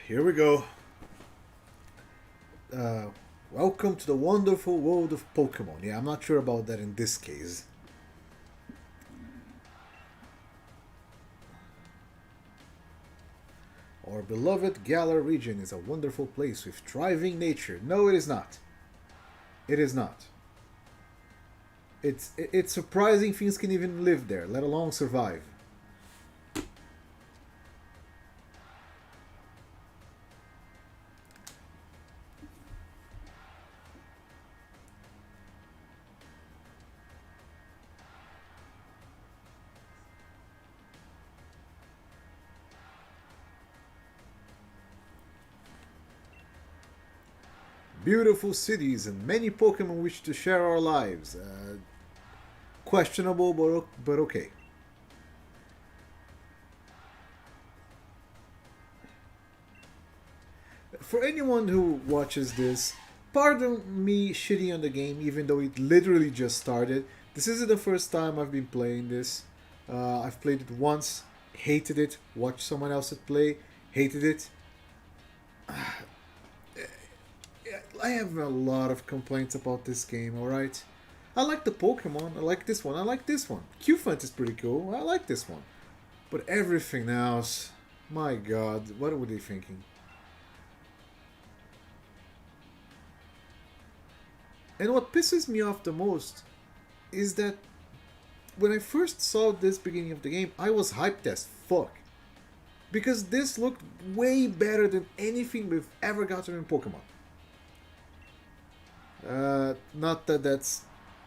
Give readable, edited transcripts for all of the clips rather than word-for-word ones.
Here we go. Uh, Welcome to the wonderful world of Pokemon. Yeah, I'm not sure about that in this case. Our beloved Galar region is a wonderful place with thriving nature. No, it is not. It is not. It's surprising things can even live there, let alone survive. Beautiful cities and many Pokemon wish to share our lives. Questionable, but okay. For anyone who watches this, pardon me shitting on the game, even though it literally just started. This isn't the first time I've been playing this. I've played it once, hated it, watched someone else play, hated it. I have a lot of complaints about this game, alright? I like the Pokemon, I like this one, I like this one. Q-Font is pretty cool, I like this one. But everything else, my god, what were they thinking? And what pisses me off the most is that when I first saw this beginning of the game, I was hyped as fuck. Because this looked way better than anything we've ever gotten in Pokemon. Not that that's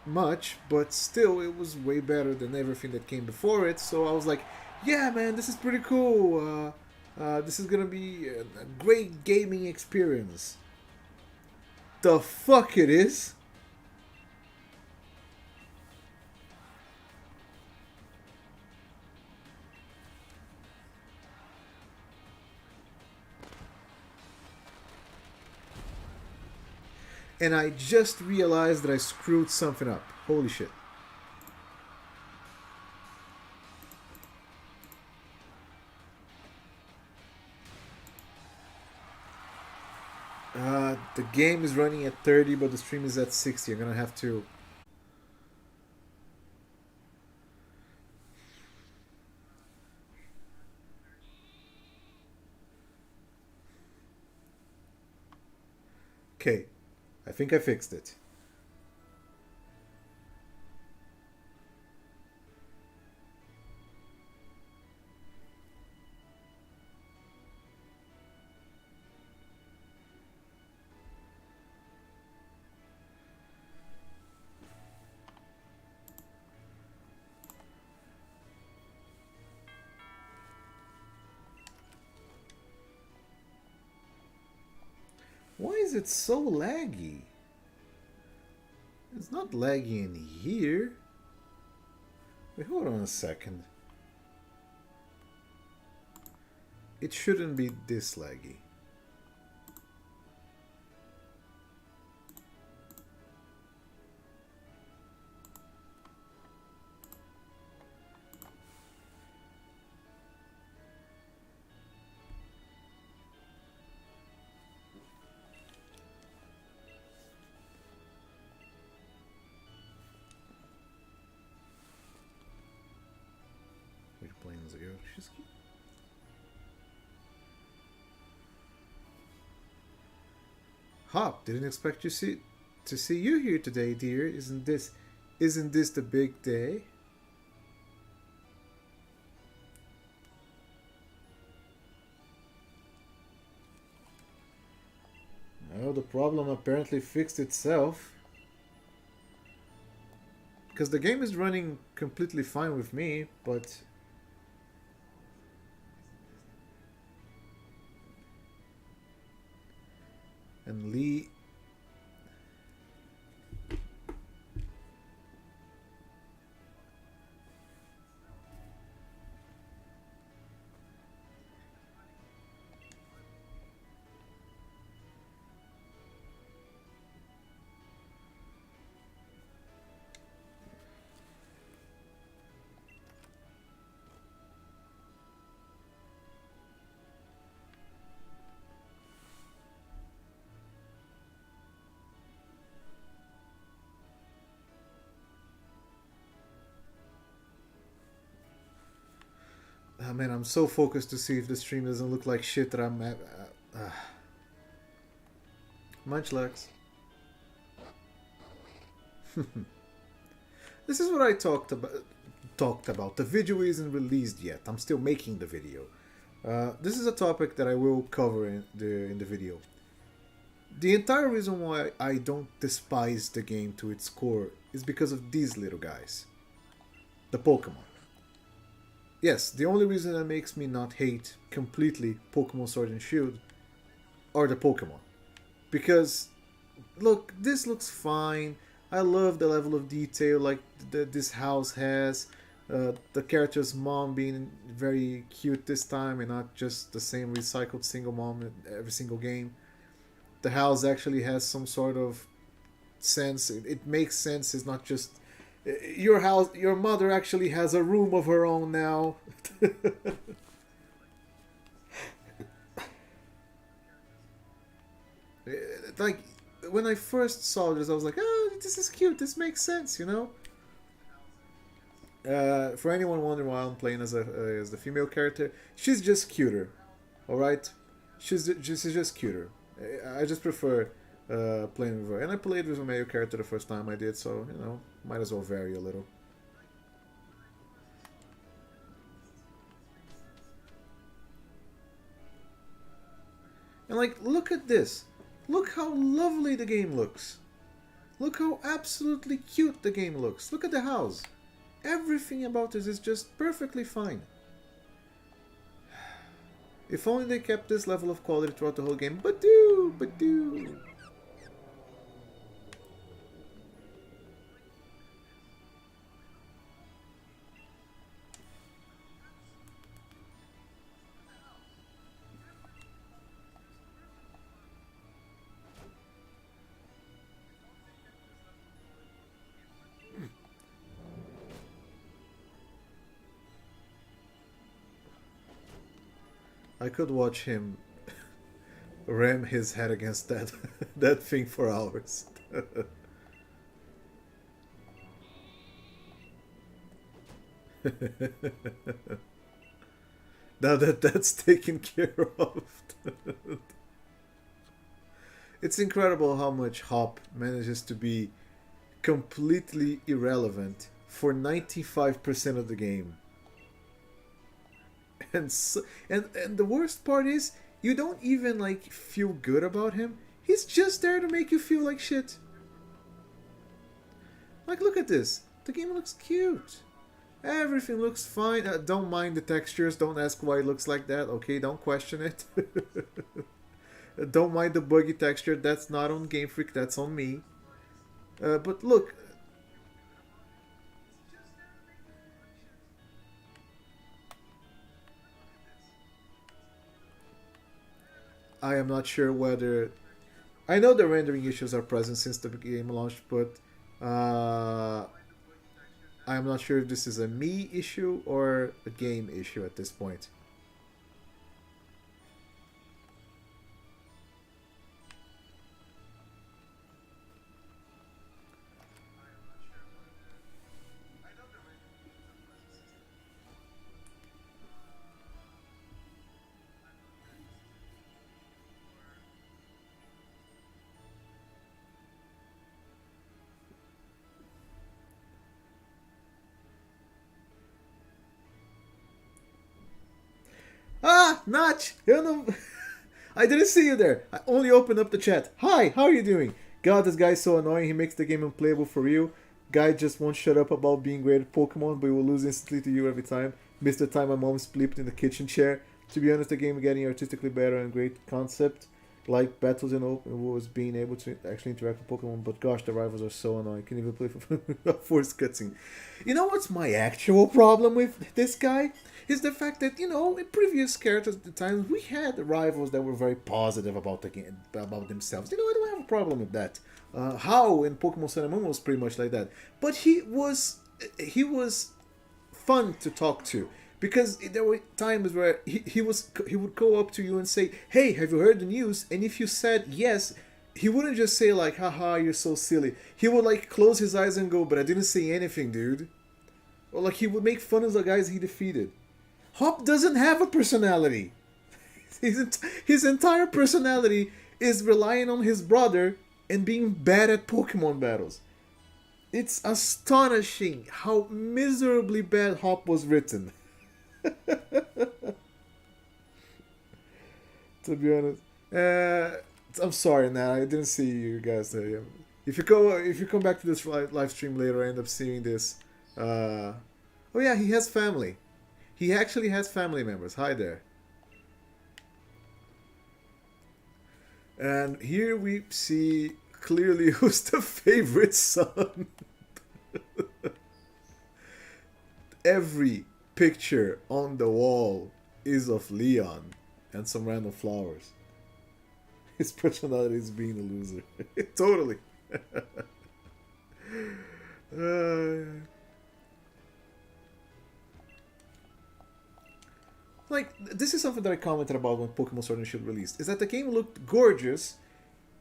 much, but still, it was way better than everything that came before it. So I was like, yeah, man, this is pretty cool. This is gonna be a great gaming experience. The fuck it is? And I just realized that I screwed something up. Holy shit. The game is running at 30, but the stream is at 60. I'm gonna have to. Okay, I think I fixed it. Why is it so laggy? It's not laggy in here. Wait, hold on a second. It shouldn't be this laggy. Which planes are Yoshisuke? Hop, didn't expect to see you here today, dear. Isn't this the big day? No, the problem apparently fixed itself. Because the game is running completely fine with me, but and Lee. Man, I'm so focused to see if the stream doesn't look like shit that I'm. Munchlax. This is what I talked about. The video isn't released yet. I'm still making the video. This is a topic that I will cover in the video. The entire reason why I don't despise the game to its core is because of these little guys. The Pokemon. Yes, the only reason that makes me not hate completely Pokemon Sword and Shield are the Pokemon. Because, look, this looks fine. I love the level of detail like this house has. The character's mom being very cute this time and not just the same recycled single mom in every single game. The house actually has some sort of sense. It makes sense. It's not just your house. Your mother actually has a room of her own now. Like when I first saw this, I was like, "Oh, this is cute. This makes sense," you know. For anyone wondering why I'm playing as the female character, she's just cuter. All right, she's just cuter. I just prefer playing with her, and I played with a male character the first time I did, so you know, might as well vary a little. And like, look at this. Look how lovely the game looks. Look how absolutely cute the game looks. Look at the house. Everything about this is just perfectly fine. If only they kept this level of quality throughout the whole game. But do. I could watch him ram his head against that that thing for hours. Now that that's taken care of. It's incredible how much Hop manages to be completely irrelevant for 95% of the game. And the worst part is you don't even like feel good about him. He's just there to make you feel like shit. Like, look at this. The game looks cute. Everything looks fine. Don't mind the textures. Don't ask why it looks like that. Okay, don't question it. Don't mind the buggy texture. That's not on Game Freak. That's on me. But look. I am not sure whether... I know the rendering issues are present since the game launched, but I am not sure if this is a me issue or a game issue at this point. Ah, Notch! Eu não... I didn't see you there. I only opened up the chat. Hi, how are you doing? God, this guy's so annoying. He makes the game unplayable for real. Guy just won't shut up about being great at Pokemon, but he will lose instantly to you every time. Missed the time my mom split in the kitchen chair. To be honest, the game getting artistically better and great concept. Like battles and open was being able to actually interact with Pokemon, but gosh, the rivals are so annoying. Can't even play for a forced cutscene. You know what's my actual problem with this guy? Is the fact that, you know, in previous characters at the time, we had rivals that were very positive about the game, about themselves. You know, I don't have a problem with that. How in Pokemon Sun and Moon was pretty much like that. But he was fun to talk to. Because there were times where he would go up to you and say, "Hey, have you heard the news?" And if you said yes, he wouldn't just say like, "Haha, you're so silly." He would like close his eyes and go, "But I didn't say anything, dude." Or like he would make fun of the guys he defeated. Hop doesn't have a personality. His entire personality is relying on his brother and being bad at Pokemon battles. It's astonishing how miserably bad Hop was written. To be honest, I'm sorry, Nat. I didn't see you guys there. If you come back to this live stream later, I end up seeing this. Oh yeah, he has family. He actually has family members. Hi there. And here we see clearly who's the favorite son. Every picture on the wall is of Leon and some random flowers. His personality is being a loser. Totally. Like, this is something that I commented about when Pokemon Sword and Shield released, is that the game looked gorgeous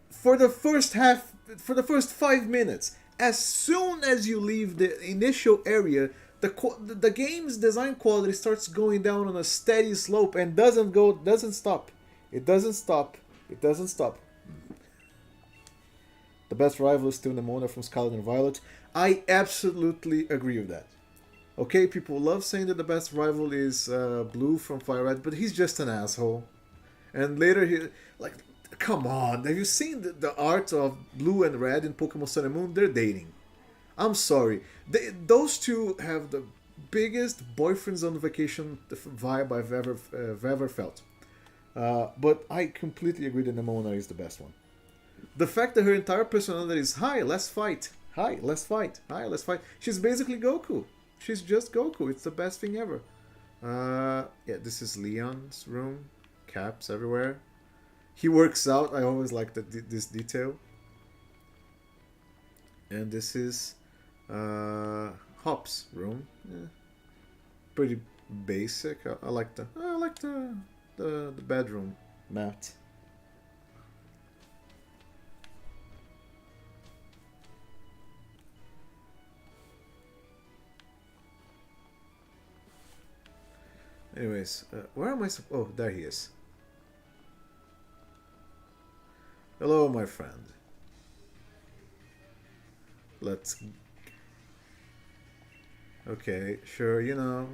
for the first 5 minutes. As soon as you leave the initial area, the game's design quality starts going down on a steady slope and doesn't stop. It doesn't stop. It doesn't stop. The best rival is still Nemona from Scarlet and Violet. I absolutely agree with that. Okay, people love saying that the best rival is Blue from Fire Red, but he's just an asshole. And later come on, have you seen the art of Blue and Red in Pokemon Sun and Moon? They're dating. I'm sorry. Those two have the biggest boyfriends on vacation vibe I've ever felt. But I completely agree that Nemona is the best one. The fact that her entire personality is, hi, let's fight. Hi, let's fight. Hi, let's fight. She's basically Goku. She's just Goku. It's the best thing ever. Yeah, this is Leon's room. Caps everywhere. He works out. I always like this detail. And this is Hop's room. Yeah. Pretty basic. I like the bedroom mat. Anyways, where am I? Oh, there he is. Hello, my friend. Let's. Okay, sure,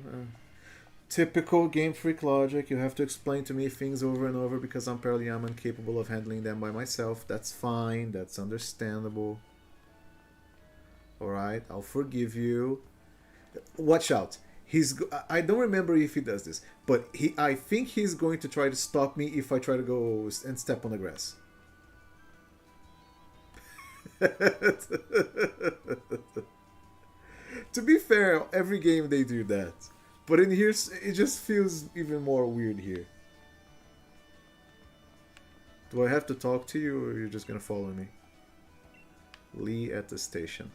typical Game Freak logic. You have to explain to me things over and over because apparently I'm incapable of handling them by myself. That's fine. That's understandable. Alright, I'll forgive you. Watch out. I don't remember if he does this, but I think he's going to try to stop me if I try to go and step on the grass. To be fair, every game they do that. But in here, it just feels even more weird here. Do I have to talk to you, or you're just gonna follow me? Lee at the station.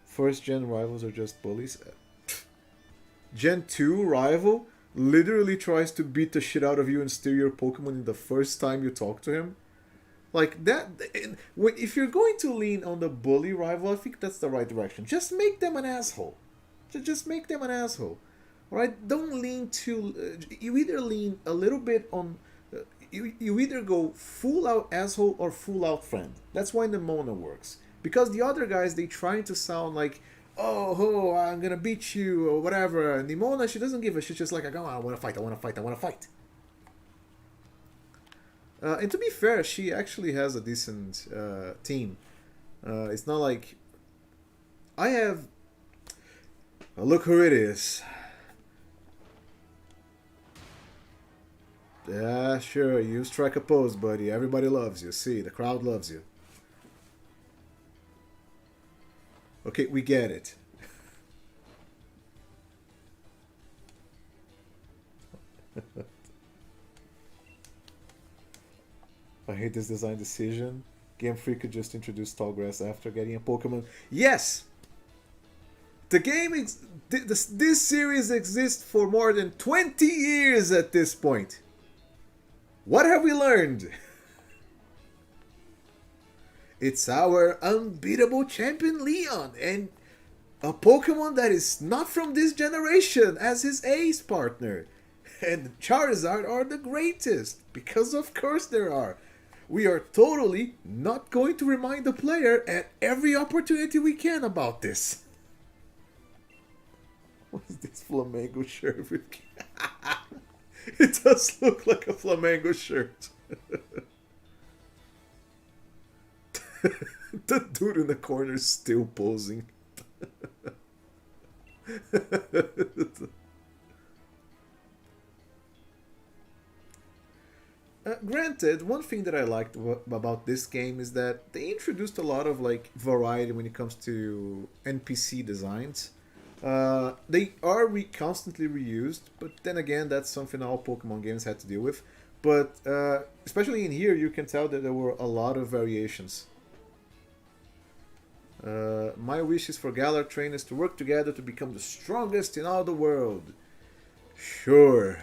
First gen rivals are just bullies. Gen 2 rival literally tries to beat the shit out of you and steal your Pokemon in the first time you talk to him. Like that, if you're going to lean on the bully rival, I think that's the right direction. Just make them an asshole. Just make them an asshole. Alright? Don't lean too... you either lean a little bit on... you either go full out asshole or full out friend. That's why Nemona works. Because the other guys, they trying to sound like, oh, I'm gonna beat you, or whatever. And Nemona, she doesn't give a shit. She's just like, I wanna fight, I wanna fight, I wanna fight. And to be fair, she actually has a decent team. It's not like... I have... Oh, look who it is. Yeah, sure, you strike a pose, buddy. Everybody loves you. See, the crowd loves you. Okay, we get it. I hate this design decision. Game Freak could just introduce Tallgrass after getting a Pokemon. Yes! The game is... This series exists for more than 20 years at this point. What have we learned? It's our unbeatable champion Leon, and a Pokemon that is not from this generation as his ace partner. And Charizard are the greatest, because of course there are. We are totally not going to remind the player at every opportunity we can about this. What is this Flamengo shirt with? It does look like a Flamengo shirt. The dude in the corner is still posing. Granted, one thing that I liked about this game is that they introduced a lot of like variety when it comes to NPC designs. They are constantly reused, but then again, that's something all Pokemon games had to deal with. But especially in here, you can tell that there were a lot of variations. My wish is for Galar trainers to work together to become the strongest in all the world. Sure.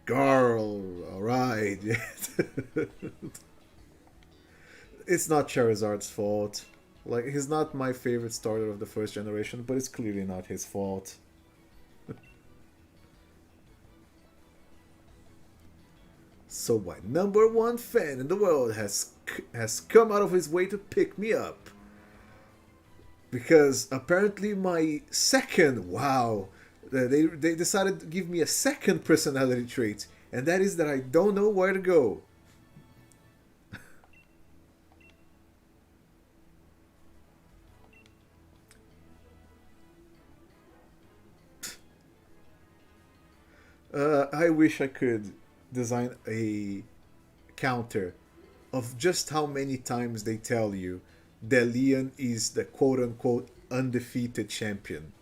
Girl, alright. It's not Charizard's fault. Like, he's not my favorite starter of the first generation, but it's clearly not his fault. So my number one fan in the world has come out of his way to pick me up. Because apparently my second, wow, they decided to give me a second personality trait, and that is that I don't know where to go. I wish I could design a counter of just how many times they tell you that Leon is the quote unquote undefeated champion.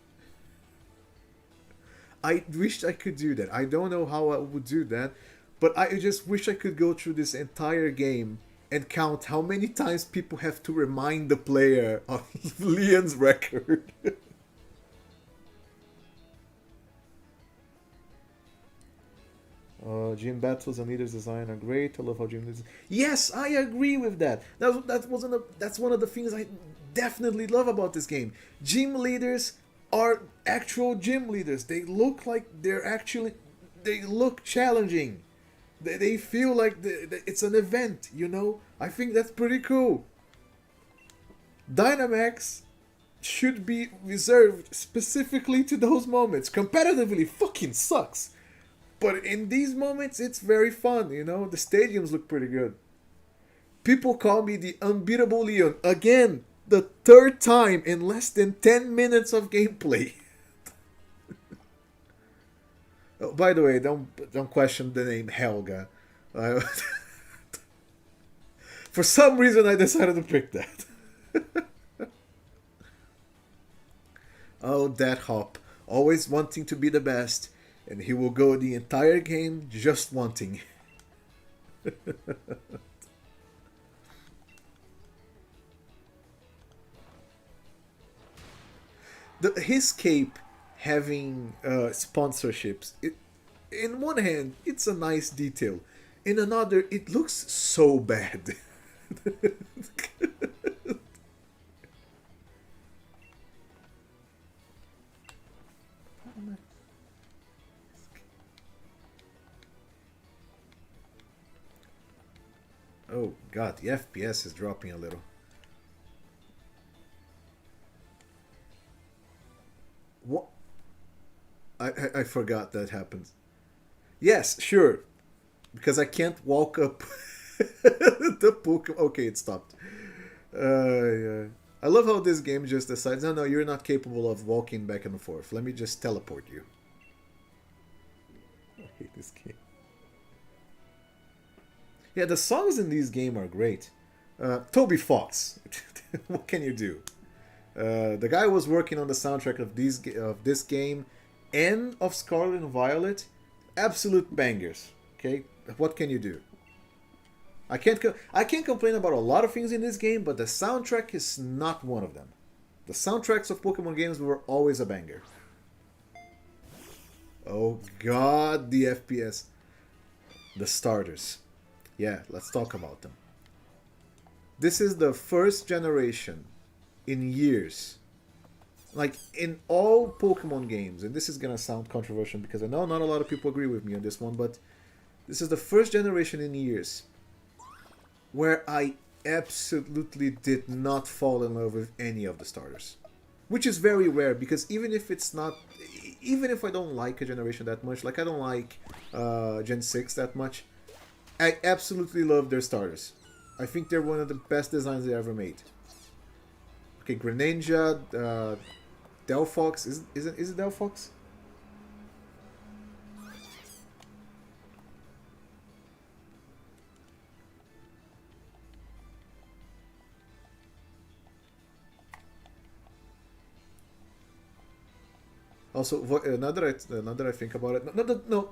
I wished I could do that. I don't know how I would do that, but I just wish I could go through this entire game and count how many times people have to remind the player of Leon's record. Gym battles and leaders design are great. I love how gym leaders. Yes, I agree with that. That's one of the things I definitely love about this game. Gym leaders are actual gym leaders. They look like they're actually. They look challenging. They feel like it's an event. You know. I think that's pretty cool. Dynamax should be reserved specifically to those moments. Competitively, fucking sucks. But in these moments, it's very fun, you know? The stadiums look pretty good. People call me the unbeatable Leon. Again, the third time in less than 10 minutes of gameplay. Oh, by the way, don't question the name Helga. Uh, for some reason, I decided to pick that. Oh, that hop. Always wanting to be the best. And he will go the entire game just wanting. His cape having sponsorships, in one hand, it's a nice detail. In another, it looks so bad. Oh god, the FPS is dropping a little. What? I forgot that happens. Yes, sure. Because I can't walk up the Pokemon. Okay, it stopped. Yeah. I love how this game just decides, no, no, you're not capable of walking back and forth. Let me just teleport you. I hate this game. Yeah, the songs in this game are great. Toby Fox, what can you do? The guy was working on the soundtrack of this game and of Scarlet and Violet. Absolute bangers. Okay, what can you do? I can't complain about a lot of things in this game, but the soundtrack is not one of them. The soundtracks of Pokemon games were always a banger. Oh god, the FPS. The starters. Yeah, let's talk about them. This is the first generation in years. Like in all Pokemon games, and this is gonna sound controversial because I know not a lot of people agree with me on this one, but this is the first generation in years where I absolutely did not fall in love with any of the starters. Which is very rare because even if it's not, even if I don't like a generation that much, like I don't like Gen 6 that much, I absolutely love their starters. I think they're one of the best designs they ever made. Okay, Greninja, Delphox, is it Delphox? Also, now that I think about it, no,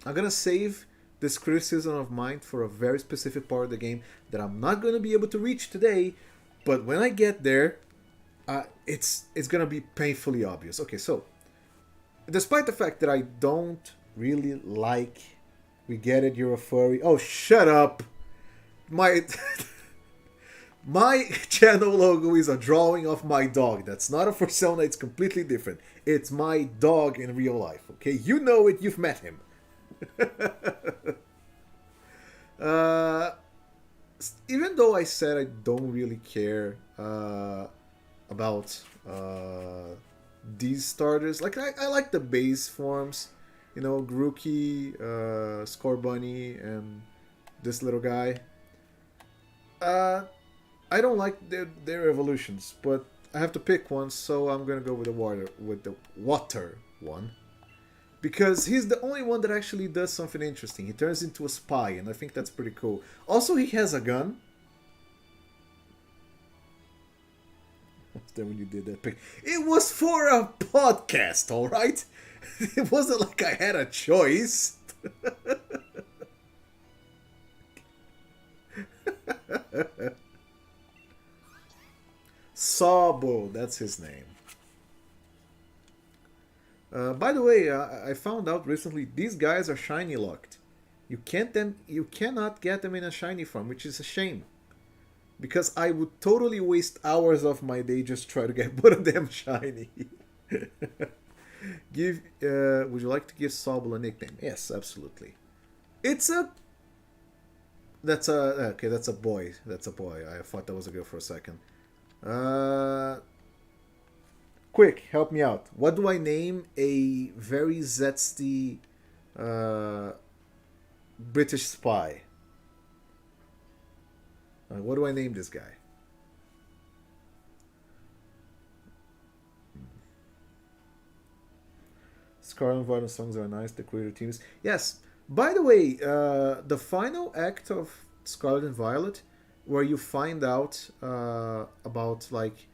I'm gonna save this criticism of mine for a very specific part of the game that I'm not gonna be able to reach today. But when I get there, it's gonna be painfully obvious. Okay, so despite the fact that I don't really like, we get it, you're a furry. Oh, shut up! My my channel logo is a drawing of my dog. That's not a persona. It's completely different. It's my dog in real life. Okay, you know it. You've met him. uh, Even though I said I don't really care about these starters, like I like the base forms, you know, Grookey, Scorbunny, and this little guy. Uh, I don't like their evolutions, but I have to pick one, so I'm gonna go with the water one. Because he's the only one that actually does something interesting. He turns into a spy, and I think that's pretty cool. Also, he has a gun. Then when you did that pick, it was for a podcast, all right. It wasn't like I had a choice. Sabo, that's his name. By the way, I found out recently these guys are shiny locked. You cannot get them in a shiny form, which is a shame. Because I would totally waste hours of my day just try to get one of them shiny. Would you like to give Sobble a nickname? Yes, absolutely. It's a. That's a okay. That's a boy. That's a boy. I thought that was a girl for a second. Uh, Quick, help me out. What do I name a very zesty uh, British spy? What do I name this guy? Scarlet and Violet songs are nice. The creator teams. Yes. By the way, the final act of Scarlet and Violet, where you find out about like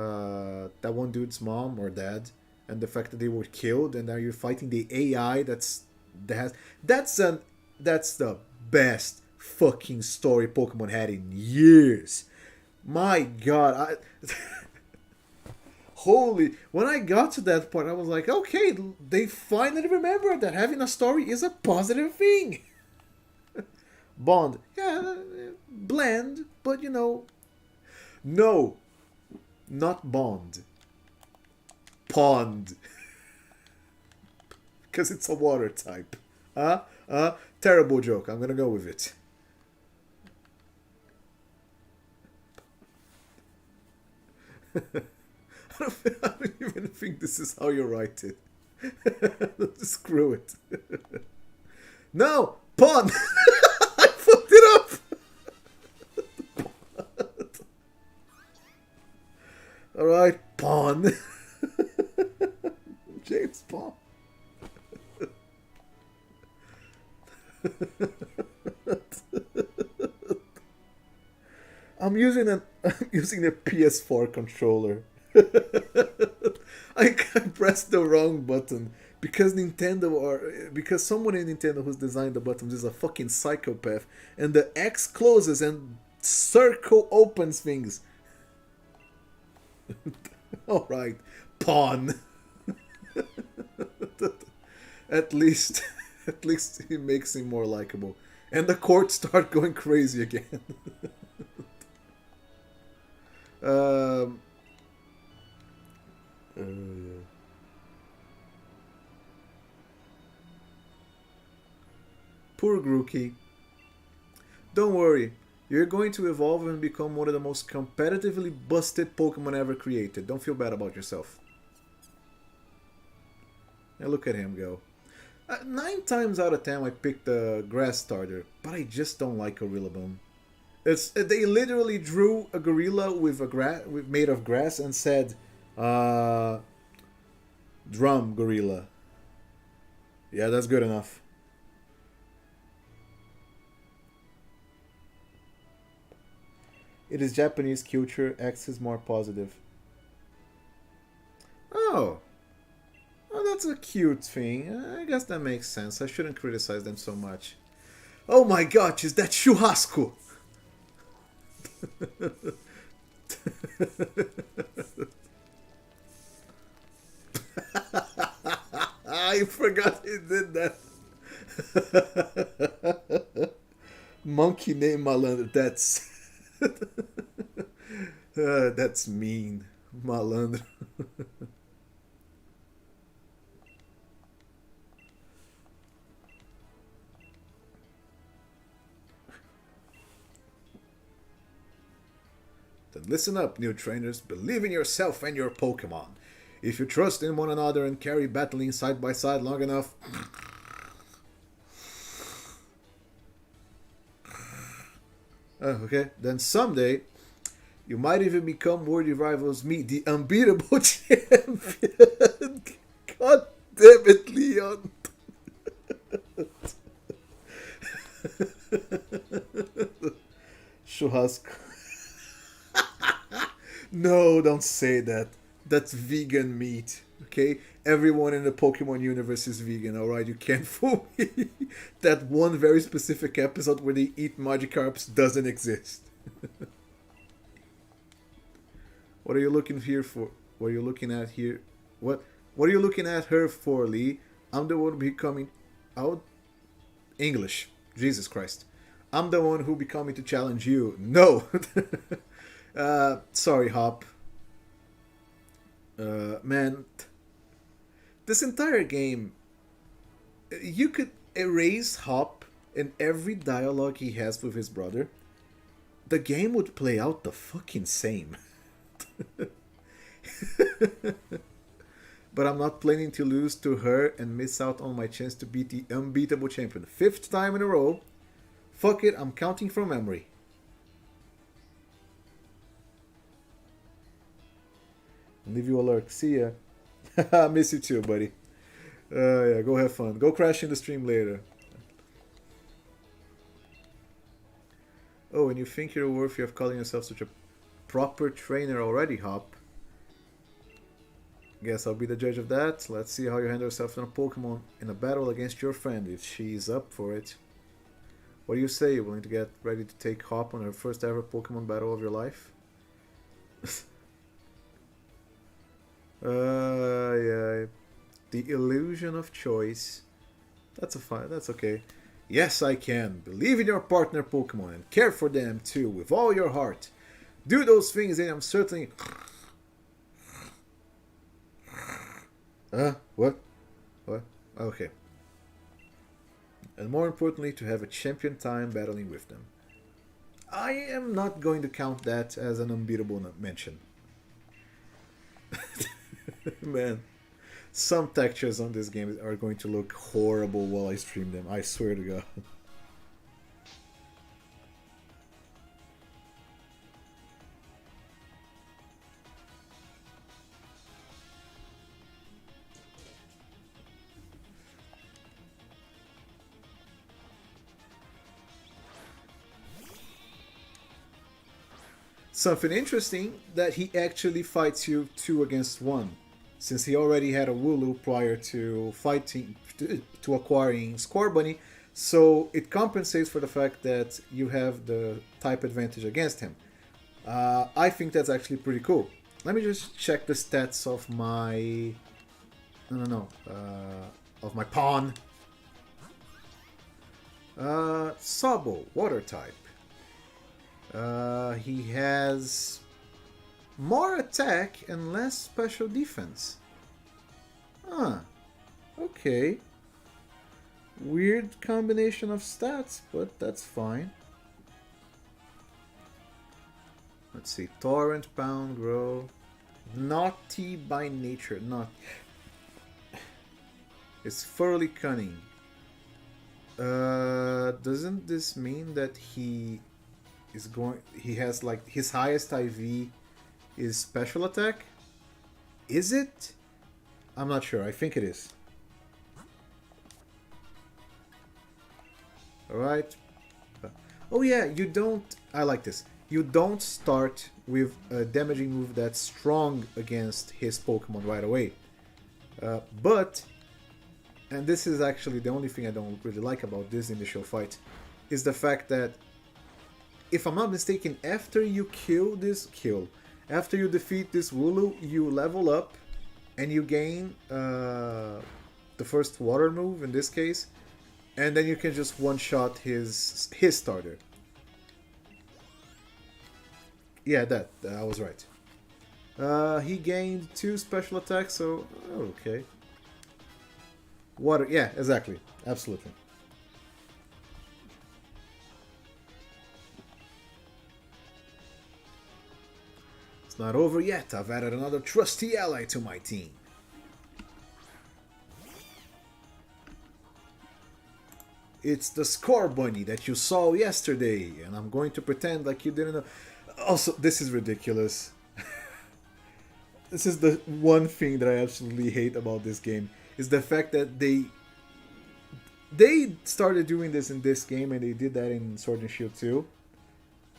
that one dude's mom or dad, and the fact that they were killed, and now you're fighting the AI. That's the best fucking story Pokemon had in years. My God, holy! When I got to that point, I was like, okay, they finally remembered that having a story is a positive thing. Bond, yeah, bland, but you know, no, not Bond, Pond, because it's a water type. Terrible joke. I'm gonna go with it. I don't even think this is how you write it. Screw it. No, Pond. I fucked it up. All right, Pond. James Pond. I'm using a PS4 controller. I pressed the wrong button because because someone in Nintendo who's designed the buttons is a fucking psychopath, and the X closes and circle opens things. All right, pawn. at least, at least he makes him more likable, and the court start going crazy again. um, Poor Grookey. Don't worry, you're going to evolve and become one of the most competitively busted Pokemon ever created. Don't feel bad about yourself. Now look at him go. 9 times out of 10 I picked the grass starter, but I just don't like Gorilla It's they literally drew a gorilla with made of grass and said, "Drum gorilla." Yeah, that's good enough. It is Japanese culture. X is more positive. Oh, well, that's a cute thing. I guess that makes sense. I shouldn't criticize them so much. Oh my gosh, is that Churrasco? I forgot he did that. Monkey name Malandro. That's mean. Malandro. Then listen up, new trainers. Believe in yourself and your Pokemon. If you trust in one another and carry battling side by side long enough. Okay, then someday you might even become worthy rivals me, the unbeatable champion. God damn it, Leon. Churrasco. No, don't say that. That's vegan meat. Okay? Everyone in the Pokemon universe is vegan, alright? You can't fool me. That one very specific episode where they eat Magikarps doesn't exist. What are you looking here for? What are you looking at here? What are you looking at her for, Lee? I'm the one becoming out English. Jesus Christ. I'm the one who be coming to challenge you. No. Sorry, Hop. Man, this entire game, you could erase Hop and every dialogue he has with his brother. The game would play out the fucking same. But I'm not planning to lose to her and miss out on my chance to beat the unbeatable champion. 5th time in a row. Fuck it, I'm counting from memory. Leave you a lurk. See ya. Miss you too, buddy. Yeah, go have fun. Go crash in the stream later. Oh, and you think you're worthy of calling yourself such a proper trainer already, Hop? Guess I'll be the judge of that. Let's see how you handle yourself in a Pokemon in a battle against your friend, if she's up for it. What do you say? You willing to get ready to take Hop on her first ever Pokemon battle of your life? Yeah. The illusion of choice. That's okay. Yes, I can. Believe in your partner Pokemon and care for them too with all your heart. Do those things and I'm certainly... What? What? Okay. And more importantly, to have a champion time battling with them. I am not going to count that as an unbeatable mention. Man, some textures on this game are going to look horrible while I stream them. I swear to God. Something interesting that he actually fights you 2 against 1, since he already had a Wooloo prior to acquiring Scorbunny, so it compensates for the fact that you have the type advantage against him. I think that's actually pretty cool. Let me just check the stats of my... No. Of my pawn. Sabo, water type. He has more attack and less special defense. Okay. Weird combination of stats, but that's fine. Let's see. Torrent, Pound, Grow. Naughty by nature. Not. It's thoroughly cunning. Doesn't this mean that he is going? He has like his highest IV is special attack. Is it? I'm not sure. I think it is. Alright. Oh yeah, you don't... I like this. You don't start with a damaging move that's strong against his Pokemon right away. But, and this is actually the only thing I don't really like about this initial fight, is the fact that, if I'm not mistaken, after you after you defeat this Wooloo, you level up and you gain the first water move in this case, and then you can just one-shot his starter. Yeah, I was right. He gained 2 special attacks, so okay. Water, yeah, exactly, absolutely. It's not over yet. I've added another trusty ally to my team. It's the Scorbunny that you saw yesterday, and I'm going to pretend like you didn't know. Also, this is ridiculous. This is the one thing that I absolutely hate about this game, is the fact that they started doing this in this game, and they did that in Sword and Shield 2.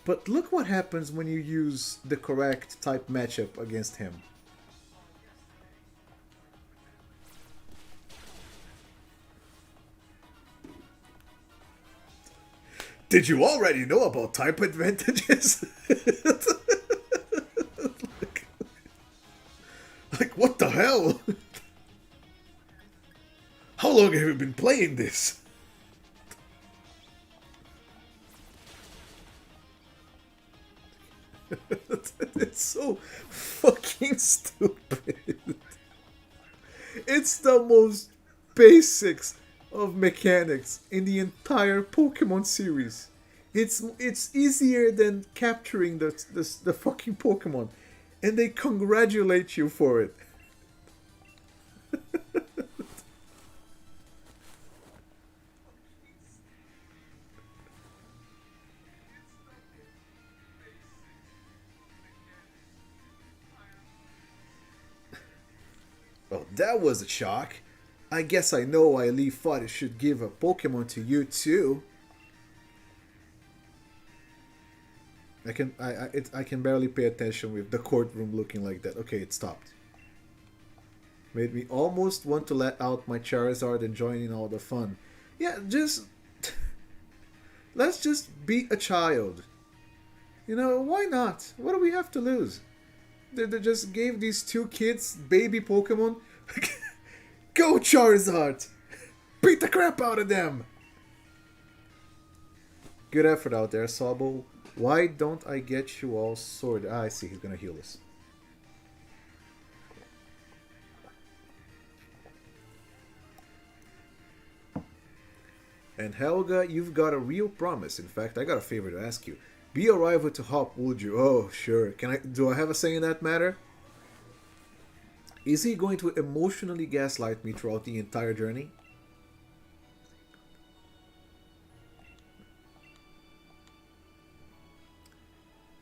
But look what happens when you use the correct type matchup against him. Did you already know about type advantages? like, what the hell? How long have you been playing this? It's so fucking stupid. It's the most basics of mechanics in the entire Pokemon series. It's easier than capturing the fucking Pokemon, and they congratulate you for it. Well, that was a shock. I guess I know why Lee thought it should give a Pokemon to you too. I can barely pay attention with the courtroom looking like that. Okay, it stopped. Made me almost want to let out my Charizard and join in all the fun. Yeah, just let's just beat a child. You know, why not? What do we have to lose? They just gave these 2 kids baby Pokemon. Go Charizard! Beat the crap out of them! Good effort out there, Sobble. Why don't I get you all sorted? Ah, I see, he's gonna heal us. And Helga, you've got a real promise. In fact, I got a favor to ask you. Be a rival to Hop, would you? Oh, sure. Do I have a say in that matter? Is he going to emotionally gaslight me throughout the entire journey?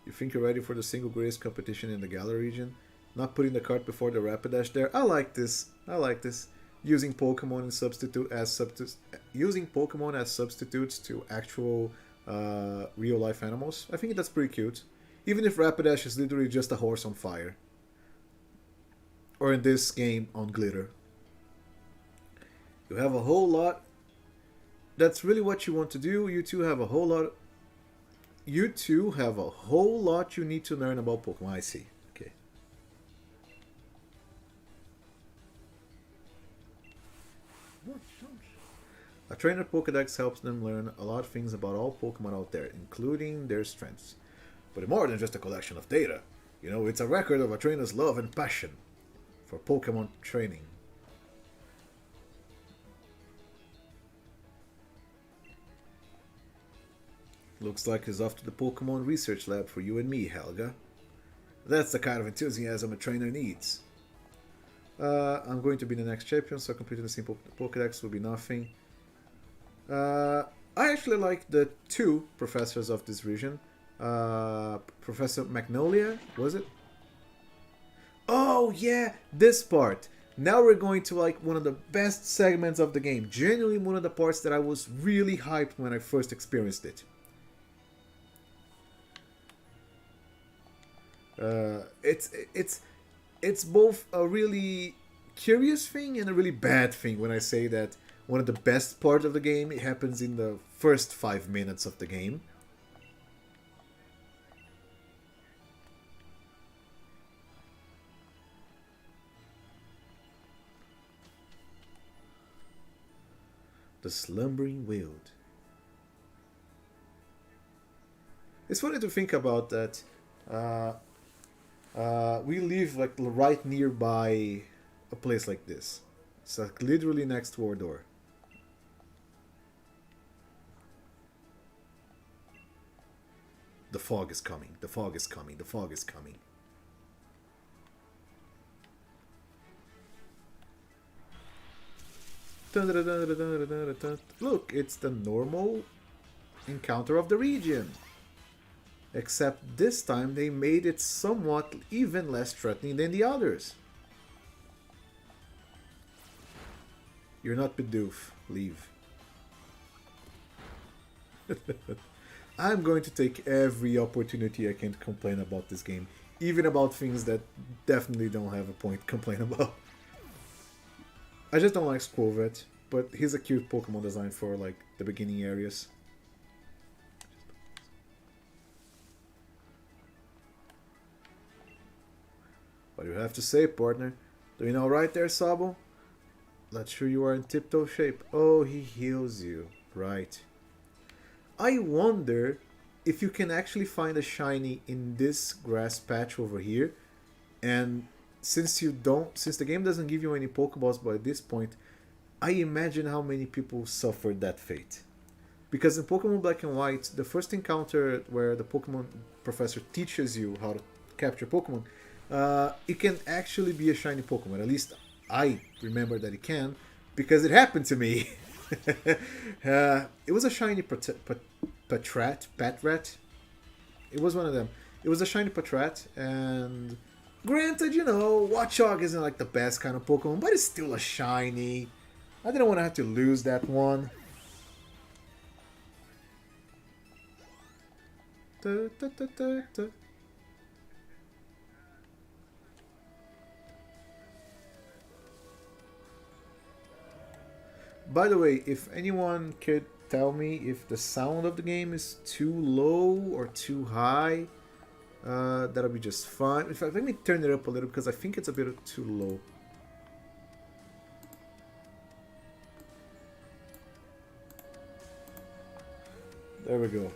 You think you're ready for the single greatest competition in the Galar region? Not putting the cart before the Rapidash there. I like this. Using Pokemon as substitutes to actual real life animals. I think that's pretty cute. Even if Rapidash is literally just a horse on fire. Or in this game, on glitter. You have a whole lot. That's really what you want to do. You two have a whole lot you need to learn about Pokemon. I see. Okay. A trainer Pokedex helps them learn a lot of things about all Pokemon out there, including their strengths. But more than just a collection of data. You know, it's a record of a trainer's love and passion for Pokemon training. Looks like he's off to the Pokemon research lab for you and me, Helga. That's the kind of enthusiasm a trainer needs. I'm going to be the next champion, so completing the simple Pokédex will be nothing. I actually like the two professors of this region. Professor Magnolia, was it? Oh yeah, this part. Now we're going to like one of the best segments of the game. Genuinely one of the parts that I was really hyped when I first experienced it. It's both a really curious thing and a really bad thing when I say that one of the best parts of the game it happens in the first 5 minutes of the game. The Slumbering Wild. It's funny to think about that. We live like right nearby a place like this. It's like literally next to our door. The fog is coming. The fog is coming. The fog is coming. Look, it's the normal encounter of the region. Except this time they made it somewhat even less threatening than the others. You're not Bidoof. Leave. I'm going to take every opportunity I can to complain about this game. Even about things that definitely don't have a point to complain about. I just don't like Skwovet, but he's a cute Pokemon design for like the beginning areas. What do you have to say, partner? Doing alright there, Sabo? Not sure you are in tip-toe shape. Oh, he heals you. Right. I wonder if you can actually find a shiny in this grass patch over here. And since the game doesn't give you any Pokeballs by this point, I imagine how many people suffered that fate. Because in Pokemon Black and White, the first encounter where the Pokemon professor teaches you how to capture Pokemon, it can actually be a shiny Pokemon. At least I remember that it can, because it happened to me. It was a shiny Patrat. It was one of them. It was a shiny Patrat, and granted, Watchog isn't like the best kind of Pokemon, but it's still a shiny. I didn't want to have to lose that one. By the way, if anyone could tell me if the sound of the game is too low or too high, that'll be just fine. In fact, let me turn it up a little because I think it's a bit too low. There we go.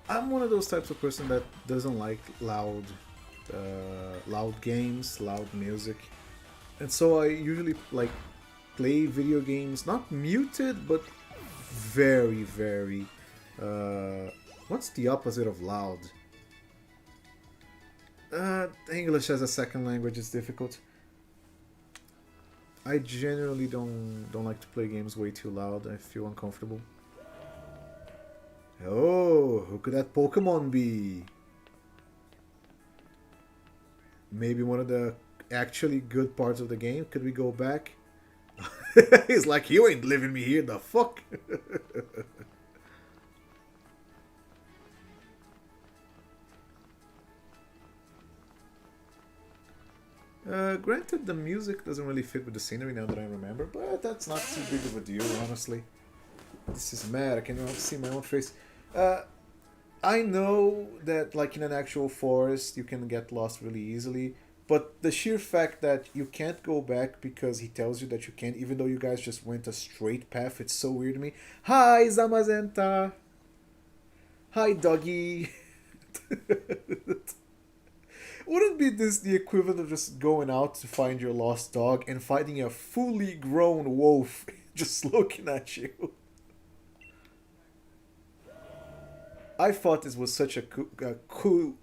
I'm one of those types of person that doesn't like loud games, loud music, and so I usually like play video games not muted, but very, very. What's the opposite of loud? English as a second language is difficult. I generally don't like to play games way too loud. I feel uncomfortable. Oh, who could that Pokemon be? Maybe one of the actually good parts of the game. Could we go back? He's like, you ain't leaving me here, the fuck? Granted, the music doesn't really fit with the scenery now that I remember, but that's not too big of a deal, honestly. This is mad, I can see my own face. I know that, like in an actual forest, you can get lost really easily, but the sheer fact that you can't go back because he tells you that you can't, even though you guys just went a straight path, it's so weird to me. Hi, Zamazenta. Hi, doggy. Wouldn't be this the equivalent of just going out to find your lost dog and finding a fully grown wolf just looking at you? I thought this was such a cool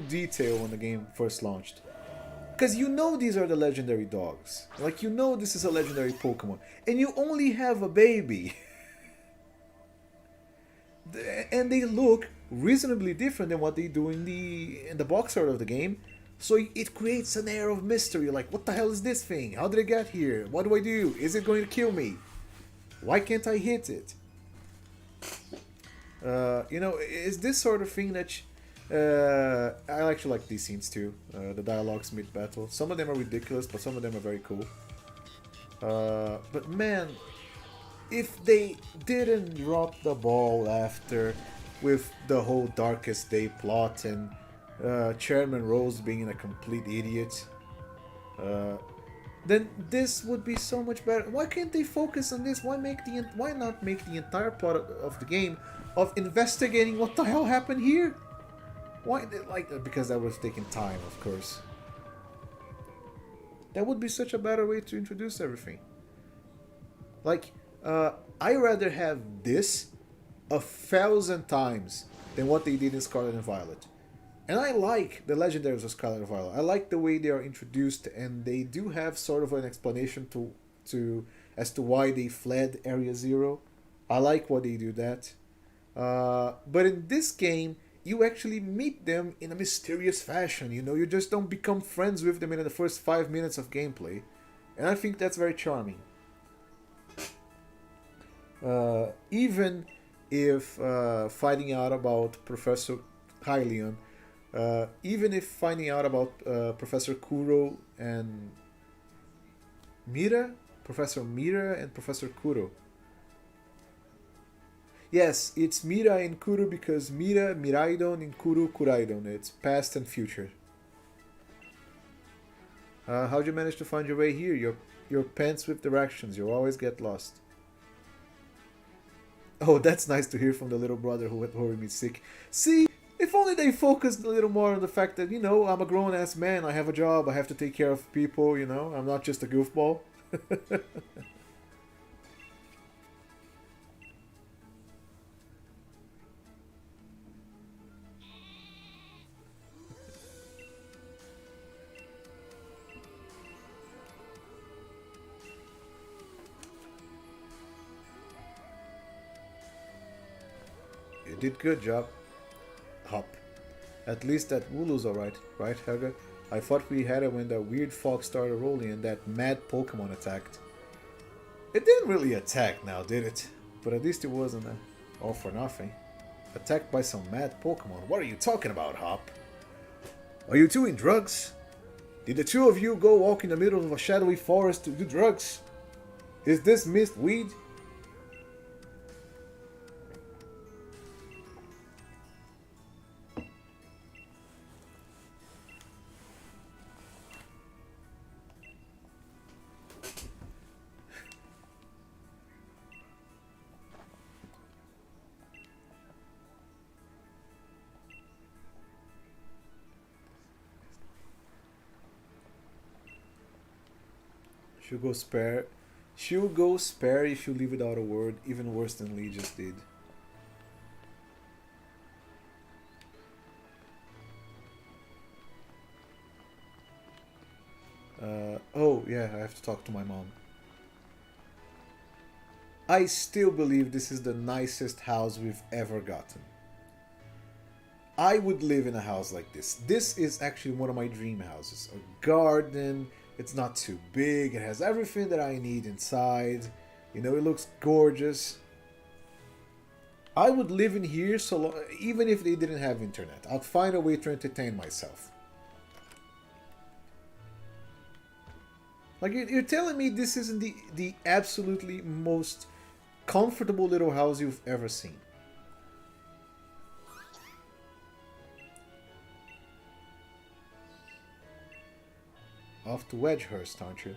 detail when the game first launched. Because you know these are the legendary dogs. Like, you know this is a legendary Pokemon. And you only have a baby. And they look reasonably different than what they do in the box art of the game. So it creates an air of mystery. Like, what the hell is this thing? How did it get here? What do I do? Is it going to kill me? Why can't I hit it? Is this sort of thing that I actually like these scenes too. The dialogues mid battle. Some of them are ridiculous, but some of them are very cool. But man, if they didn't drop the ball after with the whole Darkest Day plot and Chairman Rose being a complete idiot, then this would be so much better. Why can't they focus on this? Why not make the entire plot of the game of investigating what the hell happened here? Why, like, because that was taking time, of course. That would be such a better way to introduce everything. Like, I rather have this 1,000 times than what they did in Scarlet and Violet. And I like the legendaries of Scarlet and Violet. I like the way they are introduced, and they do have sort of an explanation to as to why they fled Area Zero. I like what they do that. But in this game, you actually meet them in a mysterious fashion. You know, you just don't become friends with them in the first 5 minutes of gameplay, and I think that's very charming. Even if finding out about Professor Hylian, even if finding out about Professor Kuro and Mira, Professor Mira and Professor Kuro. Yes, it's Mira and Kuro because Mira, Miraidon, and Kuro, Kuraidon. It's past and future. How'd you manage to find your way here? Your pants with directions. You always get lost. Oh, that's nice to hear from the little brother who worried me sick. See, if only they focused a little more on the fact that, I'm a grown ass man, I have a job, I have to take care of people, I'm not just a goofball. You did good job, Hop. At least that Wooloo's alright, right, Helga? I thought we had it when the weird fog started rolling and that mad Pokemon attacked. It didn't really attack now, did it? But at least it wasn't all for nothing. Attacked by some mad Pokemon. What are you talking about, Hop? Are you doing drugs? Did the two of you go walk in the middle of a shadowy forest to do drugs? Is this mist weed? She'll go spare. She'll go spare if you leave without a word, even worse than Lee just did. Oh, yeah, I have to talk to my mom. I still believe this is the nicest house we've ever gotten. I would live in a house like this. This is actually one of my dream houses. A garden, it's not too big, it has everything that I need inside. It looks gorgeous. I would live in here even if they didn't have internet. I'd find a way to entertain myself. Like, you're telling me this isn't the absolutely most comfortable little house you've ever seen. Off to Wedgehurst, aren't you?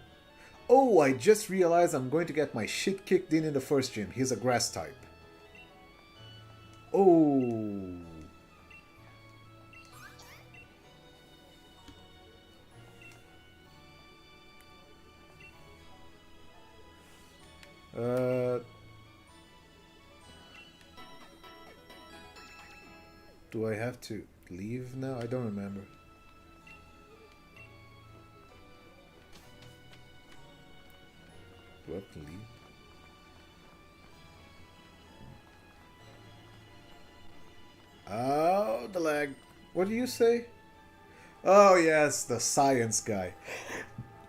Oh, I just realized I'm going to get my shit kicked in the first gym. He's a grass type. Oh. Do I have to leave now? I don't remember. Do I have to leave? Oh, the lag. What do you say? Oh, yes, the science guy.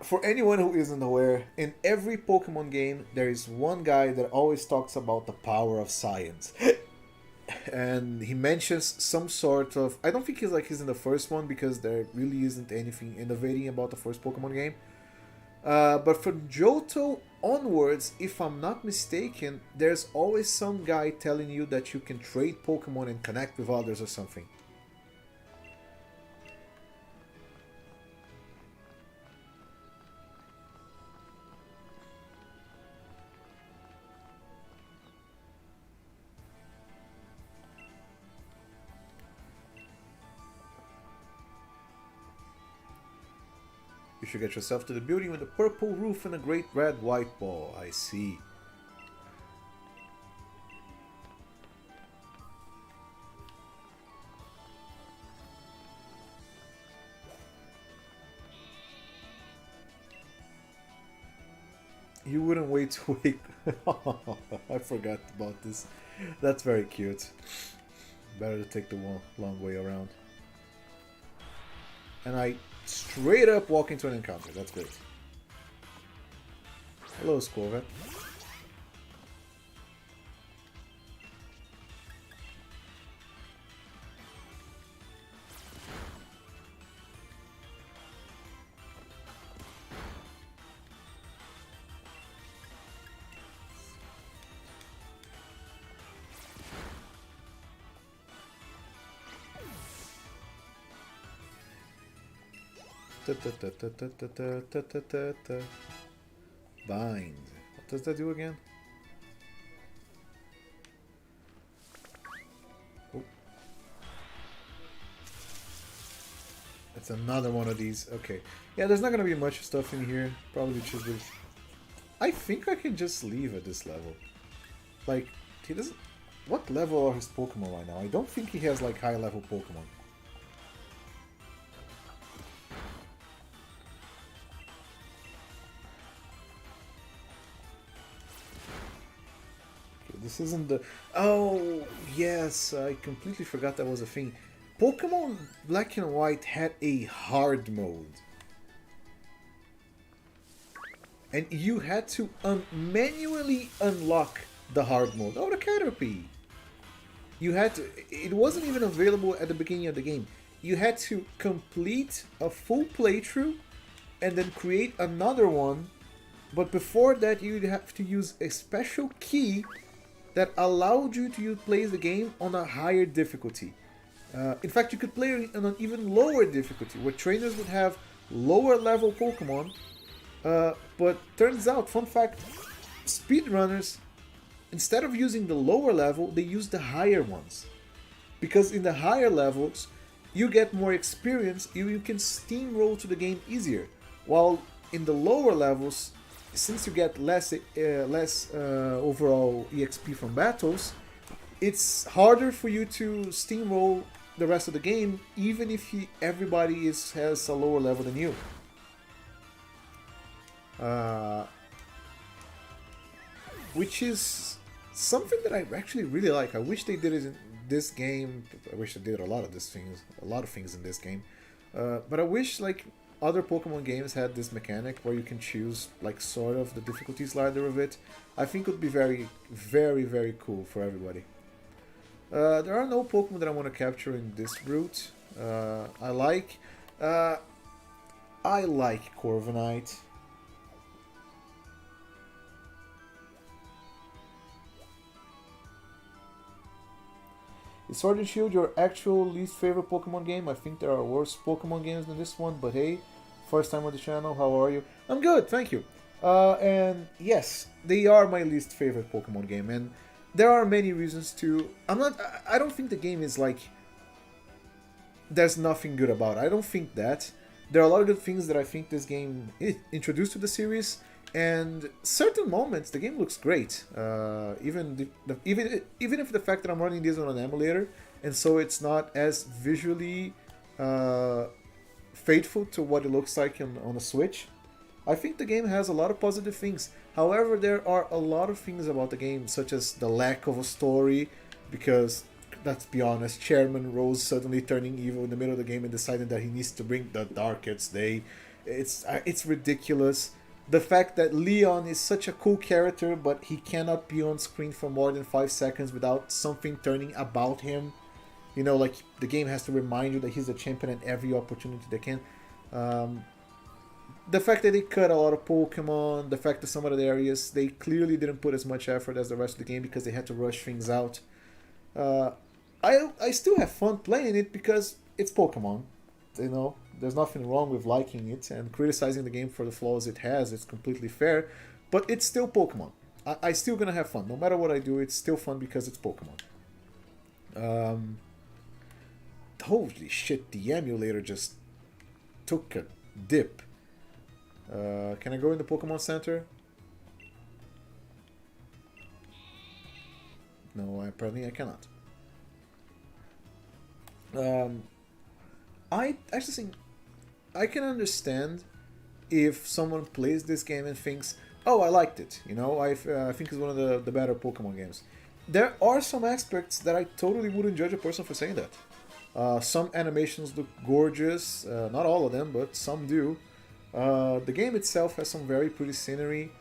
For anyone who isn't aware, in every Pokemon game, there is one guy that always talks about the power of science. And he mentions some sort of... I don't think he's in the first one because there really isn't anything innovating about the first Pokemon game. But from Johto onwards, if I'm not mistaken, there's always some guy telling you that you can trade Pokemon and connect with others or something. You should get yourself to the building with a purple roof and a great red white ball. I see. You wouldn't wait to wake... I forgot about this. That's very cute. Better to take the long way around. And I straight up walk into an encounter. That's great. Hello, Scorvet. Bind. What does that do again? Oh. It's another one of these. Okay. Yeah, there's not going to be much stuff in here. Probably just this. I think I can just leave at this level. Like, he doesn't... What level are his Pokemon right now? I don't think he has, like, high level Pokemon. This isn't the... Oh, yes, I completely forgot that was a thing. Pokemon Black and White had a hard mode. And you had to manually unlock the hard mode. Oh, the Caterpie! You had to... It wasn't even available at the beginning of the game. You had to complete a full playthrough and then create another one. But before that, you'd have to use a special key that allowed you to play the game on a higher difficulty. In fact, you could play it on an even lower difficulty, where trainers would have lower level Pokemon. But turns out, fun fact, speedrunners, instead of using the lower level, they use the higher ones. Because in the higher levels, you get more experience, you can steamroll to the game easier. While in the lower levels, since you get less overall EXP from battles, it's harder for you to steamroll the rest of the game, even if everybody has a lower level than you. Which is something that I actually really like. I wish they did it in this game. I wish they did a lot of things in this game. But I wish like other Pokemon games had this mechanic where you can choose like sort of the difficulty slider of it. I think it would be very, very, very cool for everybody. There are no Pokemon that I want to capture in this route. I like Corviknight. Is Sword and Shield your actual least favorite Pokemon game? I think there are worse Pokemon games than this one, but hey, First time on the channel. How are you? I'm good, thank you. And yes, they are my least favorite Pokemon game, and there are many reasons to. I'm not. I don't think the game is like. There's nothing good about it. I don't think that. There are a lot of good things that I think this game introduced to the series, and certain moments the game looks great. Even if the fact that I'm running this on an emulator, and so it's not as visually faithful to what it looks like on a Switch. I think the game has a lot of positive things. However, there are a lot of things about the game, such as the lack of a story, because let's be honest, Chairman Rose suddenly turning evil in the middle of the game and deciding that he needs to bring the Darkest Day. It's ridiculous. The fact that Leon is such a cool character, but he cannot be on screen for more than 5 seconds without something turning about him. You know, like the game has to remind you that he's a champion at every opportunity they can. The fact that they cut a lot of Pokemon, the fact that some of the areas they clearly didn't put as much effort as the rest of the game because they had to rush things out. I still have fun playing it because it's Pokemon. You know, there's nothing wrong with liking it and criticizing the game for the flaws it has. It's completely fair, but it's still Pokemon. I still gonna have fun no matter what I do. It's still fun because it's Pokemon. Holy shit! The emulator just took a dip. Can I go in the Pokemon Center? No, apparently I cannot. I actually think I can understand if someone plays this game and thinks, "Oh, I liked it." You know, I think it's one of the better Pokemon games. There are some aspects that I totally wouldn't judge a person for saying that. Some animations look gorgeous, not all of them, but some do. The game itself has some very pretty scenery.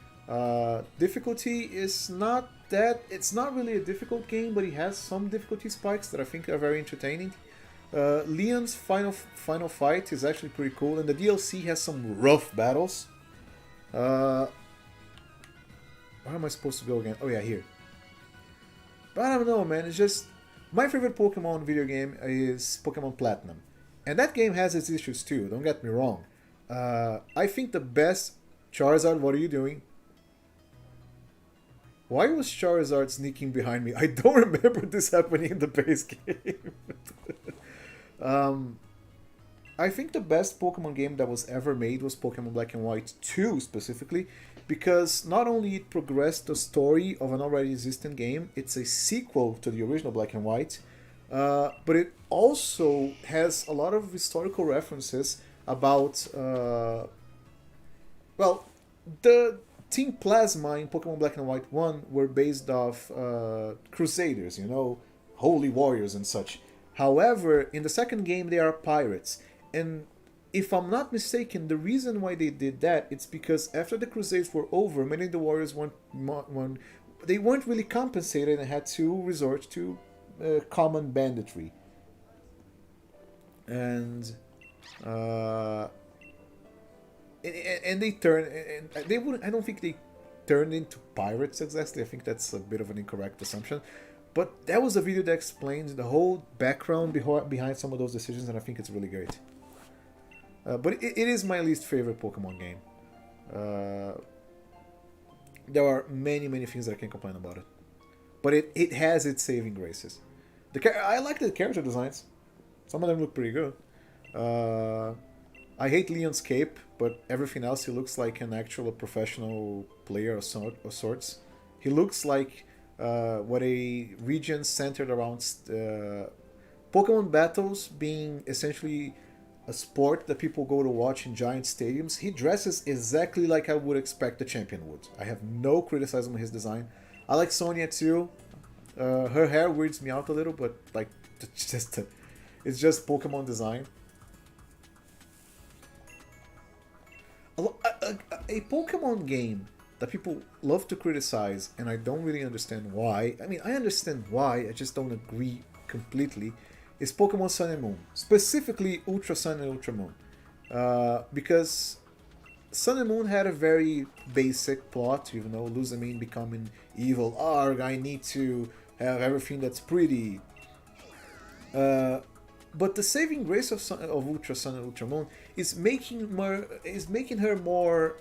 Difficulty is not that. It's not really a difficult game, but it has some difficulty spikes that I think are very entertaining. Leon's final fight is actually pretty cool, and the DLC has some rough battles. Where am I supposed to go again? Oh yeah, here. But I don't know, man. It's just my favorite Pokemon video game is Pokemon Platinum, and that game has its issues too. Don't get me wrong. I think the best Charizard. What are you doing? Why was Charizard sneaking behind me? I don't remember this happening in the base game. I think the best Pokemon game that was ever made was Pokemon Black and White 2 specifically, because not only it progressed the story of an already existing game, it's a sequel to the original Black and White, but it also has a lot of historical references about, well, the Team Plasma in Pokemon Black and White 1 were based off Crusaders, you know, holy warriors and such. However, in the second game, they are pirates. And if I'm not mistaken, the reason why they did that, it's because after the Crusades were over, many of the warriors they weren't really compensated and had to resort to common banditry. And they turned, and they wouldn't. I don't think they turned into pirates exactly. I think that's a bit of an incorrect assumption. But that was a video that explains the whole background behind some of those decisions, and I think it's really great. But it is my least favorite Pokemon game. There are many things that I can complain about it. But it has its saving graces. I like the character designs. Some of them look pretty good. I hate Leon's cape, but everything else he looks like an actual professional player of sorts. He looks like what a region centered around Pokemon battles being essentially a sport that people go to watch in giant stadiums. He dresses exactly like I would expect a champion would. I have no criticism of his design. I like Sonia too. Her hair weirds me out a little, but like it's just Pokemon design. A Pokemon game that people love to criticize, and I don't really understand why. I mean, I understand why, I just don't agree completely, is Pokemon Sun and Moon. Specifically, Ultra Sun and Ultra Moon. Because Sun and Moon had a very basic plot, you know, Lusamine becoming evil. Arg, I need to have everything that's pretty. But the saving grace of Ultra Sun and Ultra Moon is making her more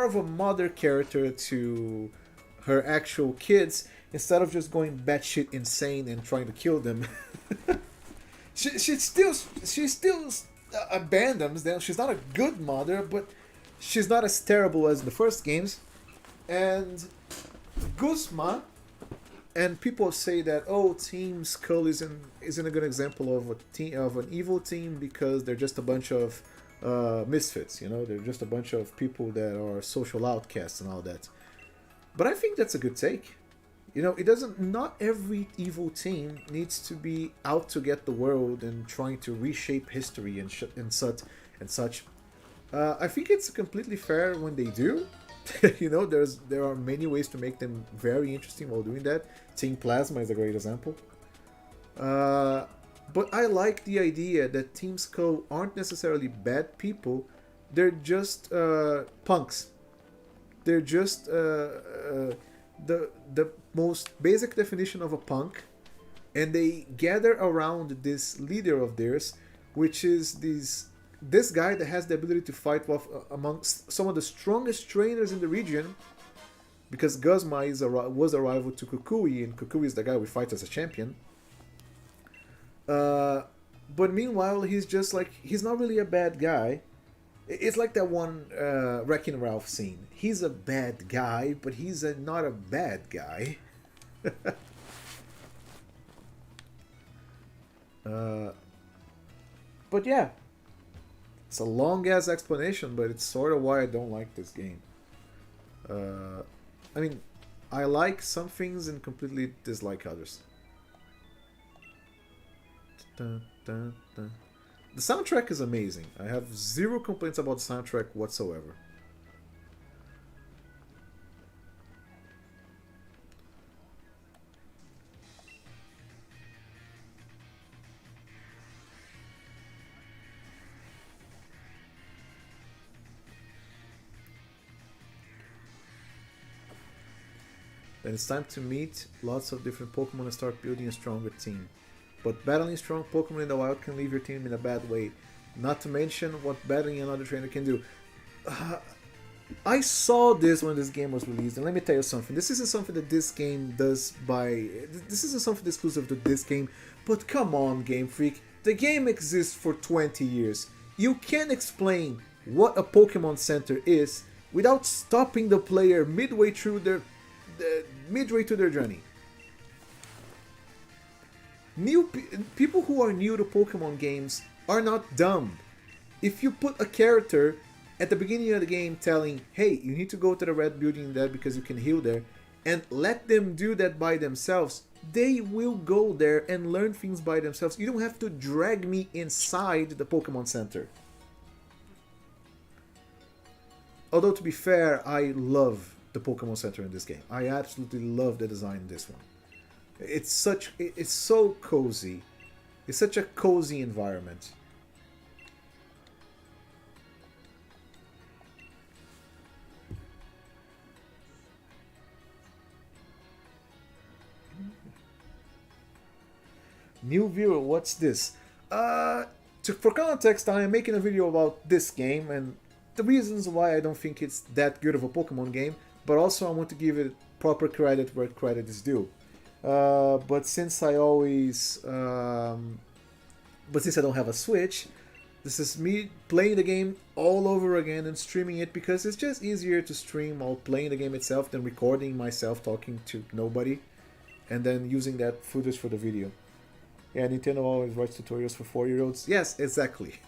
of a mother character to her actual kids instead of just going batshit insane and trying to kill them. She still abandons them. She's not a good mother, but she's not as terrible as the first games. And Guzma, and people say that Team Skull isn't a good example of an evil team because they're just a bunch of misfits. They're just a bunch of people that are social outcasts and all that. But I think that's a good take. It doesn't. Not every evil team needs to be out to get the world and trying to reshape history and such. I think it's completely fair when they do. There are many ways to make them very interesting while doing that. Team Plasma is a great example. But I like the idea that Team Skull aren't necessarily bad people. They're just punks. They're just the most basic definition of a punk, and they gather around this leader of theirs, which is this guy that has the ability to fight with, amongst some of the strongest trainers in the region, because Guzma was a rival to Kukui, and Kukui is the guy we fight as a champion. But meanwhile, he's not really a bad guy. It's like that one Wrecking Ralph scene. He's a bad guy, but he's not a bad guy. But yeah, it's a long ass explanation, but it's sort of why I don't like this game. I mean, I like some things and completely dislike others. Dun, dun, dun. The soundtrack is amazing. I have zero complaints about the soundtrack whatsoever. Then it's time to meet lots of different Pokemon and start building a stronger team. But battling strong Pokemon in the wild can leave your team in a bad way. Not to mention what battling another trainer can do. I saw this when this game was released, and let me tell you something. This isn't something that this game does by... This isn't something exclusive to this game, but come on, Game Freak. The game exists for 20 years. You can't explain what a Pokemon Center is without stopping the player midway to their journey. People who are new to Pokemon games are not dumb. If you put a character at the beginning of the game telling, hey, you need to go to the red building there because you can heal there, and let them do that by themselves, they will go there and learn things by themselves. You don't have to drag me inside the Pokemon Center. Although, to be fair, I love the Pokemon Center in this game. I absolutely love the design in this one. It's so cozy. It's such a cozy environment. New viewer, what's this? For context, I am making a video about this game and the reasons why I don't think it's that good of a Pokemon game, but also I want to give it proper credit where credit is due. But since I don't have a Switch, this is me playing the game all over again and streaming it because it's just easier to stream while playing the game itself than recording myself talking to nobody and then using that footage for the video. Yeah, Nintendo always writes tutorials for 4-year-olds. Yes, exactly.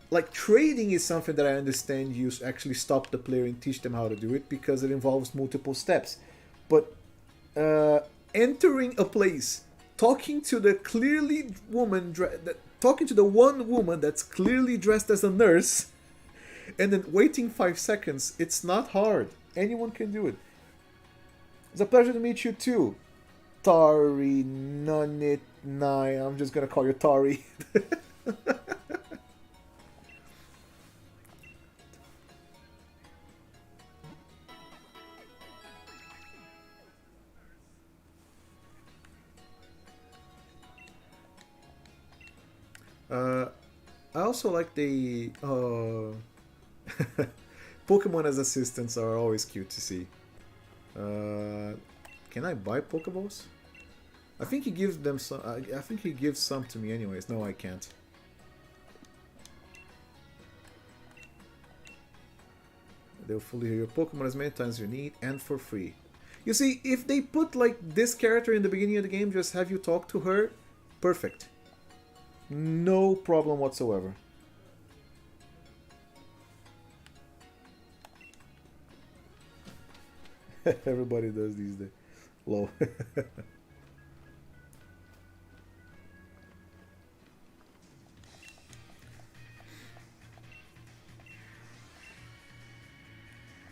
Like, trading is something that I understand you actually stop the player and teach them how to do it because it involves multiple steps. But entering a place, talking to the one woman that's clearly dressed as a nurse, and then waiting 5 seconds, it's not hard. Anyone can do it. It's a pleasure to meet you too, Tari Nunit Nine. I'm just gonna call you Tari. Uh, I also like the Pokemon as assistants are always cute to see. Can I buy Pokeballs? I think he gives them some. I think he gives some to me, anyways. No, I can't. They'll fully heal your Pokemon as many times as you need and for free. You see, if they put like this character in the beginning of the game, just have you talk to her, perfect. No problem whatsoever. Everybody does these days. Low.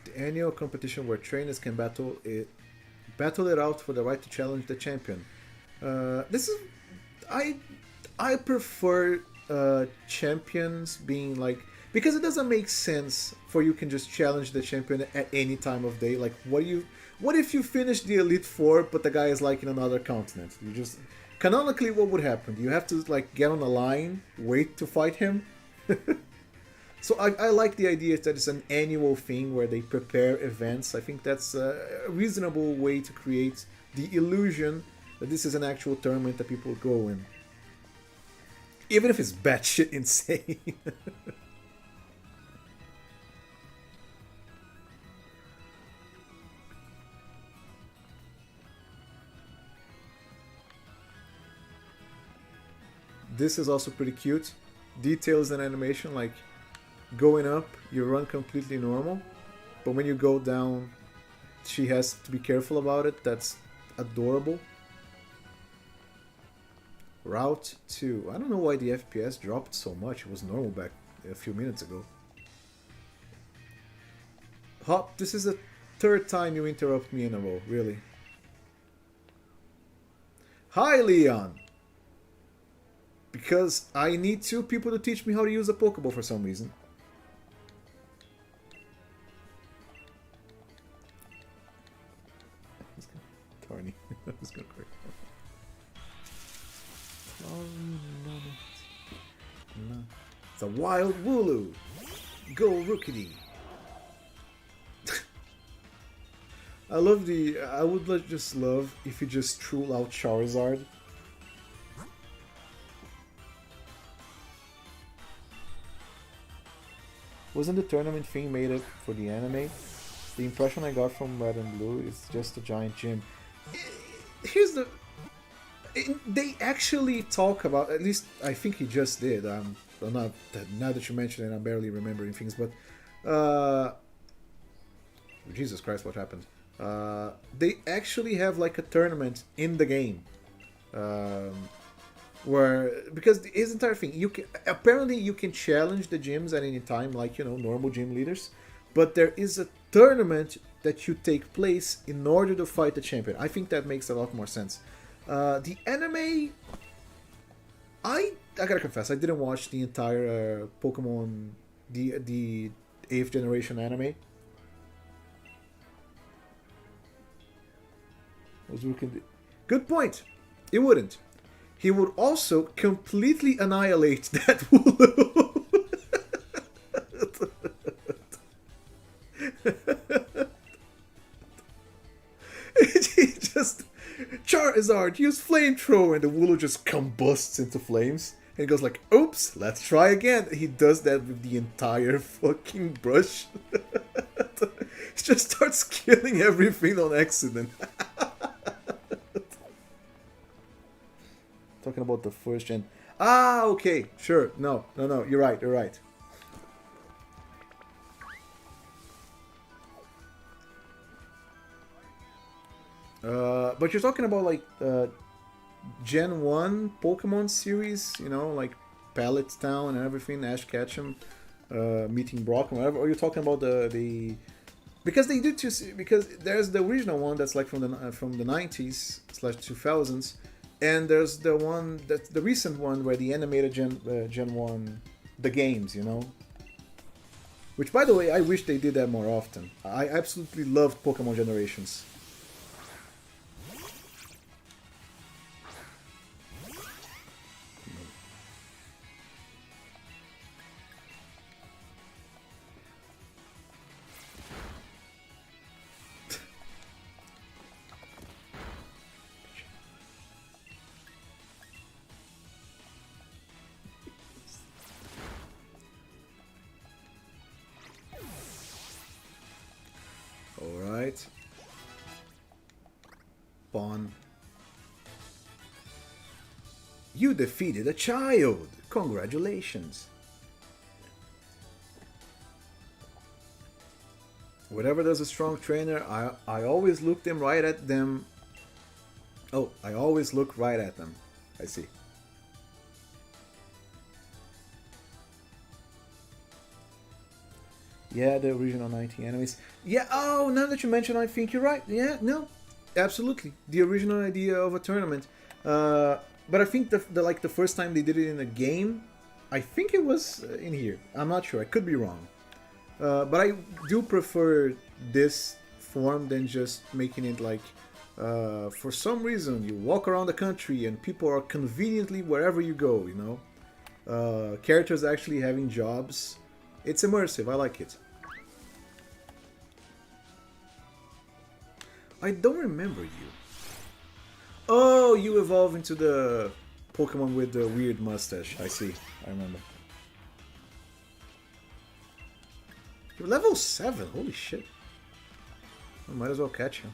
The annual competition where trainers can battle it out for the right to challenge the champion. This is I I prefer champions being like, because it doesn't make sense for you can just challenge the champion at any time of day. Like, what if you finish the Elite Four but the guy is like in another continent? You just canonically, what would happen? You have to like get on a line, wait to fight him. So I like the idea that it's an annual thing where they prepare events. I think that's a reasonable way to create the illusion that this is an actual tournament that people go in. Even if it's batshit insane. This is also pretty cute. Details and animation, like going up, you run completely normal, but when you go down, she has to be careful about it. That's adorable. Route 2. I don't know why the FPS dropped so much. It was normal back a few minutes ago. Hop, this is the third time you interrupt me in a row, really. Hi, Leon! Because I need two people to teach me how to use a Pokeball for some reason. Tarny. I was gonna cry. It's a wild Wooloo! Go Rookity! I love the... I would just love if you just threw out Charizard. Wasn't the tournament thing made it for the anime? The impression I got from Red and Blue is just a giant gym. Here's the... They actually talk about... At least, I think he just did. I'm not... Now that you mention it, I'm barely remembering things, but... Jesus Christ, what happened? They actually have like a tournament in the game. Where, because his entire thing, you can apparently you can challenge the gyms at any time, like, you know, normal gym leaders, but there is a tournament that you take place in order to fight the champion. I think that makes a lot more sense. The anime, I gotta confess, I didn't watch the entire Pokemon, the 8th generation anime. Good point. It wouldn't. He would also completely annihilate that Wooloo. He just... Charizard, use Flamethrower, and the Wooloo just combusts into flames. And he goes like, oops, let's try again. He does that with the entire fucking brush. He just starts killing everything on accident. Talking about the first gen. Ah, okay, sure. No, you're right, you're right. But you're talking about like Gen 1 Pokemon series, you know, like Pallet Town and everything, Ash Ketchum, meeting Brock and whatever, or you're talking about the because they did just because there's the original one that's like from the 90s/2000s. And there's the one that's the recent one where the animated Gen 1, the games, you know. Which, by the way, I wish they did that more often. I absolutely loved Pokemon Generations. right? Pawn. You defeated a child! Congratulations! Whatever does a strong trainer, I always look them right at them. Oh, I always look right at them. I see. Yeah, the original 90 enemies. Yeah, oh, now that you mention, I think you're right. Yeah, no, absolutely. The original idea of a tournament. But I think the first time they did it in a game, I think it was in here. I'm not sure. I could be wrong. But I do prefer this form than just making it like, for some reason, you walk around the country and people are conveniently wherever you go, you know? Characters actually having jobs. It's immersive. I like it. I don't remember you. Oh, you evolve into the Pokemon with the weird mustache. I see. I remember. You're level 7. Holy shit. I might as well catch him.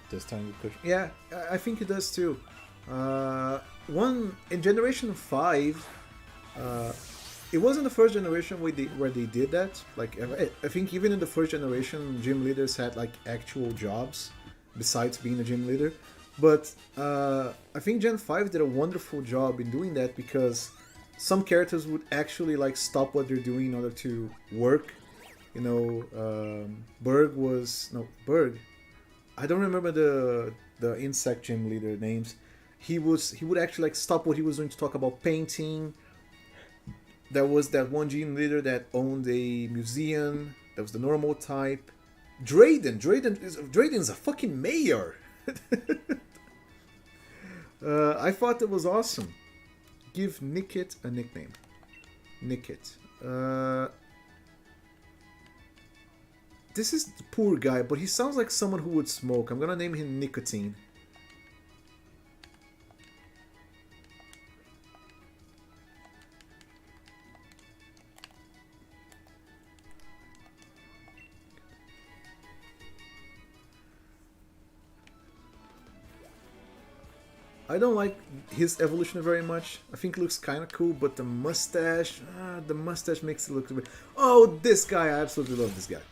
This time you push. Yeah, I think it does too. One in Generation 5, it wasn't the first generation where they did that. Like I think even in the first generation, gym leaders had like actual jobs besides being a gym leader. But I think Gen 5 did a wonderful job in doing that because some characters would actually like stop what they're doing in order to work. You know, Berg. I don't remember the insect gym leader names. He would actually like stop what he was doing to talk about painting. There was that one gym leader that owned a museum. That was the normal type. Drayden's a fucking mayor. I thought it was awesome. Give Nickit a nickname. Nickit. This is the poor guy, but he sounds like someone who would smoke. I'm gonna name him Nicotine. I don't like his evolution very much. I think it looks kind of cool, but the mustache makes it look a bit... Oh, this guy! I absolutely love this guy.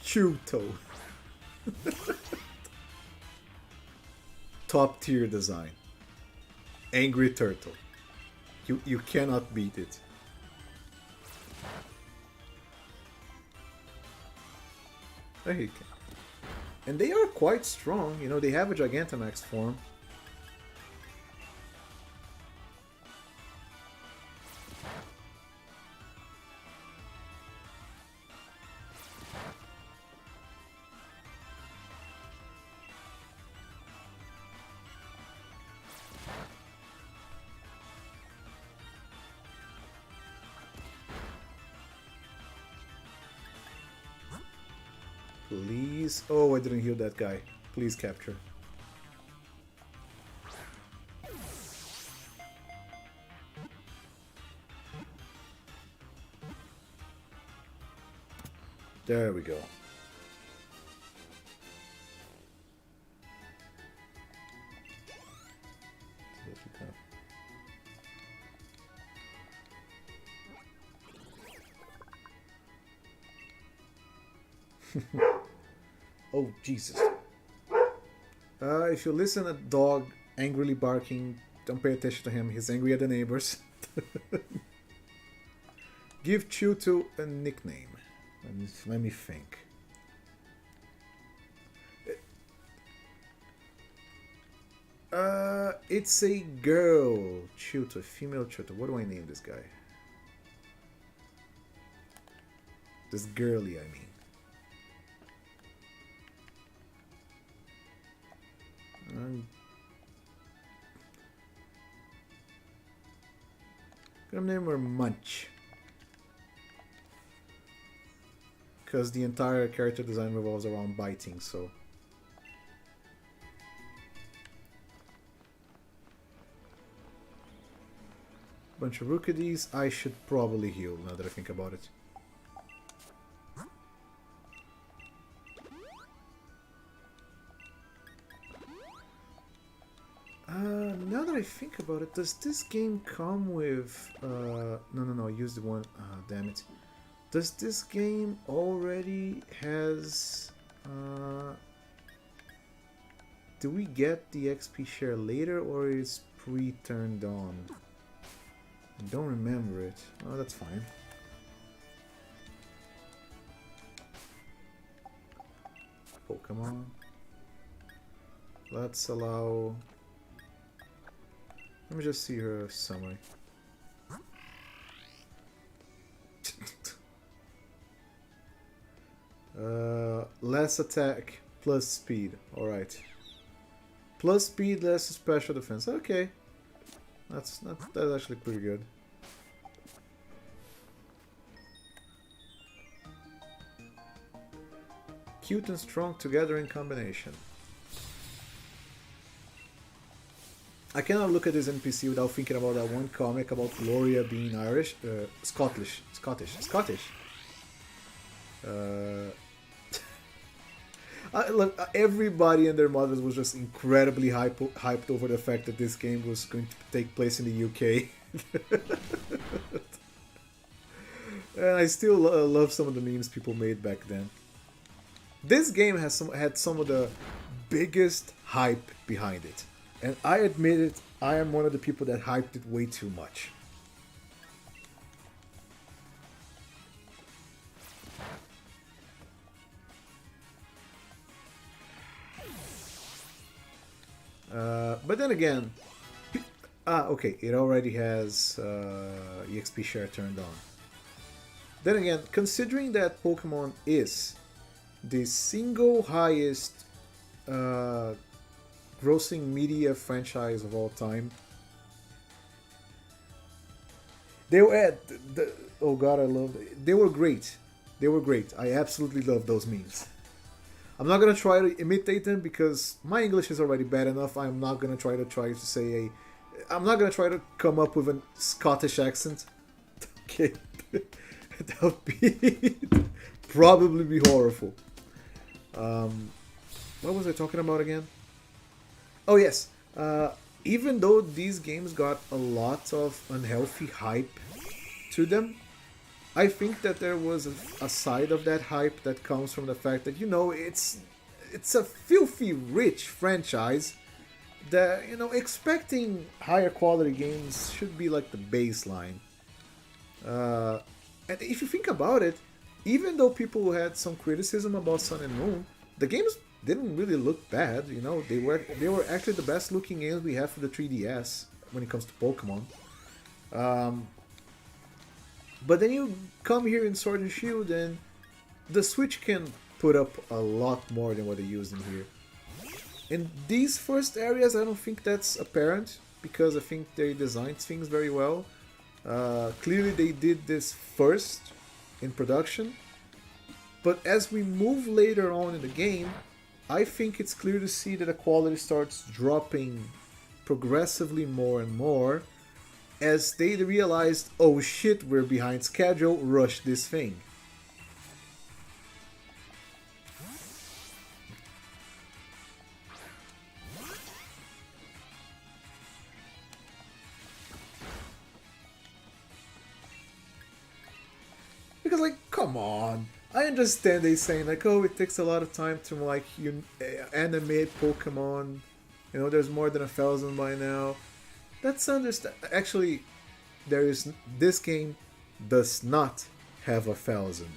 Chuto. Top tier design. Angry turtle. You cannot beat it. There you go. And they are quite strong. You know, they have a Gigantamax form. Please. Oh, I didn't heal that guy. Please capture. There we go. Oh, Jesus. If you listen to a dog angrily barking, don't pay attention to him. He's angry at the neighbors. Give Chuto a nickname. Let me think. It's a girl. Chuto, female Chuto. What do I name this guy? This girly, I mean. Gonna name her Munch. Because the entire character design revolves around biting, so. Bunch of Rookadies. I should probably heal now that I think about it. Now that I think about it, does this game come with... no, use the one... damn it. Does this game already has... do we get the XP share later, or is pre-turned on? I don't remember it. Oh, that's fine. Pokemon. Let's allow... Let me just see her summary. Less attack, plus speed. Alright. Plus speed, less special defense. Okay. That's actually pretty good. Cute and strong together in combination. I cannot look at this NPC without thinking about that one comic about Gloria being Irish, Scottish. Look, everybody and their mothers was just incredibly hyped over the fact that this game was going to take place in the UK. And I still love some of the memes people made back then. This game had some of the biggest hype behind it. And I admit it, I am one of the people that hyped it way too much. But then again, okay, it already has EXP share turned on. Then again, considering that Pokemon is the single highest grossing media franchise of all time, they were oh god, I love it. They were great. They were great. I absolutely love those memes. I'm not gonna try to imitate them because my English is already bad enough. I'm not gonna try to say I'm not gonna try to come up with a Scottish accent. Okay, that would be probably be horrible. What was I talking about again? Oh yes, even though these games got a lot of unhealthy hype to them, I think that there was a side of that hype that comes from the fact that, you know, it's a filthy rich franchise that, you know, expecting higher quality games should be like the baseline. And if you think about it, even though people had some criticism about Sun and Moon, the games didn't really look bad. You know, they were actually the best looking games we have for the 3DS when it comes to Pokemon. But then you come here in Sword and Shield, and the Switch can put up a lot more than what they used in here. In these first areas, I don't think that's apparent, because I think they designed things very well. Clearly they did this first in production, but as we move later on in the game, I think it's clear to see that the quality starts dropping progressively more and more as they realized, oh shit, we're behind schedule, rush this thing. Because, like, come on. I understand they saying, like, oh, it takes a lot of time to, like, animate Pokemon. You know, there's more than 1,000 by now. That's understand. Actually, this game does not have 1,000.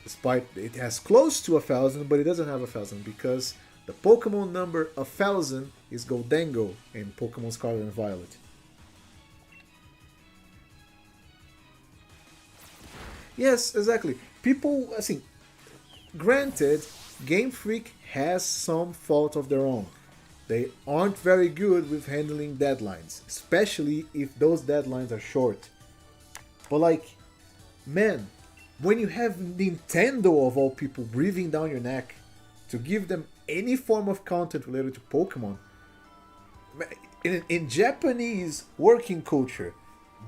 Despite it has close to 1,000, but it doesn't have 1,000 because the Pokemon number 1,000 is Goldengo in Pokemon Scarlet and Violet. Yes, exactly. People, I think, granted, Game Freak has some fault of their own. They aren't very good with handling deadlines, especially if those deadlines are short. But like, man, when you have Nintendo of all people breathing down your neck to give them any form of content related to Pokemon, in Japanese working culture,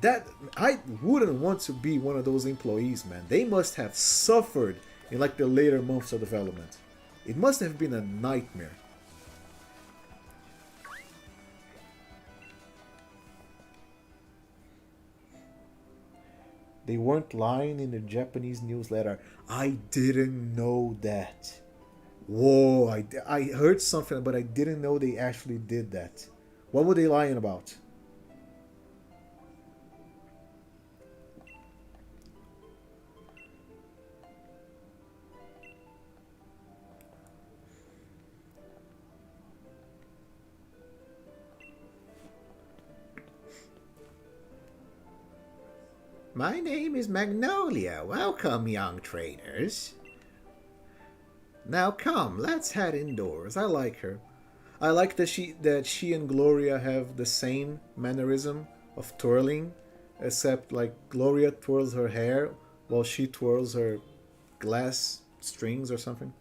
that I wouldn't want to be one of those employees, man. They must have suffered in like the later months of development. It must have been a nightmare. They weren't lying in the Japanese newsletter. I didn't know that. Whoa, I heard something, but I didn't know they actually did that. What were they lying about? My name is Magnolia. Welcome, young trainers. Now come, let's head indoors. I like her. I like that she and Gloria have the same mannerism of twirling, except like Gloria twirls her hair while she twirls her glass strings or something.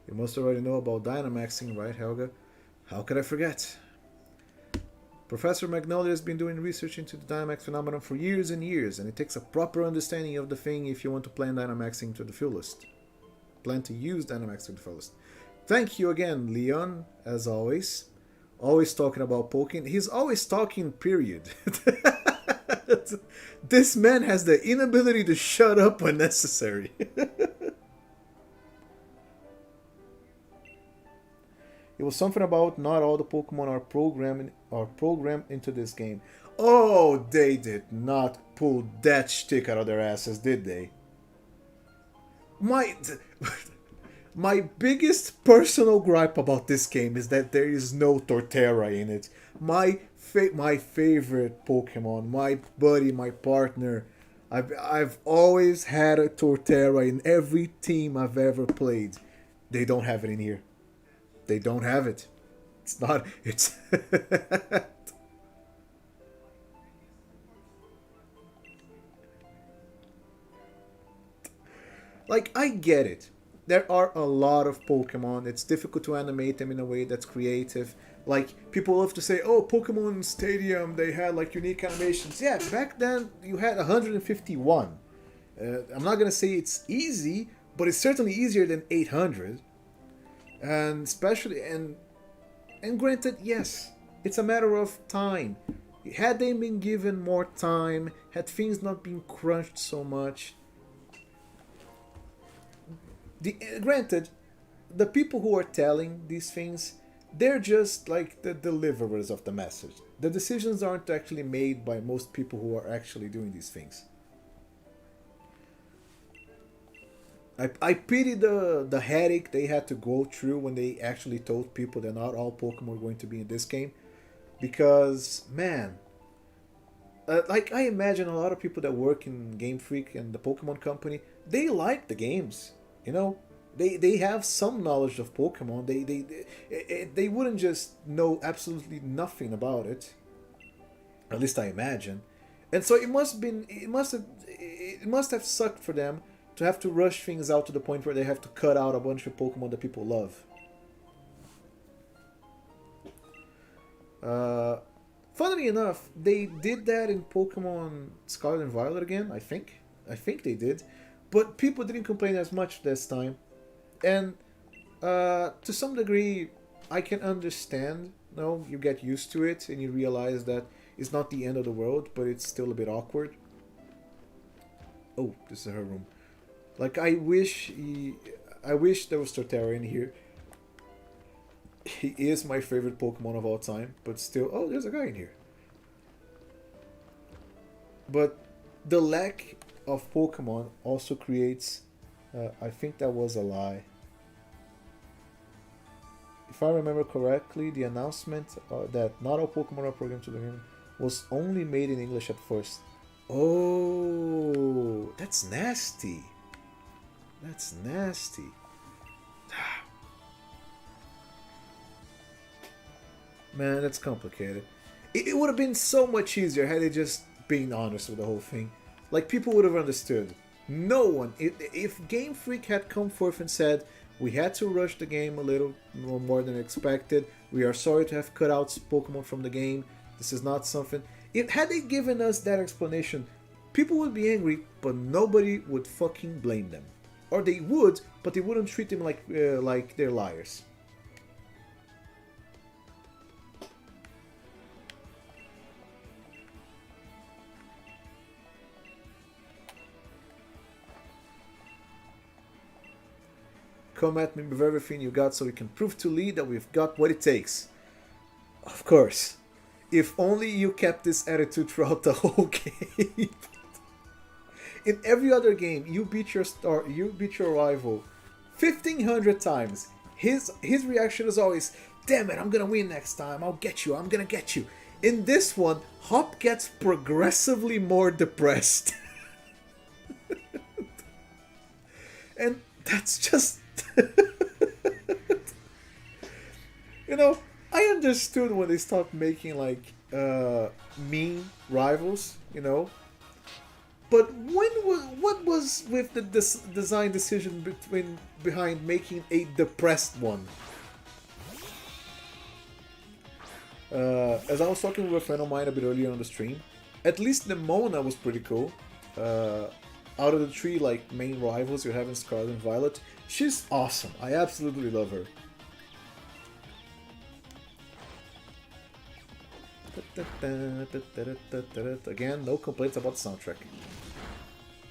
You must already know about Dynamaxing, right, Helga? How could I forget? Professor Magnolia has been doing research into the Dynamax phenomenon for years and years, and it takes a proper understanding of the thing if you want to plan Dynamaxing to the fullest. Plan to use Dynamax to the fullest. Thank you again, Leon, as always. Always talking about Pokemon. He's always talking, period. This man has the inability to shut up when necessary. It was something about not all the Pokemon are programmed into this game. Oh, they did not pull that shtick out of their asses, did they? My my biggest personal gripe about this game is that there is no Torterra in it. My favorite Pokemon, my buddy, my partner. I've always had a Torterra in every team I've ever played. They don't have it in here. They don't have it. It's not. It's. Like, I get it. There are a lot of Pokemon. It's difficult to animate them in a way that's creative. Like, people love to say, oh, Pokemon Stadium, they had like unique animations. Yeah, back then you had 151. I'm not gonna say it's easy, but it's certainly easier than 800. And especially, and granted, yes, it's a matter of time. Had they been given more time, had things not been crunched so much, granted, the people who are telling these things, they're just like the deliverers of the message. The decisions aren't actually made by most people who are actually doing these things. I pity the headache they had to go through when they actually told people that not all Pokemon were going to be in this game. Because, man, like I imagine a lot of people that work in Game Freak and the Pokemon Company, they like the games. You know, they have some knowledge of Pokemon. They wouldn't just know absolutely nothing about it. At least I imagine. And so it must have sucked for them to have to rush things out to the point where they have to cut out a bunch of Pokemon that people love. Uh, Funnily enough, they did that in Pokemon Scarlet and Violet again. I think they did, but people didn't complain as much this time. And to some degree, I can understand. No, you get used to it and you realize that it's not the end of the world, but it's still a bit awkward. Oh, this is her room. Like I wish there was Torterra in here. He is my favorite Pokemon of all time, but still, oh, there's a guy in here. But the lack of Pokemon also creates. I think that was a lie. If I remember correctly, the announcement that not all Pokemon are programmed to the game was only made in English at first. Oh, that's nasty. That's nasty. Man, that's complicated. It would have been so much easier had they just been honest with the whole thing. Like, people would have understood. No one. If Game Freak had come forth and said, we had to rush the game a little more than expected, we are sorry to have cut out Pokemon from the game, this is not something. Had they given us that explanation, people would be angry, but nobody would fucking blame them. Or they would, but they wouldn't treat them like they're liars. Come at me with everything you got so we can prove to Lee that we've got what it takes. Of course. If only you kept this attitude throughout the whole game. In every other game, you beat your rival 1,500 times. His reaction is always, damn it, I'm gonna win next time, I'll get you, I'm gonna get you. In this one, Hop gets progressively more depressed. And that's just... you know, I understood when they stopped making like mean rivals, you know. But what was with the design decision behind making a depressed one? As I was talking with a friend of mine a bit earlier on the stream, at least Nemona was pretty cool. Out of the three like main rivals you're having, Scarlet and Violet, she's awesome. I absolutely love her. Again, no complaints about the soundtrack.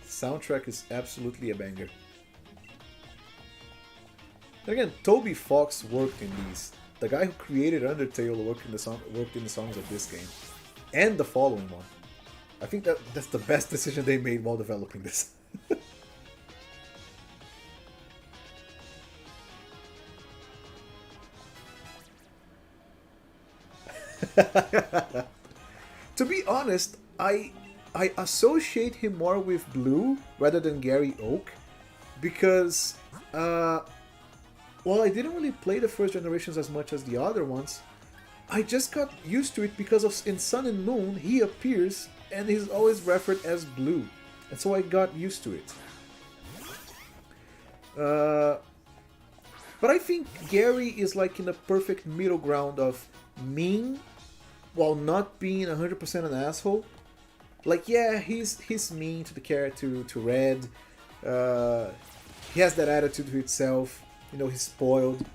Soundtrack is absolutely a banger. And again, Toby Fox worked in these. The guy who created Undertale worked in the songs of this game and the following one. I think that's the best decision they made while developing this. To be honest, I associate him more with Blue rather than Gary Oak because while I didn't really play the first generations as much as the other ones, I just got used to it because in Sun and Moon he appears and he's always referred as Blue, and so I got used to it. But I think Gary is like in the perfect middle ground of mean while not being 100% an asshole. Like, yeah, he's mean to the character, to Red. He has that attitude to himself. You know, he's spoiled.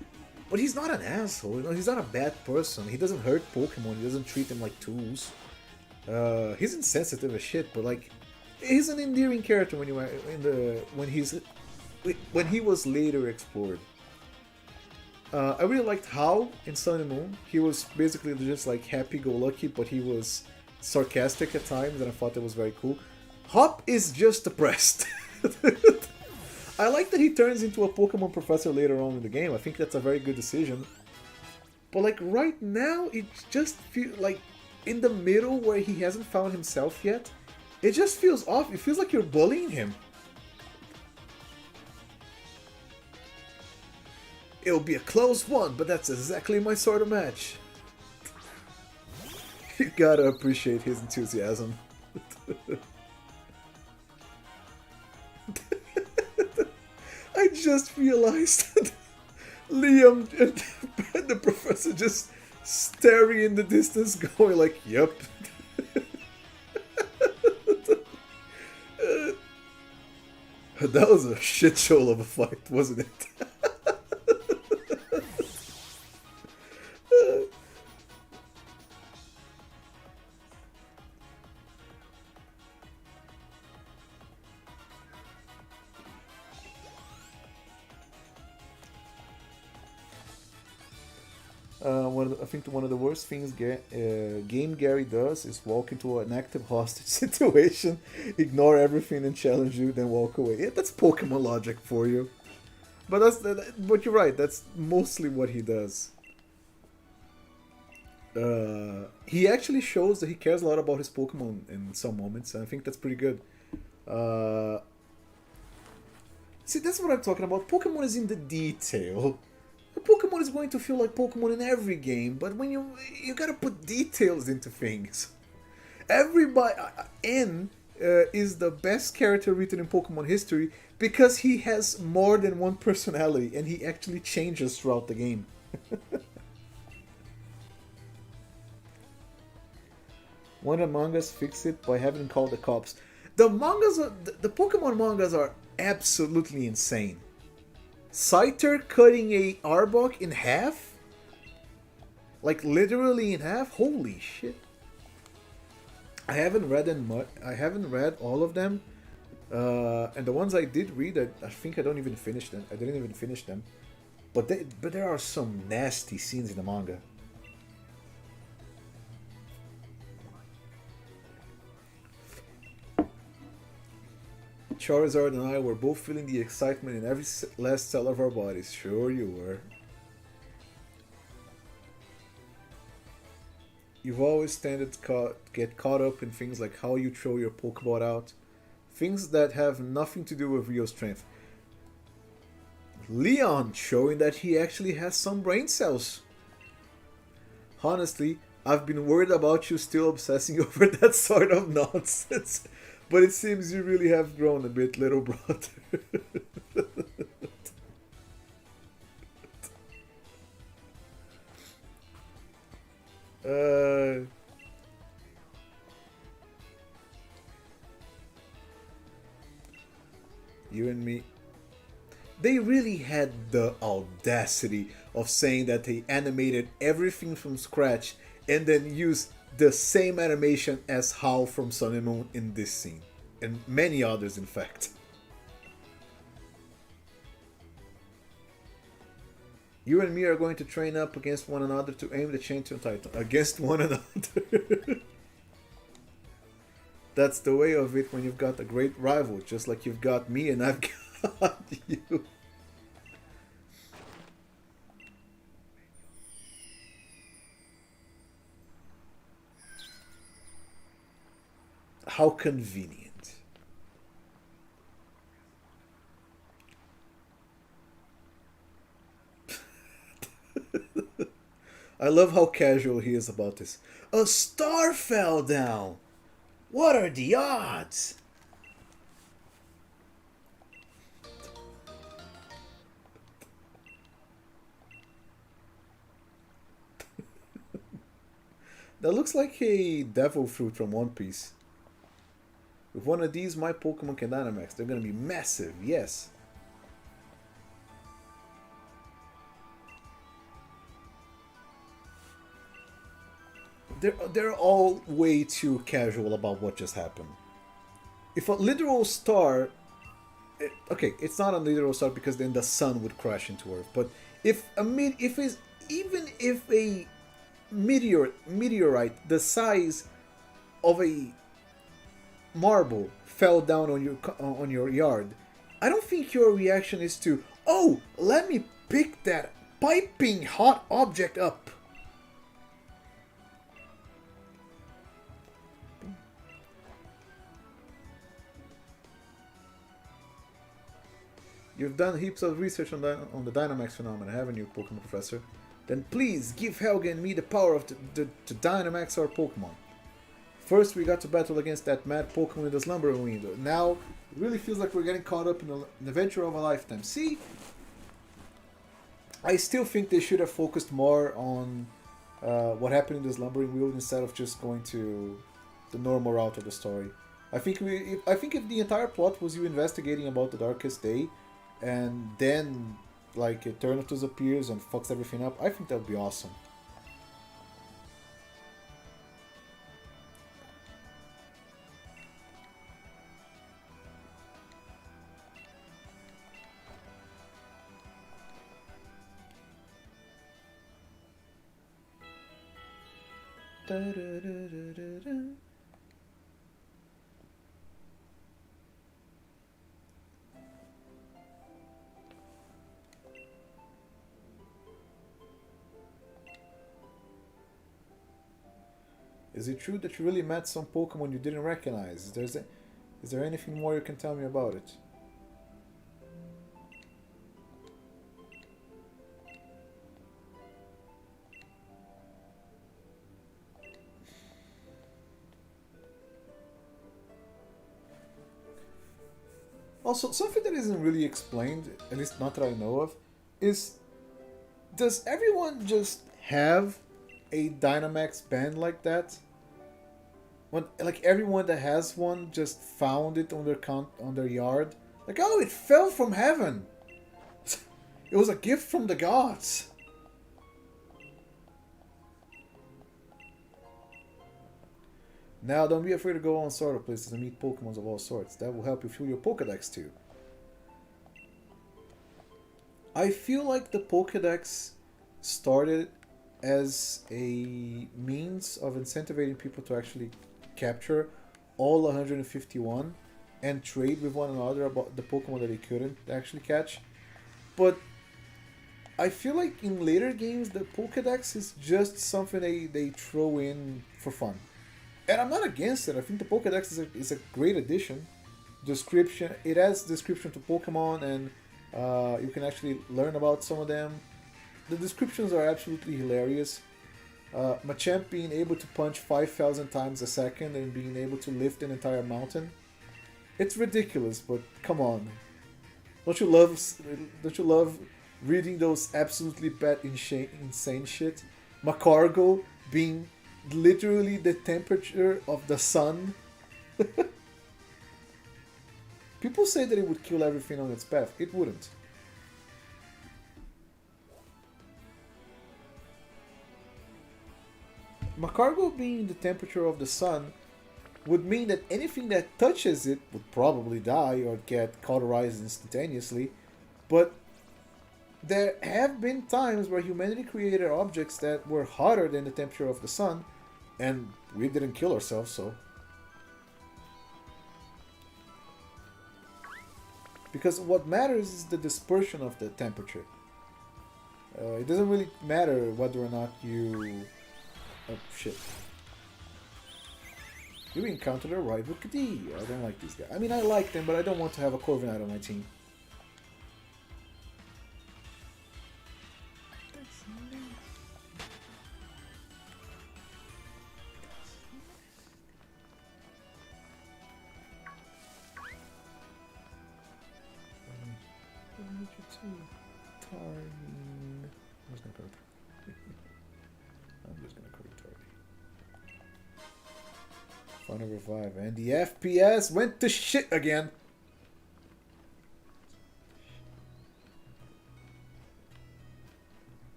But he's not an asshole. You know, he's not a bad person. He doesn't hurt Pokemon. He doesn't treat them like tools. He's insensitive as shit, but like, he's an endearing character when he was later explored. I really liked how in Sun and Moon he was basically just like happy-go-lucky, but he was sarcastic at times, and I thought that was very cool. Hop is just depressed. I like that he turns into a Pokemon professor later on in the game. I think that's a very good decision. But like right now, it just feels like in the middle where he hasn't found himself yet. It just feels off. It feels like you're bullying him. It'll be a close one, but that's exactly my sort of match. You gotta appreciate his enthusiasm. I just realized that Liam and the professor just staring in the distance, going like, "Yep." That was a shit show of a fight, wasn't it? I think one of the worst things Game Gary does is walk into an active hostage situation, ignore everything and challenge you, then walk away. Yeah, that's Pokemon logic for you. But you're right. That's mostly what he does. He actually shows that he cares a lot about his Pokemon in some moments, and I think that's pretty good. Uh, See, that's what I'm talking about. Pokemon is in the detail. A Pokemon is going to feel like Pokemon in every game, but when you gotta put details into things. Everybody N is the best character written in Pokemon history because he has more than one personality and he actually changes throughout the game. One Among Us fix it by having called the cops. The Pokemon mangas are absolutely insane. Scyther cutting a Arbok in half? Like literally in half? Holy shit. I haven't read them I haven't read all of them. And the ones I did read, I think I don't even finish them. I didn't even finish them. But there are some nasty scenes in the manga. Charizard and I were both feeling the excitement in every last cell of our bodies. Sure you were. You've always tended to get caught up in things like how you throw your Pokeball out. Things that have nothing to do with real strength. Leon showing that he actually has some brain cells. Honestly, I've been worried about you still obsessing over that sort of nonsense. But it seems you really have grown a bit, little brother. uh, you and me. They really had the audacity of saying that they animated everything from scratch and then used the same animation as Hal from Sun and Moon in this scene. And many others, in fact. You and me are going to train up against one another to aim the champion title. Against one another. That's the way of it when you've got a great rival, just like you've got me and I've got you. How convenient. I love how casual he is about this. A star fell down! What are the odds? That looks like a devil fruit from One Piece. With one of these, my Pokemon can Dynamax. They're gonna be massive, yes. They're all way too casual about what just happened. If a literal star, okay, it's not a literal star because then the sun would crash into Earth. But even if a meteorite the size of a marble fell down on your yard, I don't think your reaction is to, oh, let me pick that piping hot object up. You've done heaps of research on the Dynamax phenomenon, haven't you, Pokemon Professor? Then please give Helga and me the power of to Dynamax our Pokemon. First, we got to battle against that mad Pokemon in the Slumbering Window. Now, it really feels like we're getting caught up in an adventure of a lifetime. See? I still think they should have focused more on what happened in the Slumbering World instead of just going to the normal route of the story. I think if the entire plot was you investigating about the Darkest Day, and then like Eternatus appears and fucks everything up, I think that would be awesome. Da, da, da, da, da. Is it true that you really met some Pokemon you didn't recognize? Is there anything more you can tell me about it? Also, something that isn't really explained, at least not that I know of, is does everyone just have a Dynamax band like that? When like everyone that has one just found it on their yard, like oh, it fell from heaven. It was a gift from the gods. Now, don't be afraid to go on sort of places and meet Pokemons of all sorts. That will help you fill your Pokedex too. I feel like the Pokedex started as a means of incentivizing people to actually capture all 151 and trade with one another about the Pokemon that they couldn't actually catch. But I feel like in later games, the Pokedex is just something they throw in for fun. And I'm not against it. I think the Pokedex is a great addition. Description, it has description to Pokemon, and you can actually learn about some of them. The descriptions are absolutely hilarious. Machamp being able to punch 5,000 times a second and being able to lift an entire mountain. It's ridiculous, but come on. Don't you love reading those absolutely insane shit? Macargo being literally the temperature of the sun. People say that it would kill everything on its path. It wouldn't. Macargo being the temperature of the sun would mean that anything that touches it would probably die or get cauterized instantaneously. But there have been times where humanity created objects that were hotter than the temperature of the sun, and we didn't kill ourselves, so. Because what matters is the dispersion of the temperature. It doesn't really matter whether or not you... Oh, shit. You encountered a rival Kadee. I don't like these guys. I mean, I like them, but I don't want to have a Corviknight on my team. Final revive, and the FPS went to shit again.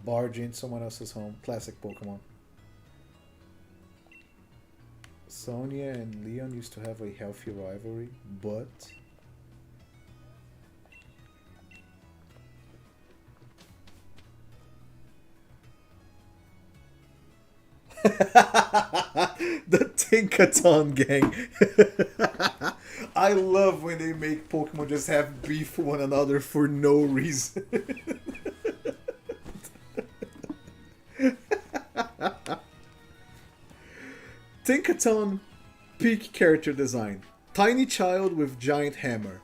Barge in someone else's home. Classic Pokemon. Sonia and Leon used to have a healthy rivalry, but... The Tinkaton gang. I love when they make Pokemon just have beef with one another for no reason. Tinkaton peak character design. Tiny child with giant hammer.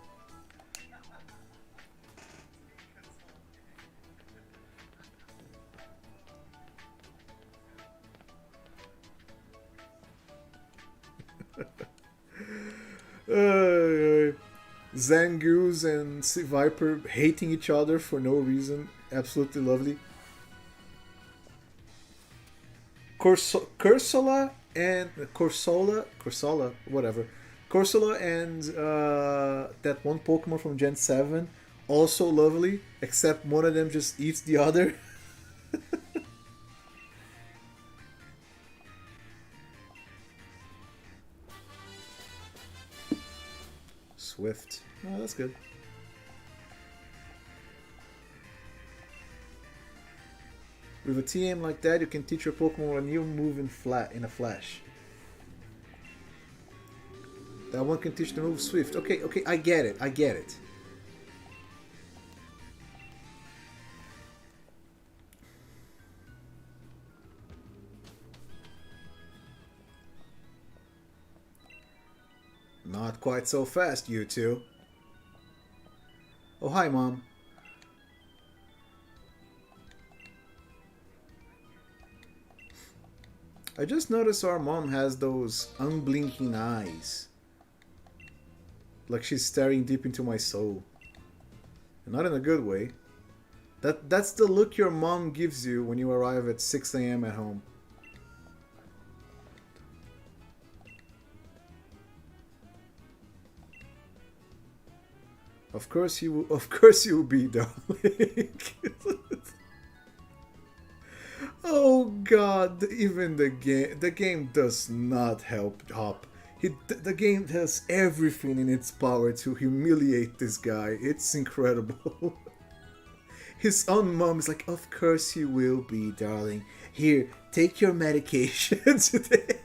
Zangoose and Viper hating each other for no reason. Absolutely lovely. Corsola and Corsola, whatever. Corsola and that one Pokemon from Gen 7, also lovely, except one of them just eats the other. Swift. Oh, that's good. With a TM like that, you can teach your Pokemon a new move in a flash. That one can teach the move Swift. Okay, I get it. Not quite so fast, you two. Oh, hi, Mom. I just noticed our mom has those unblinking eyes. Like she's staring deep into my soul. Not in a good way. That's the look your mom gives you when you arrive at 6 a.m. at home. Of course you will be, darling. Oh god, even the game does not help Hop. The game does everything in its power to humiliate this guy. It's incredible. His own mom is like, of course you will be, darling. Here, take your medication today.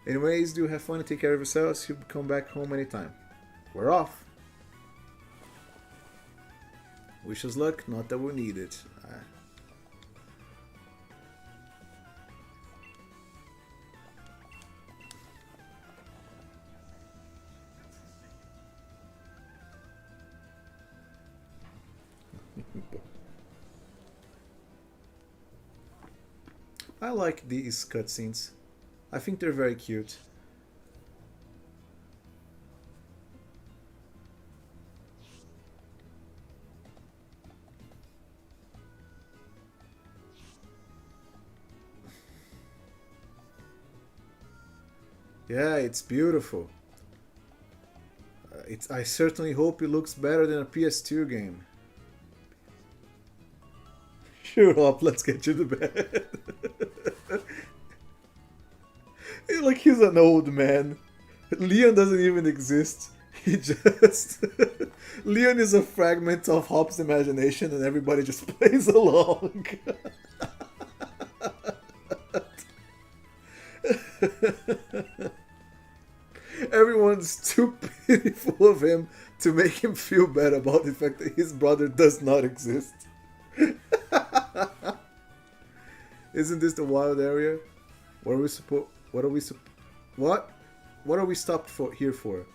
Anyways, do have fun and take care of yourselves. You can come back home anytime. We're off. Wish us luck, not that we need it. I like these cutscenes. I think they're very cute. Yeah, it's beautiful. I certainly hope it looks better than a PS2 game. Sure up, let's get you to bed. Like he's an old man. Leon doesn't even exist. He just... Leon is a fragment of Hop's imagination and everybody just plays along. Everyone's too pitiful of him to make him feel bad about the fact that his brother does not exist. Isn't this the wild area? What are we supposed... What? What are we stopped for here for?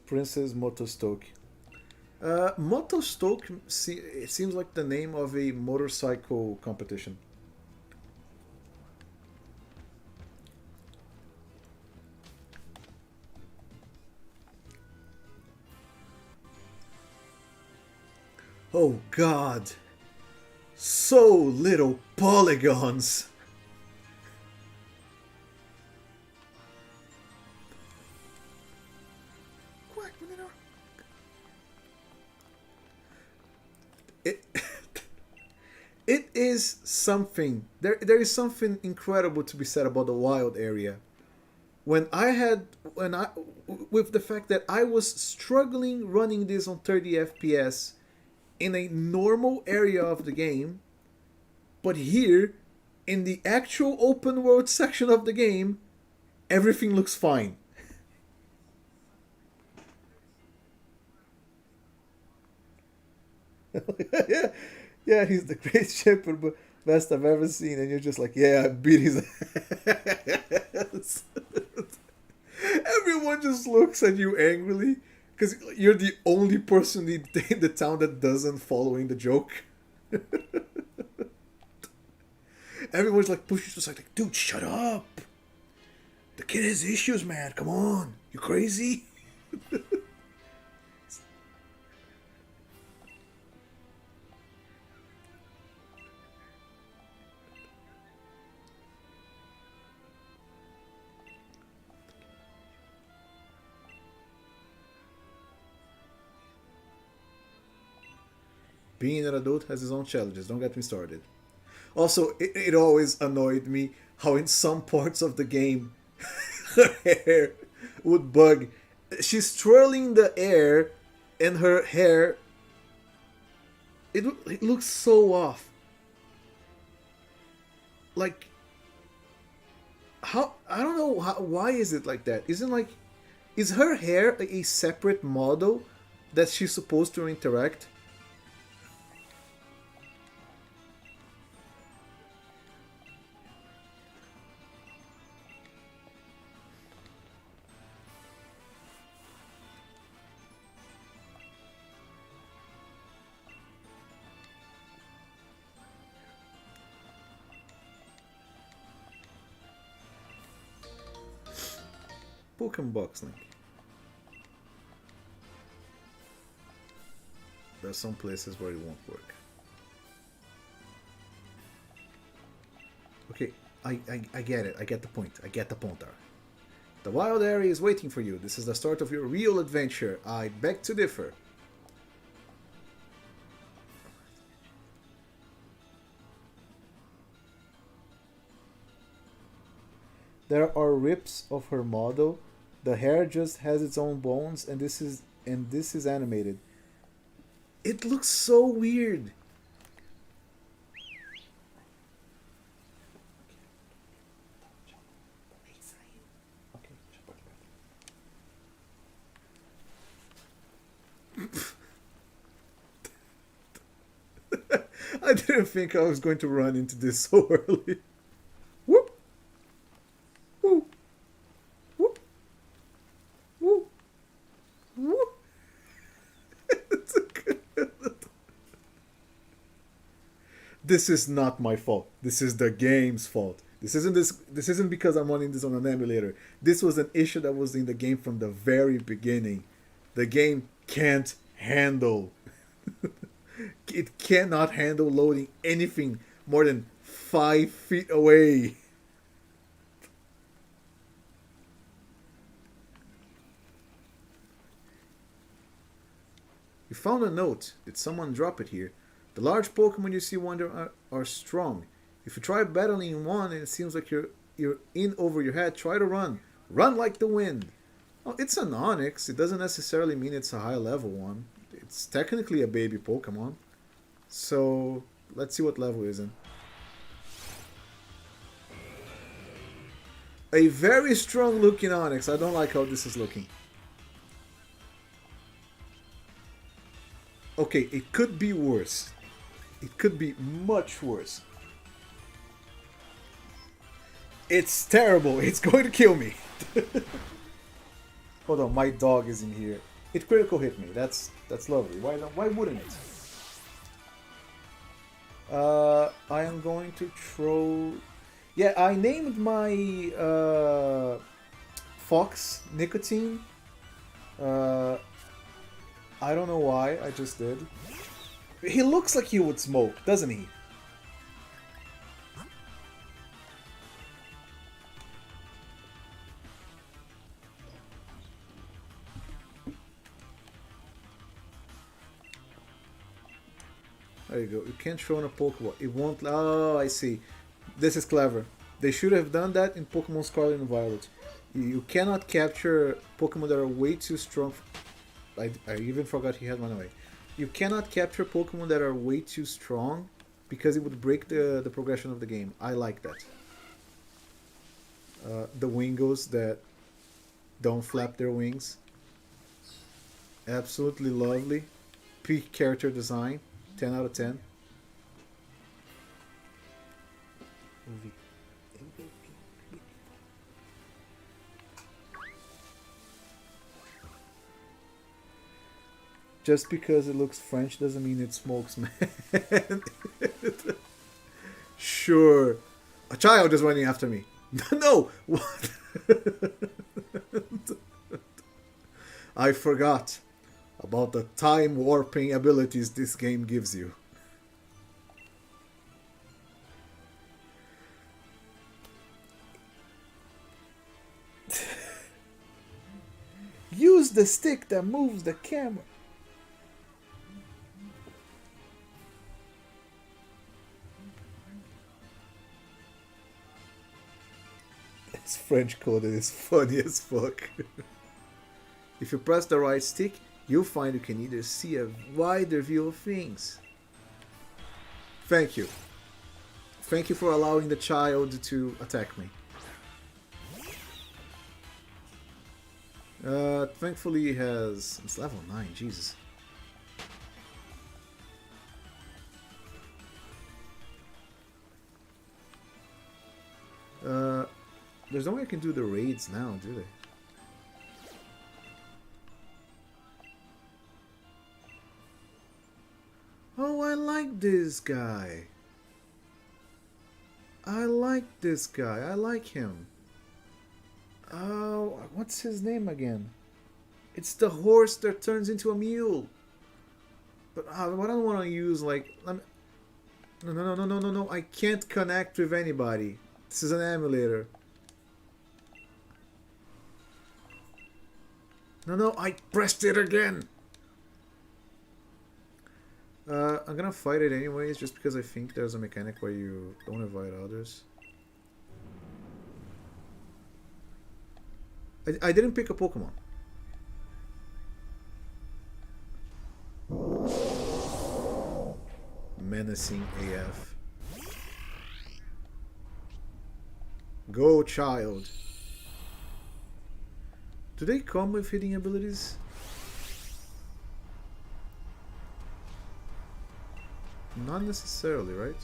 Princess Motostoke. Motostoke it seems like the name of a motorcycle competition. Oh god. So little polygons. It, it is something. There is something incredible to be said about the wild area. When I with the fact that I was struggling running this on 30 FPS in a normal area of the game, but here in the actual open world section of the game, everything looks fine. Yeah, yeah, he's the great shepherd, but best I've ever seen, and you're just like, yeah, I beat his ass. Everyone just looks at you angrily because you're the only person in the town that doesn't following the joke. Everyone's like pushing to the side, like, dude, shut up. The kid has issues, man. Come on, you crazy? Being an adult has its own challenges. Don't get me started. Also, it always annoyed me how in some parts of the game her hair would bug. She's twirling the air and her hair it looks so off. Like how I don't know why is it like that? Isn't like is her hair a separate model that she's supposed to interact. Pokemon Box Link. There's some places where it won't work. Okay, I get it. I get the point. I get the punter. The wild area is waiting for you. This is the start of your real adventure. I beg to differ. There are rips of her model. The hair just has its own bones, and this is animated. It looks so weird. I didn't think I was going to run into this so early. Whoop! Whoop! Whoop! Whoop! Whoop! This is not my fault. This is the game's fault. This isn't because I'm running this on an emulator. This was an issue that was in the game from the very beginning. The game can't handle. It cannot handle loading anything more than 5 feet away. You found a note. Did someone drop it here? The large Pokemon you see are strong. If you try battling one and it seems like you're in over your head, try to run. Run like the wind. Oh, it's an Onix. It doesn't necessarily mean it's a high level one. It's technically a baby Pokemon. So let's see what level is in. A very strong looking Onix. I don't like how this is looking. Okay, it could be worse. It could be much worse. It's terrible. It's going to kill me. Hold on, my dog is in here. It critical hit me. That's lovely. Why wouldn't it? I am going to throw. Yeah, I named my fox Nicotine. I don't know why. I just did. He looks like he would smoke, doesn't he? There you go. You can't throw in a Pokeball. It won't. Oh, I see. This is clever. They should have done that in Pokemon Scarlet and Violet. You cannot capture Pokemon that are way too strong. I even forgot he had one away. You cannot capture Pokemon that are way too strong because it would break the progression of the game. I like that. The Wingos that don't flap their wings. Absolutely lovely. Peak character design. 10 out of 10. Just because it looks French doesn't mean it smokes, man. Sure. A child is running after me. No! What? I forgot about the time warping abilities this game gives you. Use the stick that moves the camera. It's French coded, it's funny as fuck. If you press the right stick, you'll find you can either see a wider view of things. Thank you. Thank you for allowing the child to attack me. Thankfully he has... It's level 9, Jesus. There's no way I can do the raids now, do they? Oh, I like this guy. I like this guy. I like him. Oh, what's his name again? It's the horse that turns into a mule. But I don't want to use like... No, no, no, no, no, no, no. I can't connect with anybody. This is an emulator. No, no, I pressed it again. I'm gonna fight it anyways, just because I think there's a mechanic where you don't invite others. I didn't pick a Pokemon. Menacing AF. Go, child. Do they come with hitting abilities? Not necessarily, right?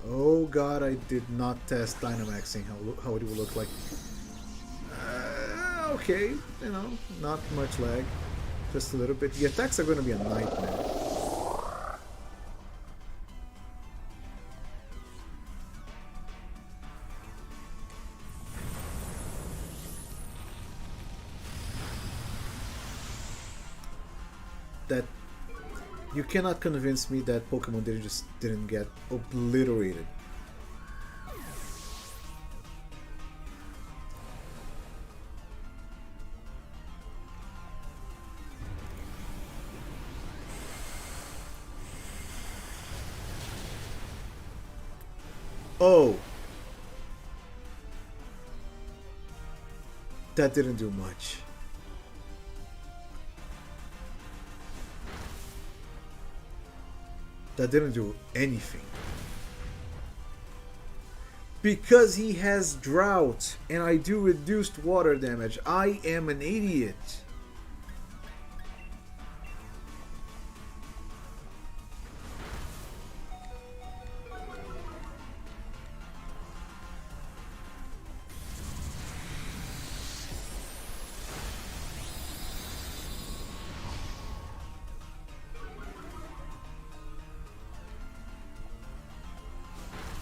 Oh god, I did not test Dynamaxing, how it will look like. Okay, you know, not much lag. Just a little bit. The attacks are going to be a nightmare. That you cannot convince me that Pokemon didn't get obliterated. Oh, that didn't do much. That didn't do anything. Because he has drought and I do reduced water damage. I am an idiot.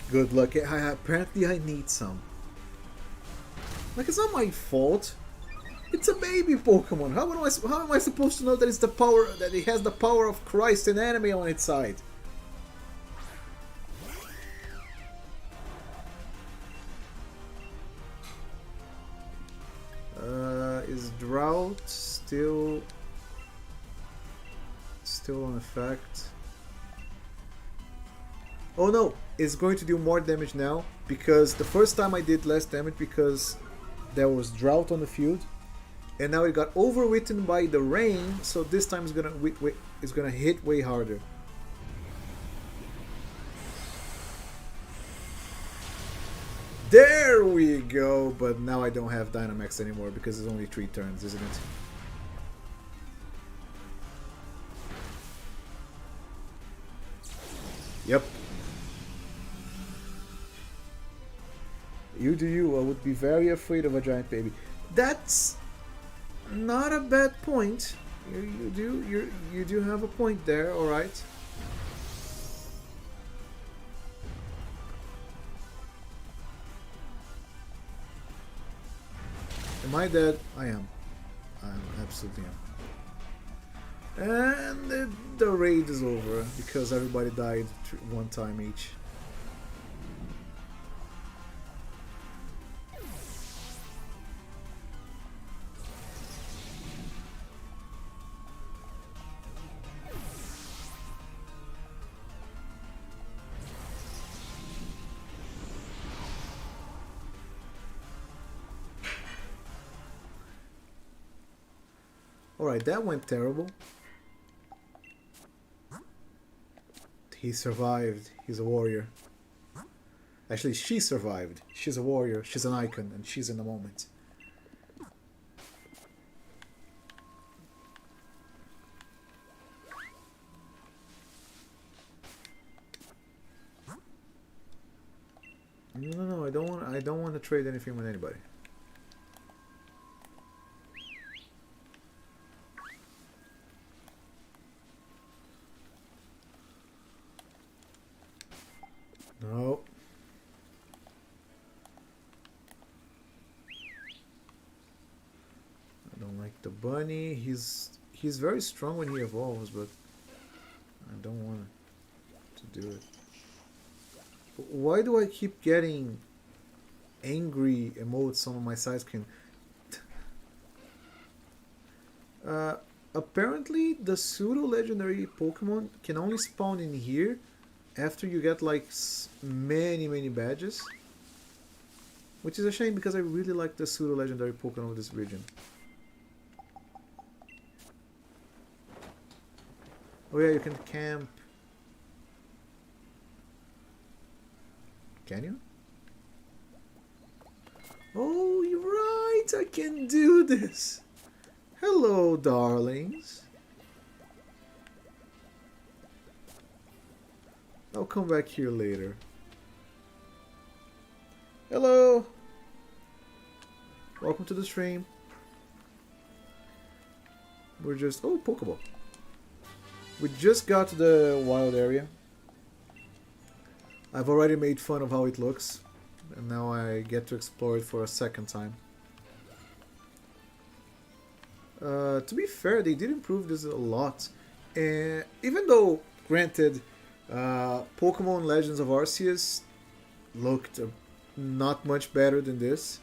Good luck. Apparently I need some. Like, it's not my fault. It's a baby Pokemon. How am I supposed to know that it's the power, that it has the power of Christ and anime on its side? Is drought still on effect? Oh no, it's going to do more damage now, because the first time I did less damage because there was drought on the field, and now it got overwritten by the rain, so this time it's gonna hit way harder. There we go, but now I don't have Dynamax anymore because it's only 3 turns, isn't it? Yep. You do you. I would be very afraid of a giant baby. That's not a bad point. You do have a point there. All right. Am I dead? I am. I absolutely am. And the raid is over because everybody died 1 time each. Alright, that went terrible. He survived. He's a warrior. Actually, she survived. She's a warrior. She's an icon, and she's in the moment. No, no, I don't want. I don't want to trade anything with anybody. No. I don't like the bunny. He's very strong when he evolves, but I don't want to do it. But why do I keep getting angry emotes on my side screen? Apparently, the pseudo legendary Pokemon can only spawn in here after you get like many badges, which is a shame because I really like the pseudo legendary Pokemon of this region. Oh yeah, you can camp. Can you? Oh, you're right! I can do this! Hello, darlings. I'll come back here later. Hello! Welcome to the stream. We're just... Oh, Pokeball. We just got to the wild area. I've already made fun of how it looks. And now I get to explore it for a second time. To be fair, they did improve this a lot. And even though, granted, Pokemon Legends of Arceus looked not much better than this,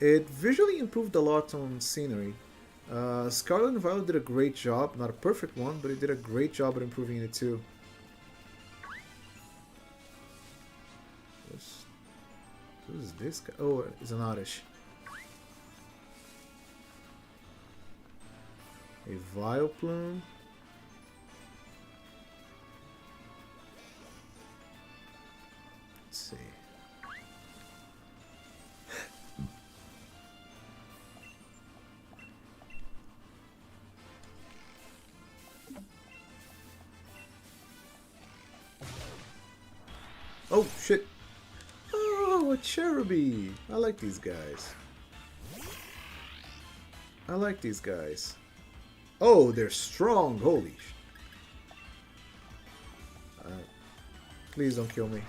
it visually improved a lot on scenery. Scarlet and Violet did a great job, not a perfect one, but it did a great job at improving it too. Who is this guy? Oh, it's an Oddish. A Vileplume. Let's see. Oh, shit. Oh, a Cherubi. I like these guys. I like these guys. Oh, they're strong. Holy sh... please don't kill me.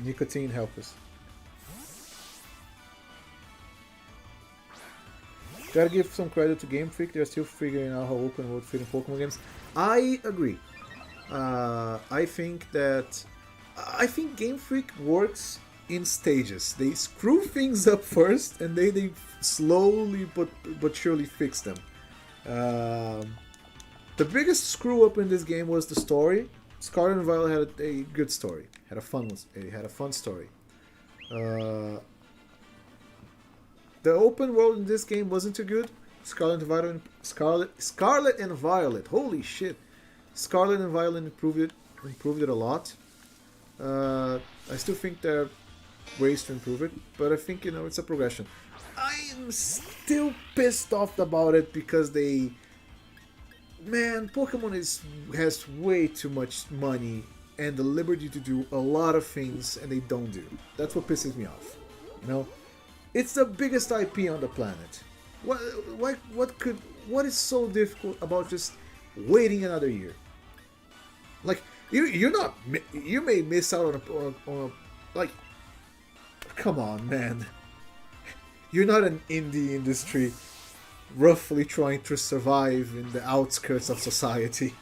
Nicotine, help us. Gotta give some credit to Game Freak. They're still figuring out how open world fit in Pokemon games. I agree. I think Game Freak works in stages. They screw things up first, and they slowly but surely fix them. The biggest screw up in this game was the story. Scarlet and Violet had a good story. Had a fun story. The open world in this game wasn't too good. Scarlet and Violet. Holy shit! Scarlet and Violet improved it a lot. I still think there are ways to improve it, but I think it's a progression. I'm still pissed off about it because Pokemon has way too much money and the liberty to do a lot of things, and they don't do. That's what pisses me off. It's the biggest IP on the planet. What is so difficult about just waiting another year? Like you may miss out on a like. Come on, man. You're not an indie industry, roughly trying to survive in the outskirts of society.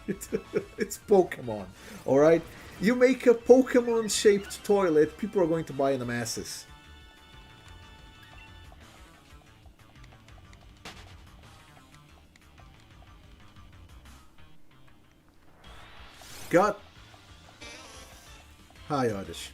It's Pokemon, all right. You make a Pokemon-shaped toilet, people are going to buy in the masses. God. Hi, Oddish.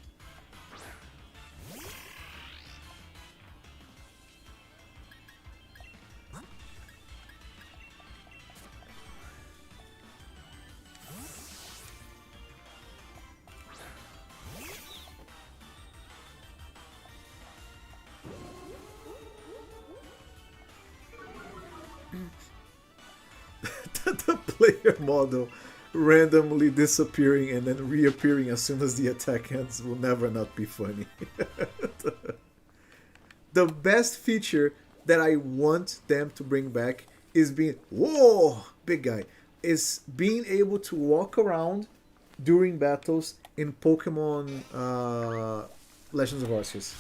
player model randomly disappearing and then reappearing as soon as the attack ends will never not be funny. The best feature that I want them to bring back is being whoa big guy is being able to walk around during battles in Pokemon Legends of Arceus.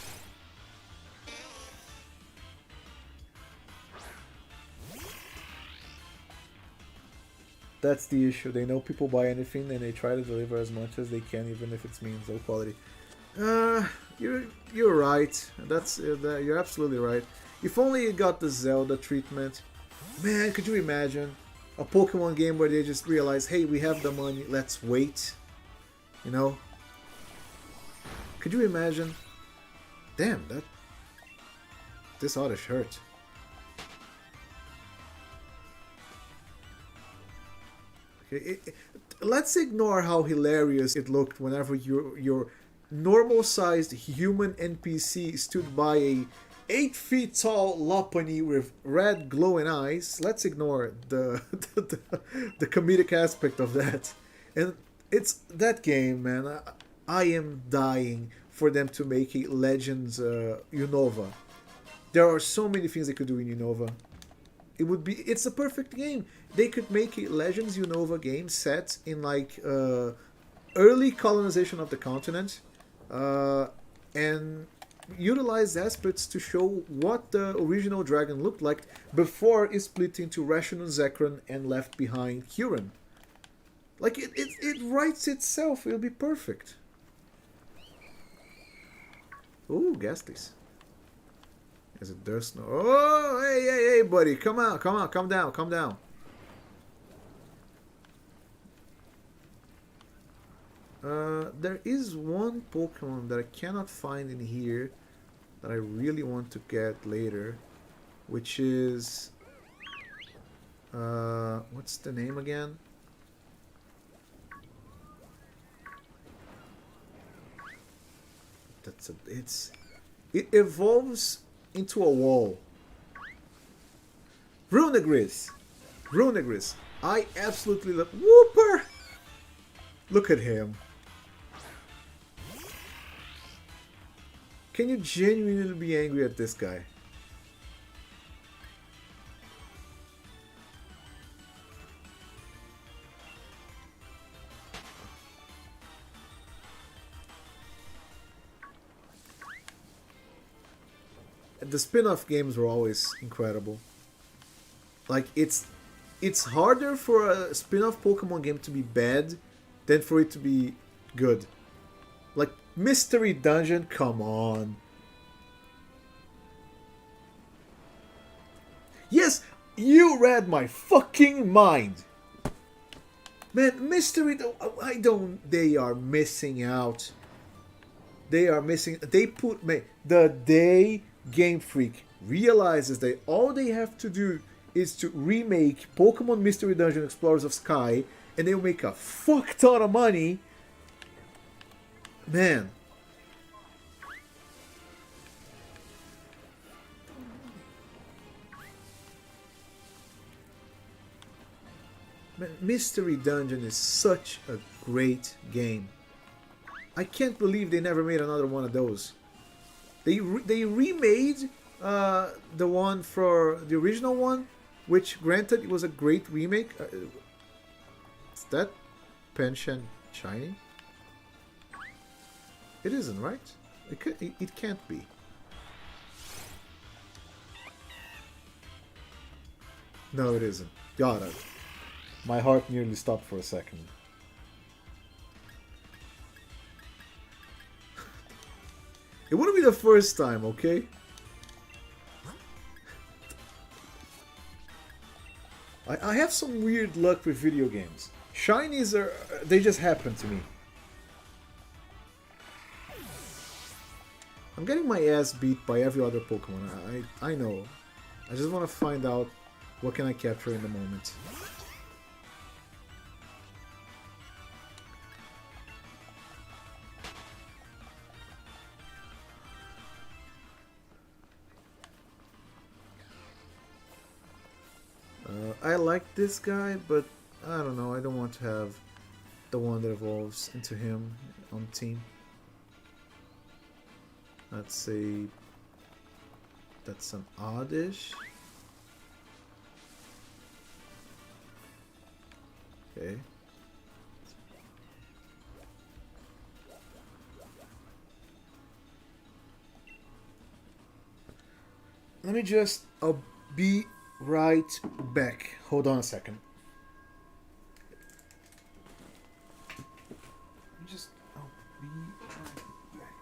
That's the issue. They know people buy anything and they try to deliver as much as they can, even if it means low quality. Uh, you're right. You're absolutely right. If only you got the Zelda treatment, man. Could you imagine a Pokemon game where they just realize, hey, we have the money, let's wait. You know? Could you imagine? Damn, that this oddish hurt. Let's ignore how hilarious it looked whenever your normal-sized human NPC stood by a 8 feet tall Lopunny with red glowing eyes. Let's ignore the comedic aspect of that. And it's that game, man. I am dying for them to make a Legends Unova. There are so many things they could do in Unova. It's a perfect game. They could make a Legends Unova game set in like early colonization of the continent, and utilize aspects to show what the original dragon looked like before it split into Rational Zekrom and left behind Huron. Like it writes itself. It'll be perfect. Ooh, Ghastlies. Is it Dursno? Oh, hey, buddy. Come on, calm down. There is one Pokemon that I cannot find in here that I really want to get later, which is... what's the name again? It evolves into a wall. Runegris. I absolutely love Wooper. Look at him. Can you genuinely be angry at this guy? The spin-off games were always incredible. Like it's harder for a spin-off Pokemon game to be bad than for it to be good. Like Mystery Dungeon, come on. Yes, you read my fucking mind. Man, they are missing out. They put, man, the day Game Freak realizes that all they have to do is to remake Pokemon Mystery Dungeon Explorers of Sky, and they'll make a fuck ton of money. Man. Mystery Dungeon is such a great game. I can't believe they never made another one of those. They remade the one for the original one, which granted it was a great remake. Is that Pension shiny? It isn't, right? It can't be. No, it isn't. God, my heart nearly stopped for a second. It wouldn't be the first time, okay? I have some weird luck with video games. Shinies they just happen to me. I'm getting my ass beat by every other Pokemon. I know. I just want to find out what can I capture in the moment. I like this guy, but I don't know. I don't want to have the one that evolves into him on team. Let's say that's an oddish. Okay. Let me just. I'll be right back. Hold on a second. Just. I'll be right back.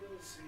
Let's see.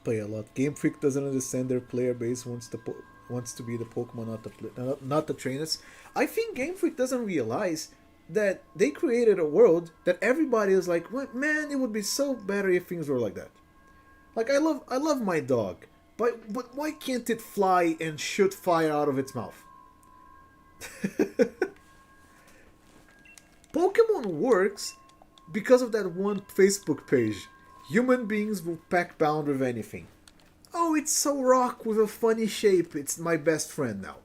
Play a lot. Game Freak doesn't understand their player base wants to be the Pokemon, not the trainers. I think Game Freak doesn't realize that they created a world that everybody is like, "What man? It would be so better if things were like that." Like I love my dog, but why can't it fly and shoot fire out of its mouth? Pokemon works because of that one Facebook page. Human beings will pack bound with anything. Oh, it's so rock with a funny shape. It's my best friend now.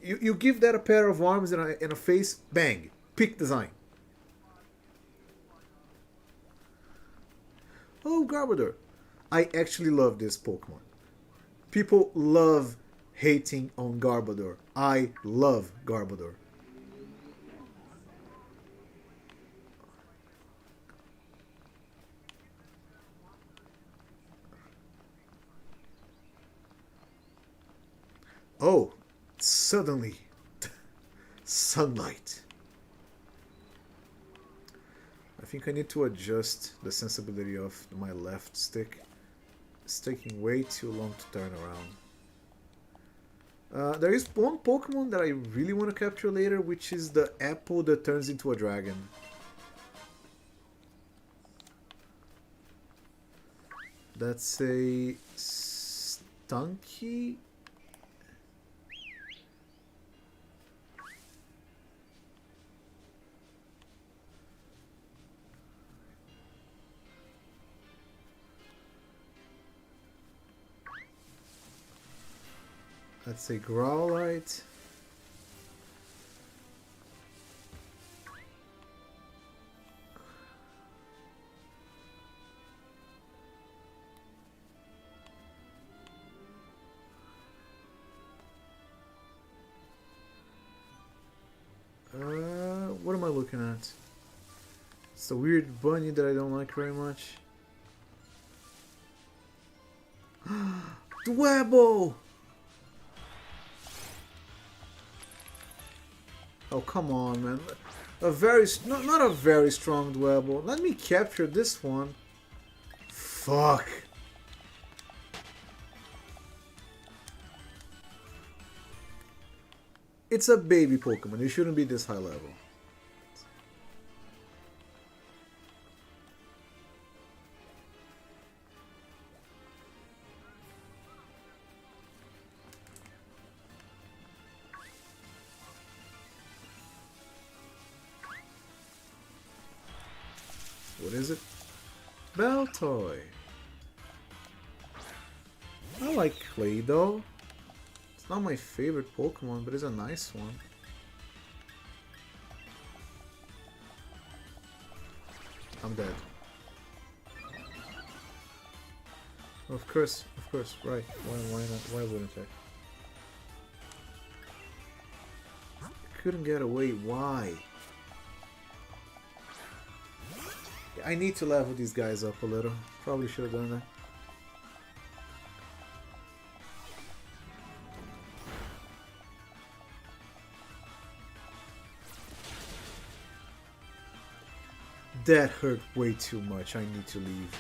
You give that a pair of arms and a face, bang, peak design. Oh, Garbodor. I actually love this Pokemon. People love hating on Garbodor. I love Garbodor. Oh, suddenly, sunlight. I think I need to adjust the sensibility of my left stick. It's taking way too long to turn around. There is one Pokemon that I really want to capture later, which is the apple that turns into a dragon. That's a Stunky. That's a Growlite. What am I looking at? It's a weird bunny that I don't like very much. Dwebble! Oh, come on, man. Not a very strong Dwebble. Let me capture this one. Fuck. It's a baby Pokemon. It shouldn't be this high level. What is it? Baltoy. I like Claydol. It's not my favorite Pokemon, but it's a nice one. I'm dead. Of course, right. Why not? Why wouldn't I? Couldn't get away, why? I need to level these guys up a little. Probably should have done that. That hurt way too much. I need to leave.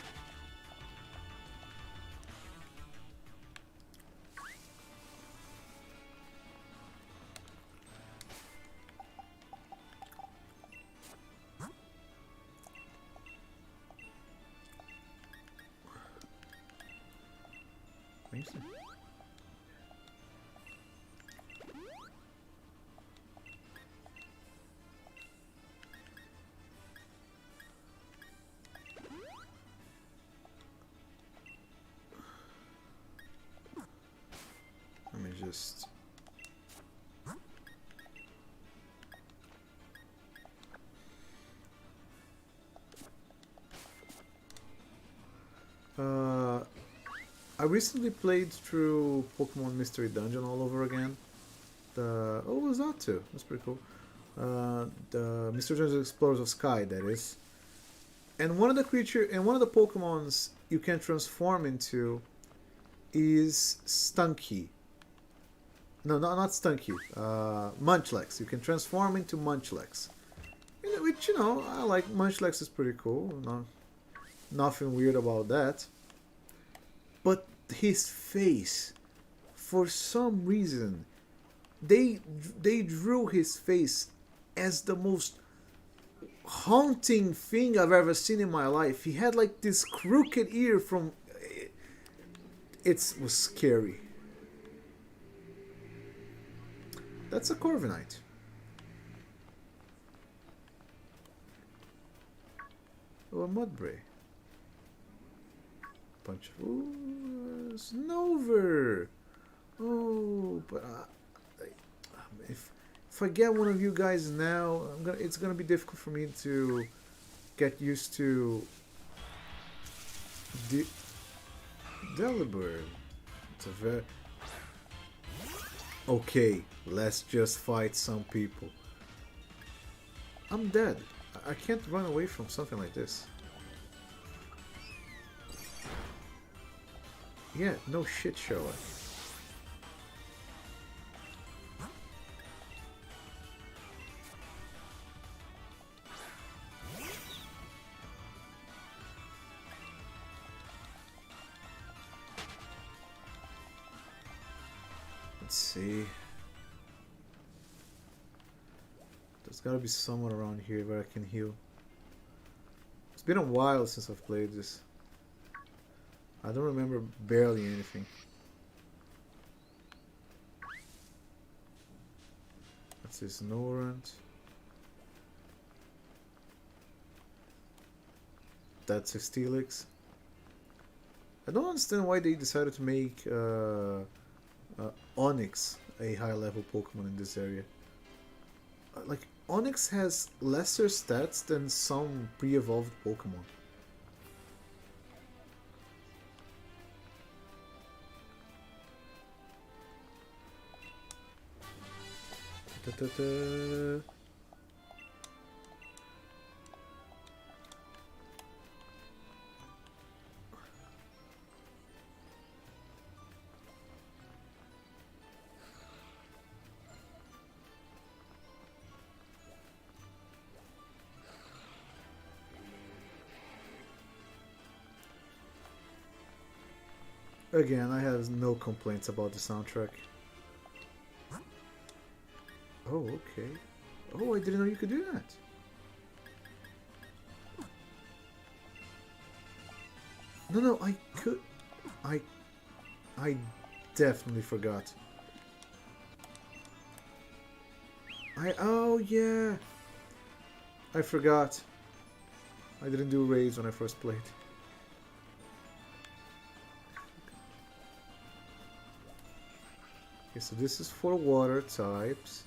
Thanks. Let me just... I recently played through Pokemon Mystery Dungeon all over again. Oh, it was that too. That's pretty cool. The Mystery Dungeon Explorers of Sky, that is. And one of the Pokemons you can transform into is Stunky. No, not Stunky. Munchlax. You can transform into Munchlax. Which, you know, I like. Munchlax is pretty cool. Nothing weird about that. But his face, for some reason, they drew his face as the most haunting thing I've ever seen in my life. He had like this crooked ear from... It was scary. That's a Corviknight. Oh, a Mudbray. Bunch of... Ooh, Snover! Oh, but if I get one of you guys now, it's gonna be difficult for me to get used to Delibird. It's a very... Okay, let's just fight some people. I'm dead. I can't run away from something like this. Yeah, no shit, shower. Let's see. There's gotta be someone around here where I can heal. It's been a while since I've played this. I don't remember barely anything. That's this Norrent. That's a Steelix. I don't understand why they decided to make Onyx a high level Pokemon in this area. Like, Onyx has lesser stats than some pre-evolved Pokemon. Da-da-da. Again, I have no complaints about the soundtrack. Oh, okay. Oh, I didn't know you could do that. No, I could... I definitely forgot. Oh, yeah. I forgot. I didn't do raids when I first played. Okay, so this is for water types.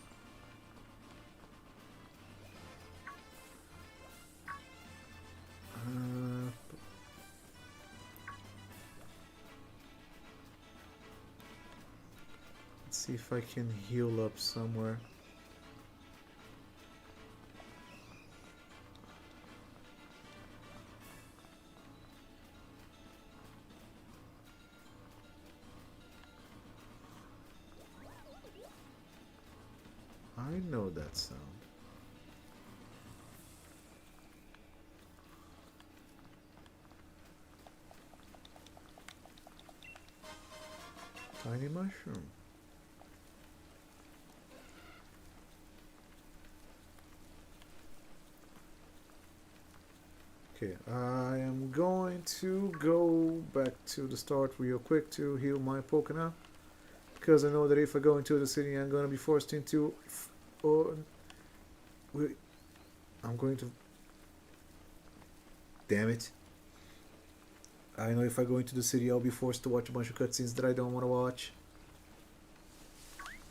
Let's see if I can heal up somewhere. I know that sound. Tiny mushroom. Okay, I am going to go back to the start real quick to heal my Pokemon. Because I know that if I go into the city, I'm going to be forced into... I'm going to... Damn it. I know if I go into the city, I'll be forced to watch a bunch of cutscenes that I don't want to watch.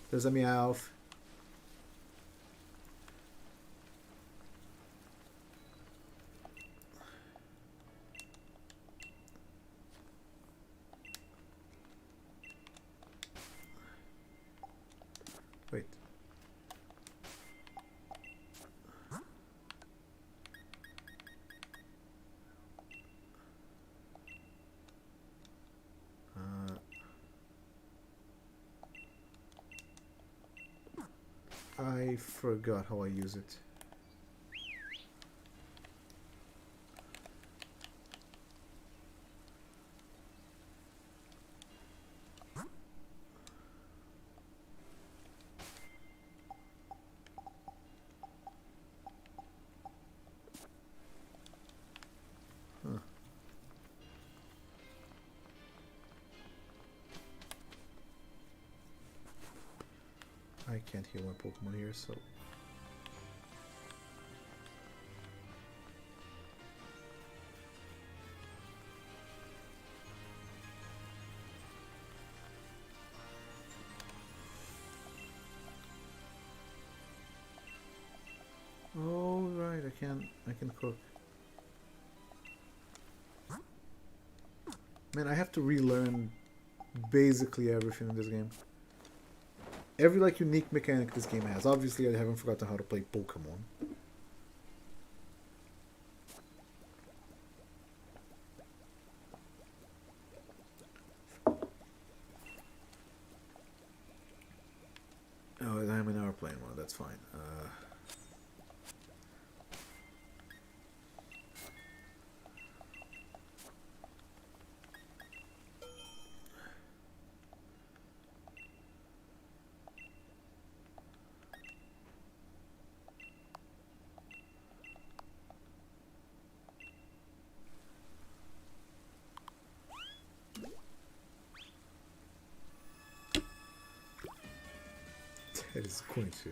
There's a Meowth. Wait. I forgot how I use it. Huh. I can't heal my Pokemon here, so... Oh, right, I can cook. Man, I have to relearn basically everything in this game. Every like unique mechanic this game has. Obviously, I haven't forgotten how to play Pokemon. Oh, I'm an airplane one. That's fine. It is going to.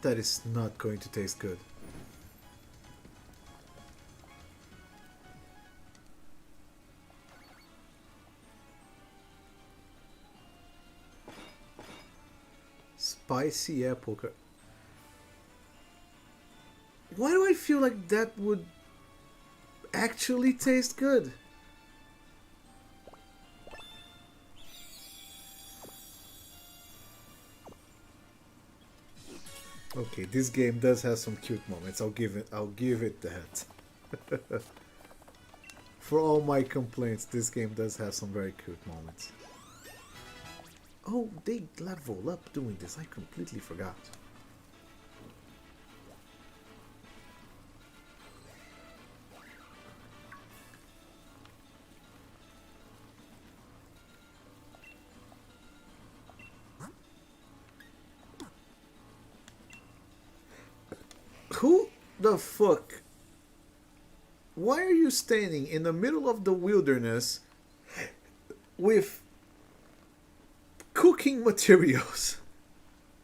That is not going to taste good. Spicy apple. Why do I feel like that would actually taste good? Okay, this game does have some cute moments. I'll give it that. For all my complaints, this game does have some very cute moments. Oh, they level up doing this. I completely forgot. Who the fuck? Why are you standing in the middle of the wilderness with cooking materials?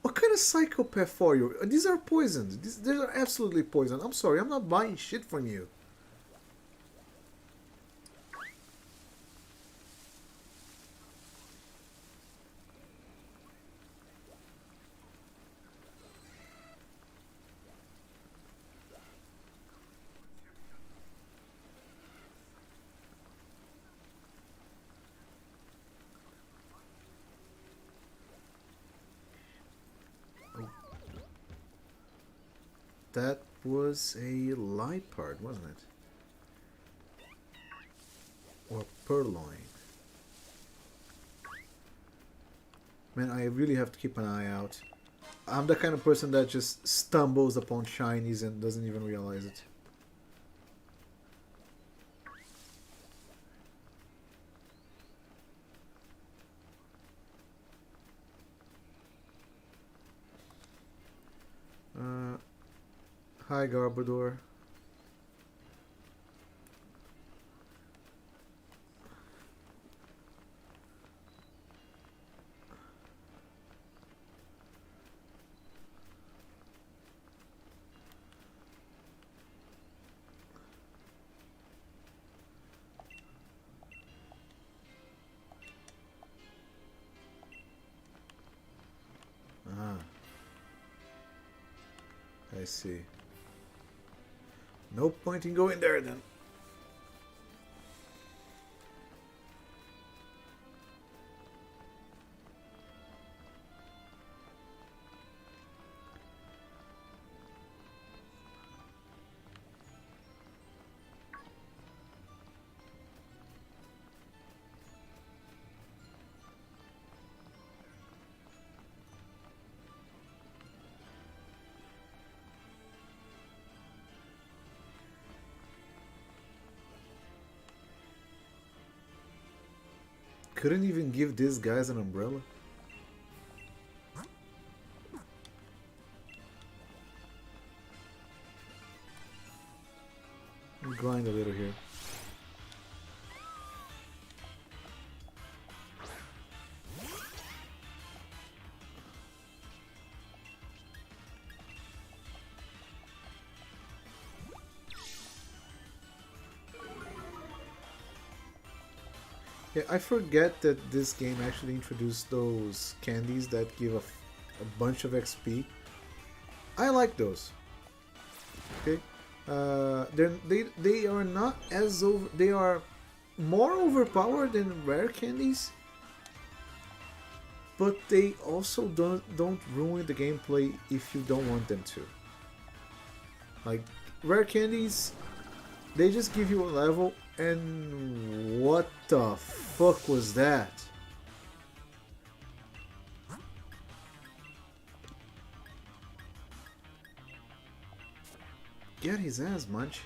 What kind of psychopath are you? These are poisons. These are absolutely poison. I'm sorry, I'm not buying shit from you. That was a Lipard, wasn't it? Or Purloin. Man, I really have to keep an eye out. I'm the kind of person that just stumbles upon shinies and doesn't even realize it. Hi, Garbodor. Ah, I see. No point in going there then. Couldn't even give these guys an umbrella? Grind a little here. Yeah, I forget that this game actually introduced those candies that give a bunch of XP. I like those. Okay, they are not as over. They are more overpowered than rare candies, but they also don't ruin the gameplay if you don't want them to. Like, rare candies, they just give you a level, and what the fuck was that? Get his ass, Munch.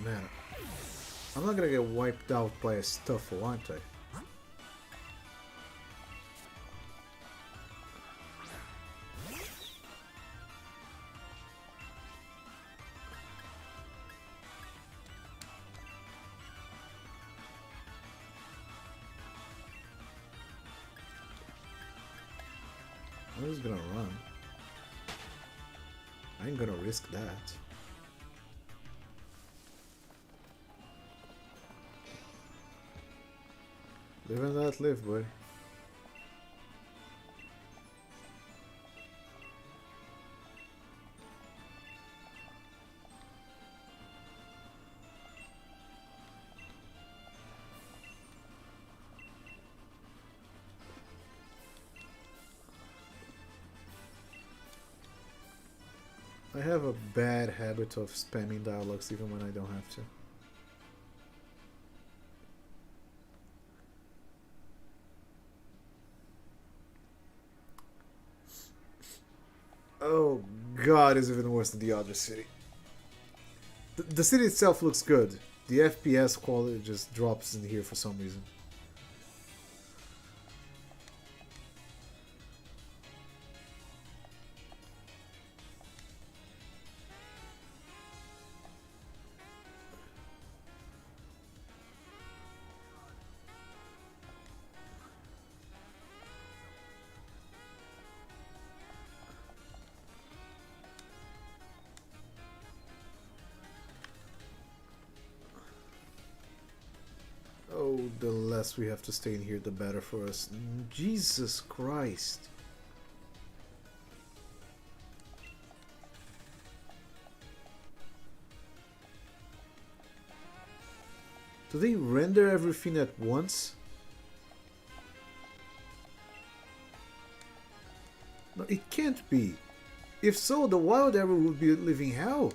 Man, I'm not gonna get wiped out by a Stuffle, aren't I? I'm just gonna run. I ain't gonna risk that. Live and let live, boy. I have a bad habit of spamming dialogues even when I don't have to. Oh god, it's even worse than the other city. The city itself looks good. The FPS quality just drops in here for some reason. Oh, the less we have to stay in here, the better for us. Jesus Christ. Do they render everything at once? No, it can't be. If so, the Wild Arrow would be living hell.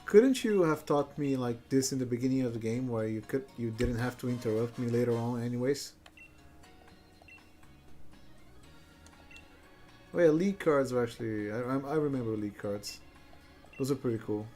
Couldn't you have taught me like this in the beginning of the game, where you didn't have to interrupt me later on, anyways? Oh yeah, league cards are actually I remember league cards. Those are pretty cool.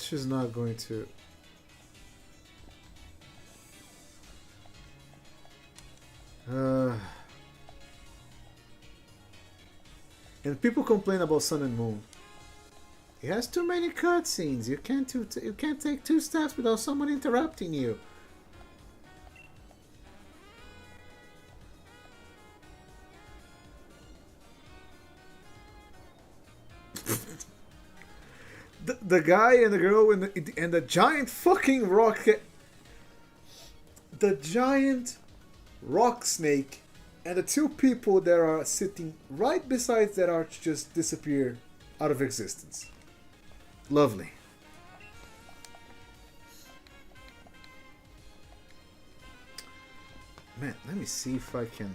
She's not going to. And people complain about Sun and Moon. It has too many cutscenes. You can't take 2 steps without someone interrupting you. The guy and the girl and the giant fucking rock. The giant rock snake and the 2 people that are sitting right beside that arch just disappear out of existence. Lovely. Man, let me see if I can.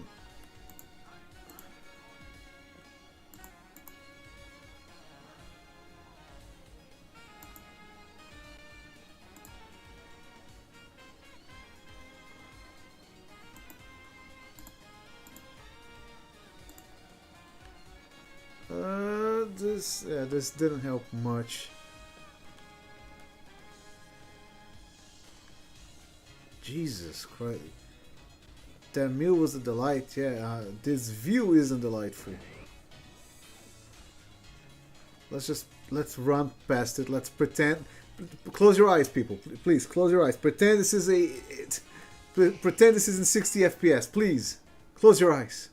This didn't help much. Jesus Christ. That meal was a delight, yeah. This view isn't delightful. Let's run past it. Let's pretend. Close your eyes, people. Please close your eyes. Pretend this is pretend this is in 60 FPS. Please close your eyes.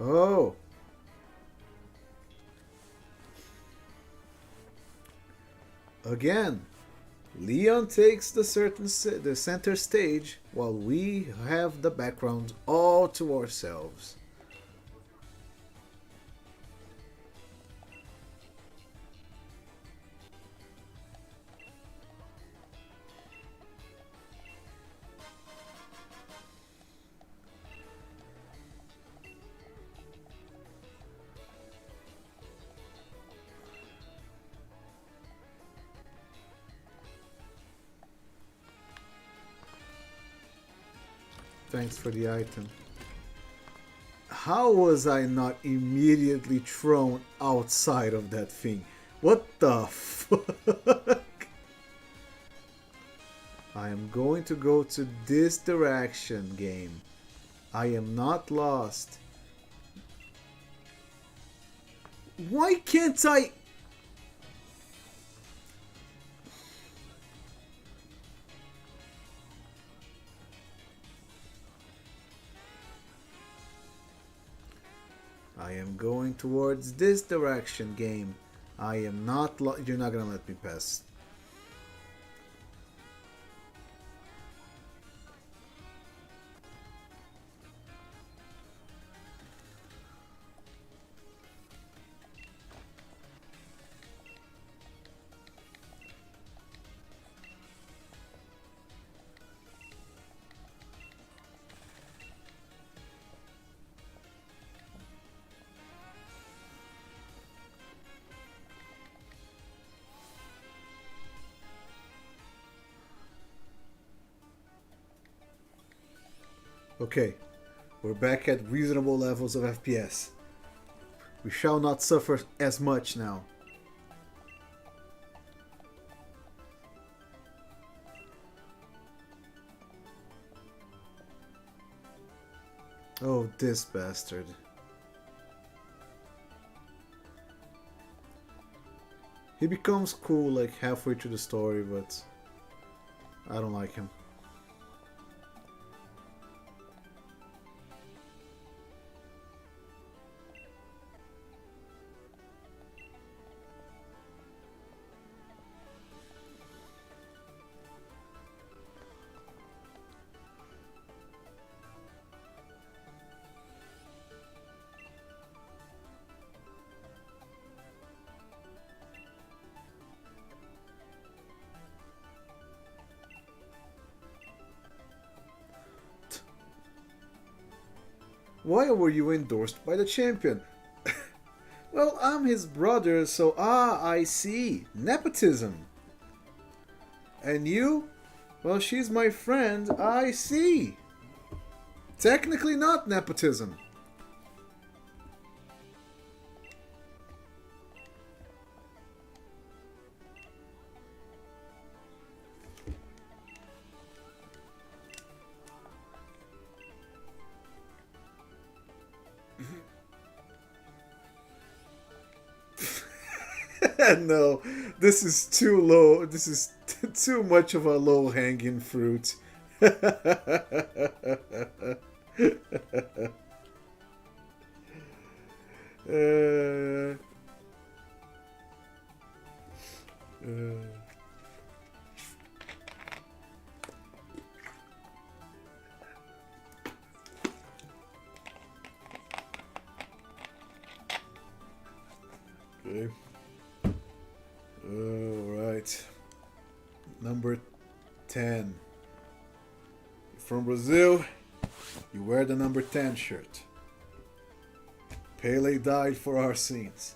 Oh. Again, Leon takes the center stage while we have the background all to ourselves. Thanks for the item. How was I not immediately thrown outside of that thing? What the fuck? I am going to go to this direction, game. I am not lost. Why can't I... I am going towards this direction, game. I am not you're not gonna let me pass. Okay, we're back at reasonable levels of FPS. We shall not suffer as much now. Oh, this bastard. He becomes cool like halfway through the story, but I don't like him. Why were you endorsed by the champion? Well, I'm his brother, so I see. Nepotism. And you? Well, she's my friend, I see. Technically not nepotism. No, this is too low. This is too much of a low-hanging fruit. uh, okay. All right. Number 10. From Brazil, you wear the number 10 shirt. Pele died for our sins.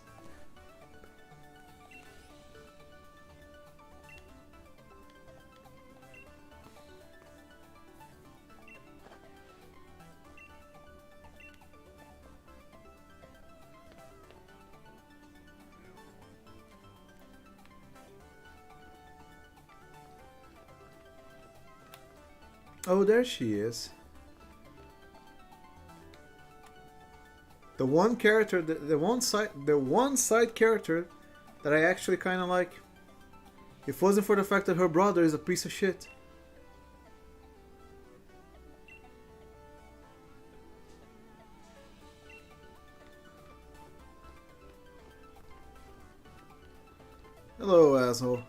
Oh, there she is. The one character, the one side character that I actually kind of like. If it wasn't for the fact that her brother is a piece of shit. Hello, asshole.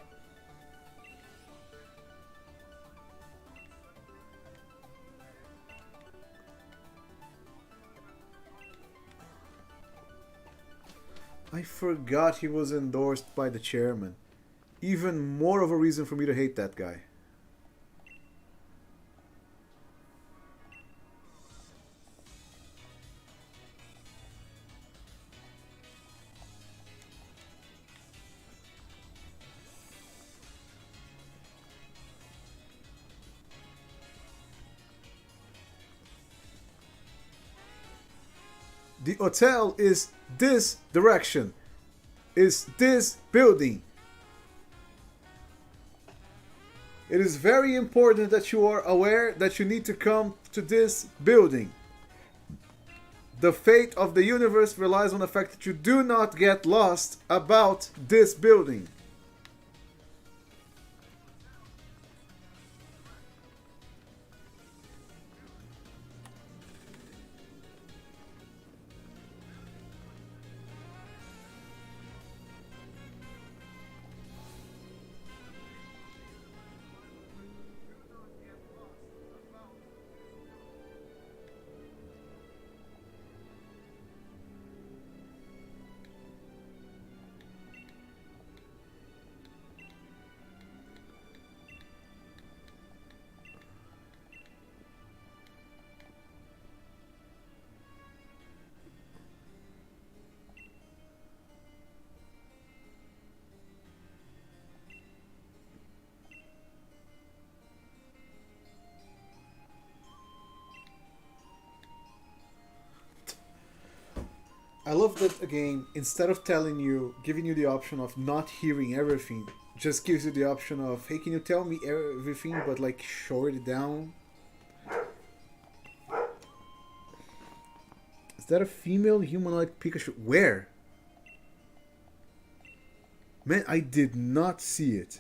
I forgot he was endorsed by the chairman. Even more of a reason for me to hate that guy. The hotel is this direction. Is this building. It is very important that you are aware that you need to come to this building. The fate of the universe relies on the fact that you do not get lost about this building. I love that a game, instead of giving you the option of not hearing everything, just gives you the option of, hey, can you tell me everything, but like short it down? Is that a female humanoid Pikachu? Where? Man, I did not see it.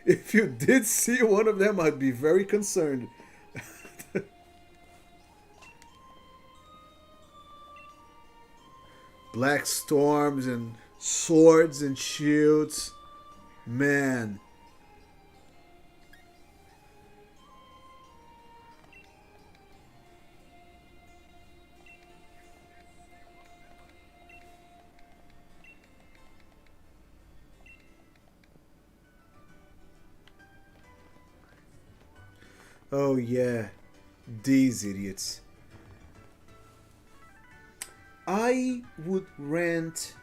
If you did see one of them, I'd be very concerned. Black storms and swords and shields. Man. Oh yeah, these idiots. I would rant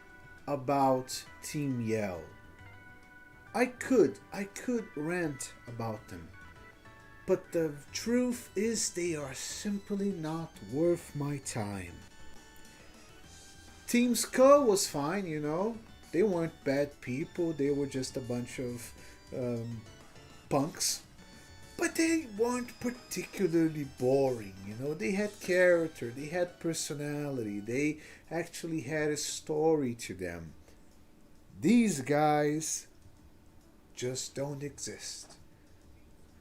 about Team Yell. I could rant about them. But the truth is they are simply not worth my time. Team Skull was fine, you know. They weren't bad people, they were just a bunch of punks. But they weren't particularly boring, you know. They had character, they had personality, they actually had a story to them. These guys just don't exist.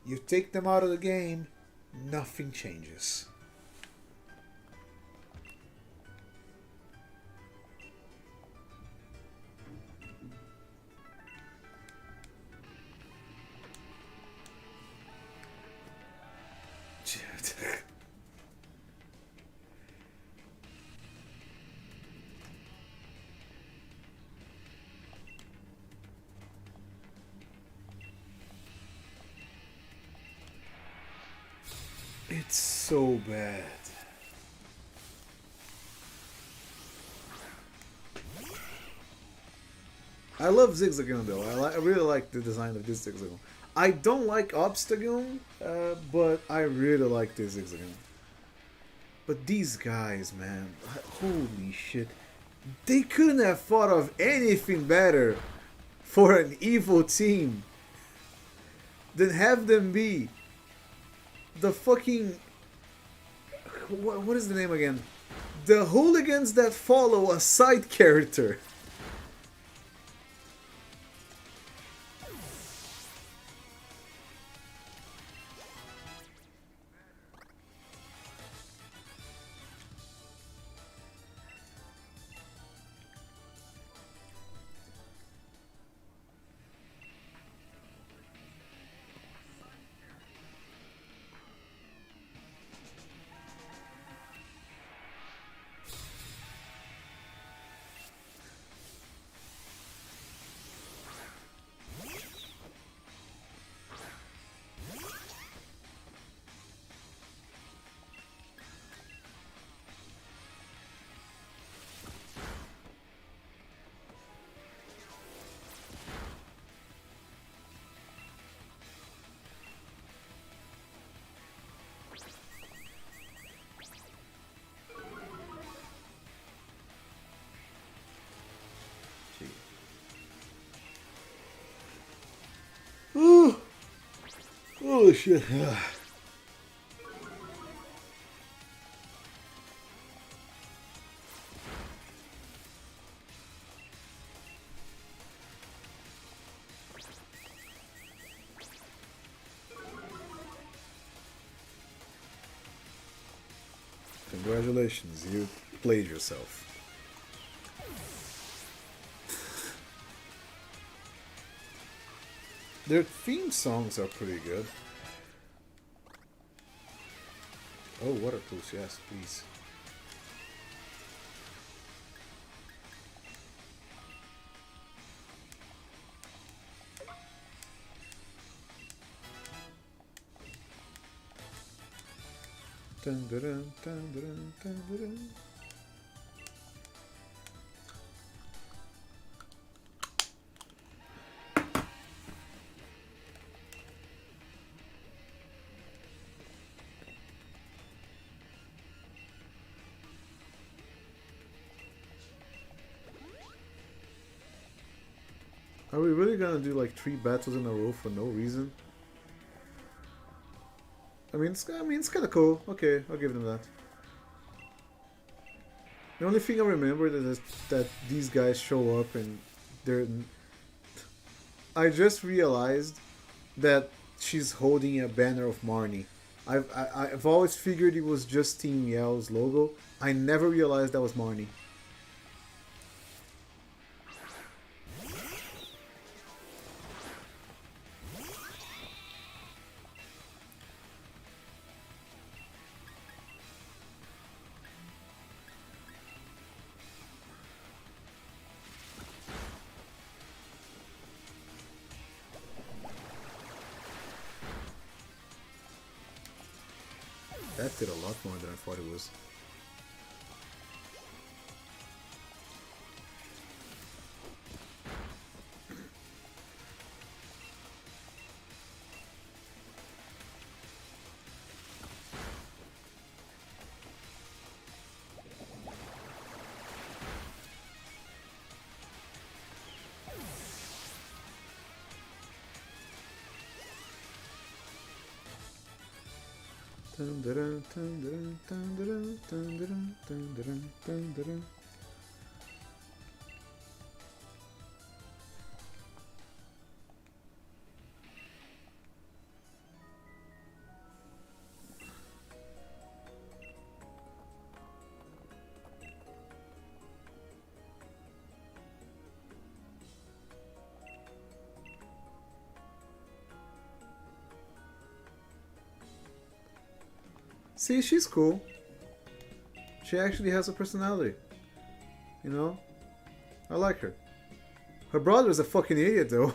You take them out of the game, nothing changes. It's so bad. I love Zigzagoon though. I really like the design of this Zigzagoon. I don't like Obstagoon, but I really like this Zigzagoon. But these guys, man, holy shit. They couldn't have thought of anything better for an evil team than have them be the fucking. What is the name again? The hooligans that follow a side character. Oh, oh shit. Congratulations, you played yourself. Their theme songs are pretty good. Oh, water pools, yes, please. Dun, dun, dun, dun, dun, dun, dun, dun. Are we really gonna do like 3 battles in a row for no reason? I mean, it's kind of cool. Okay, I'll give them that. The only thing I remember is that these guys show up and they're. I just realized that she's holding a banner of Marnie. I've always figured it was just Team Yell's logo. I never realized that was Marnie. That did a lot more than I thought it was. Dun, dun, dun, dun, dun, dun, dun, dun, dun, dun, dun, dun, dun. See, she's cool. She actually has a personality. You know? I like her. Her brother's a fucking idiot, though.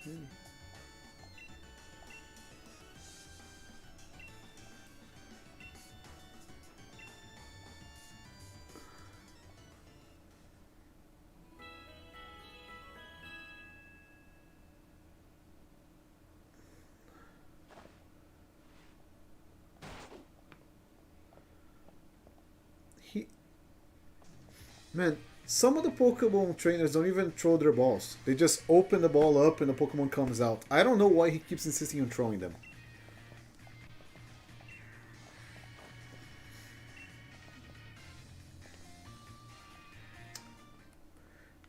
He, man, some of the Pokemon trainers don't even throw their balls. They just open the ball up and the Pokemon comes out. I don't know why he keeps insisting on throwing them.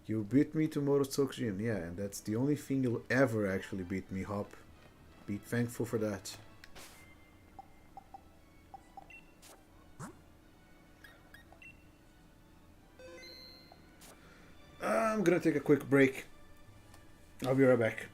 You beat me to Motostoke Gym, yeah, and that's the only thing you'll ever actually beat me, Hop. Be thankful for that. I'm gonna take a quick break. I'll be right back.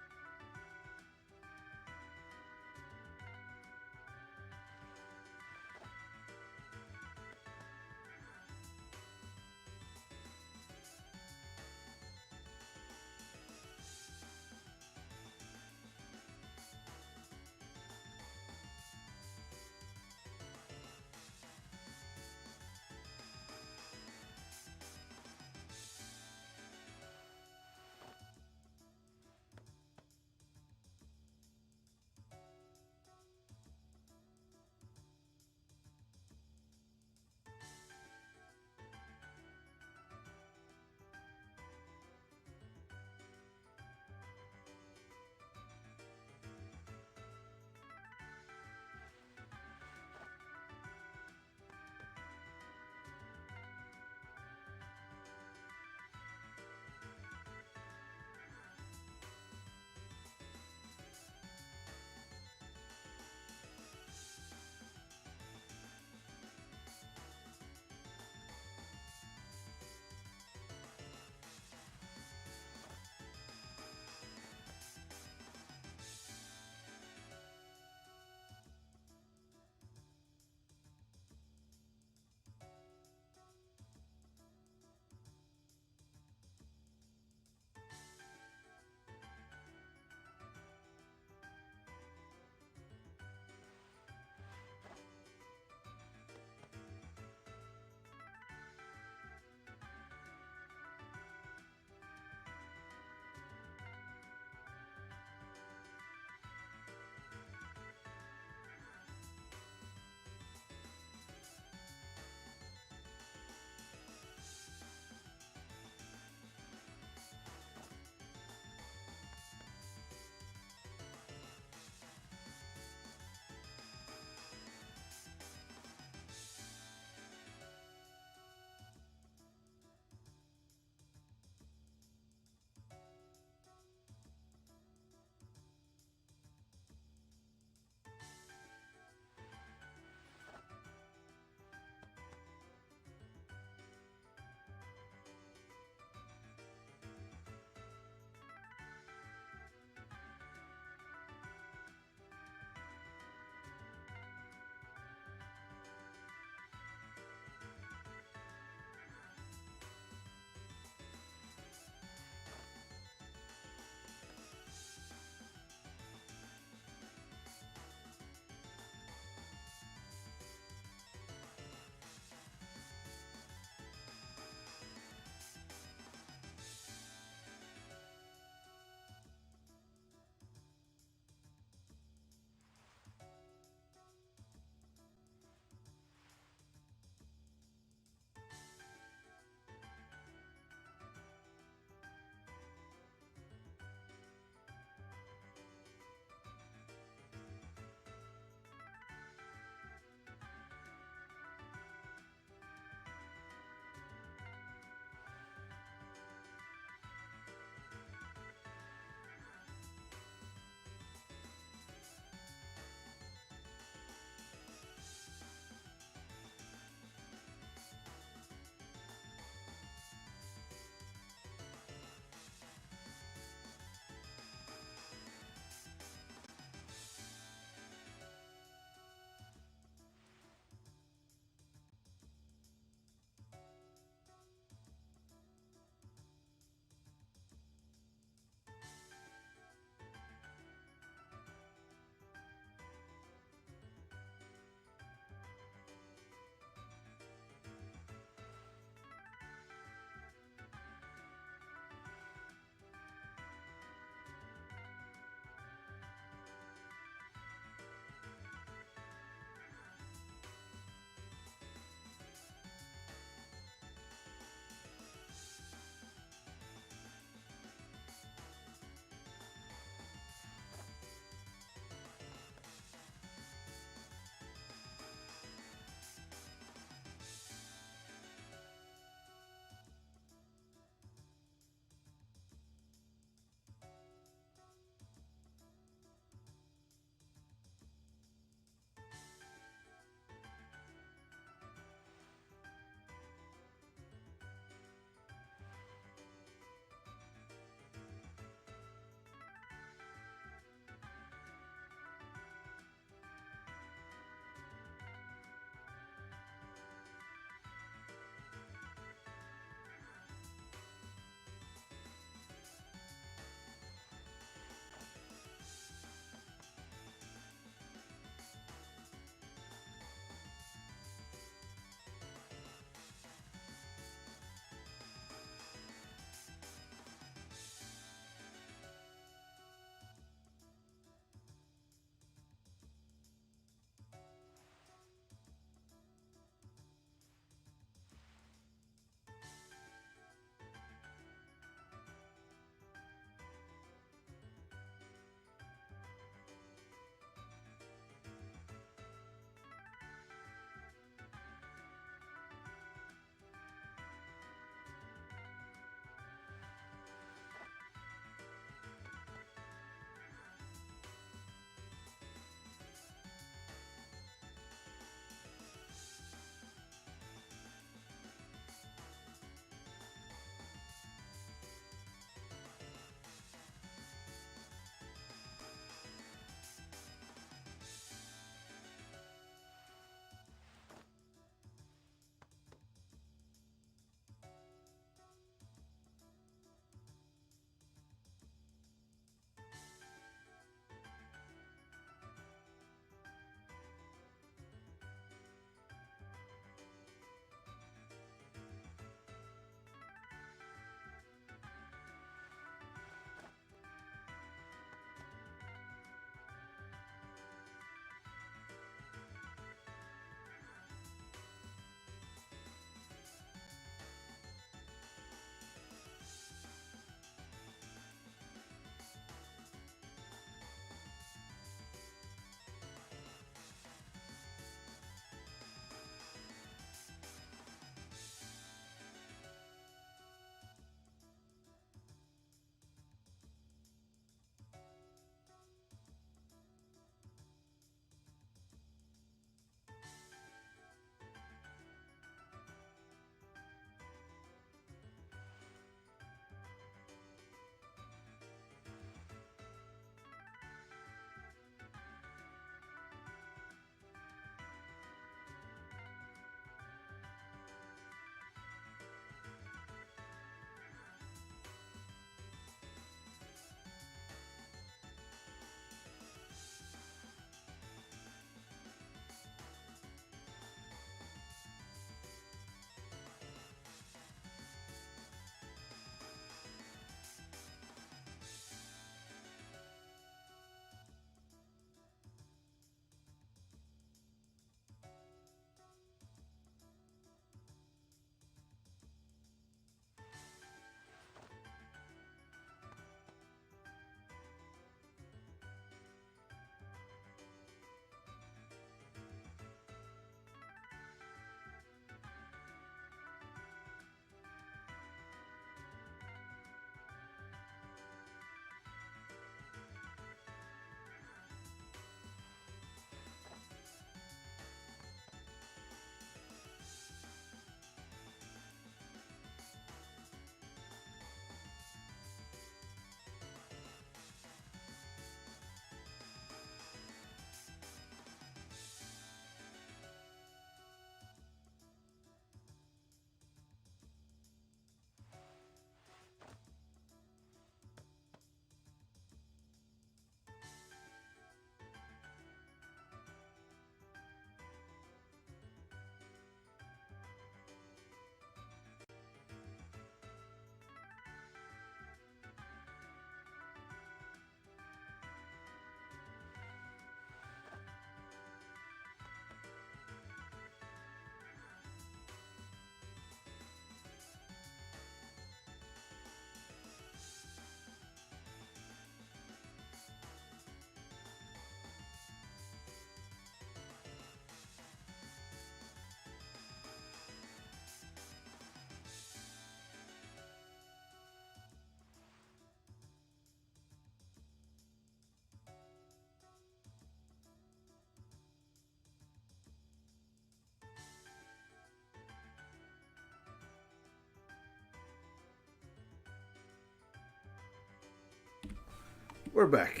We're back.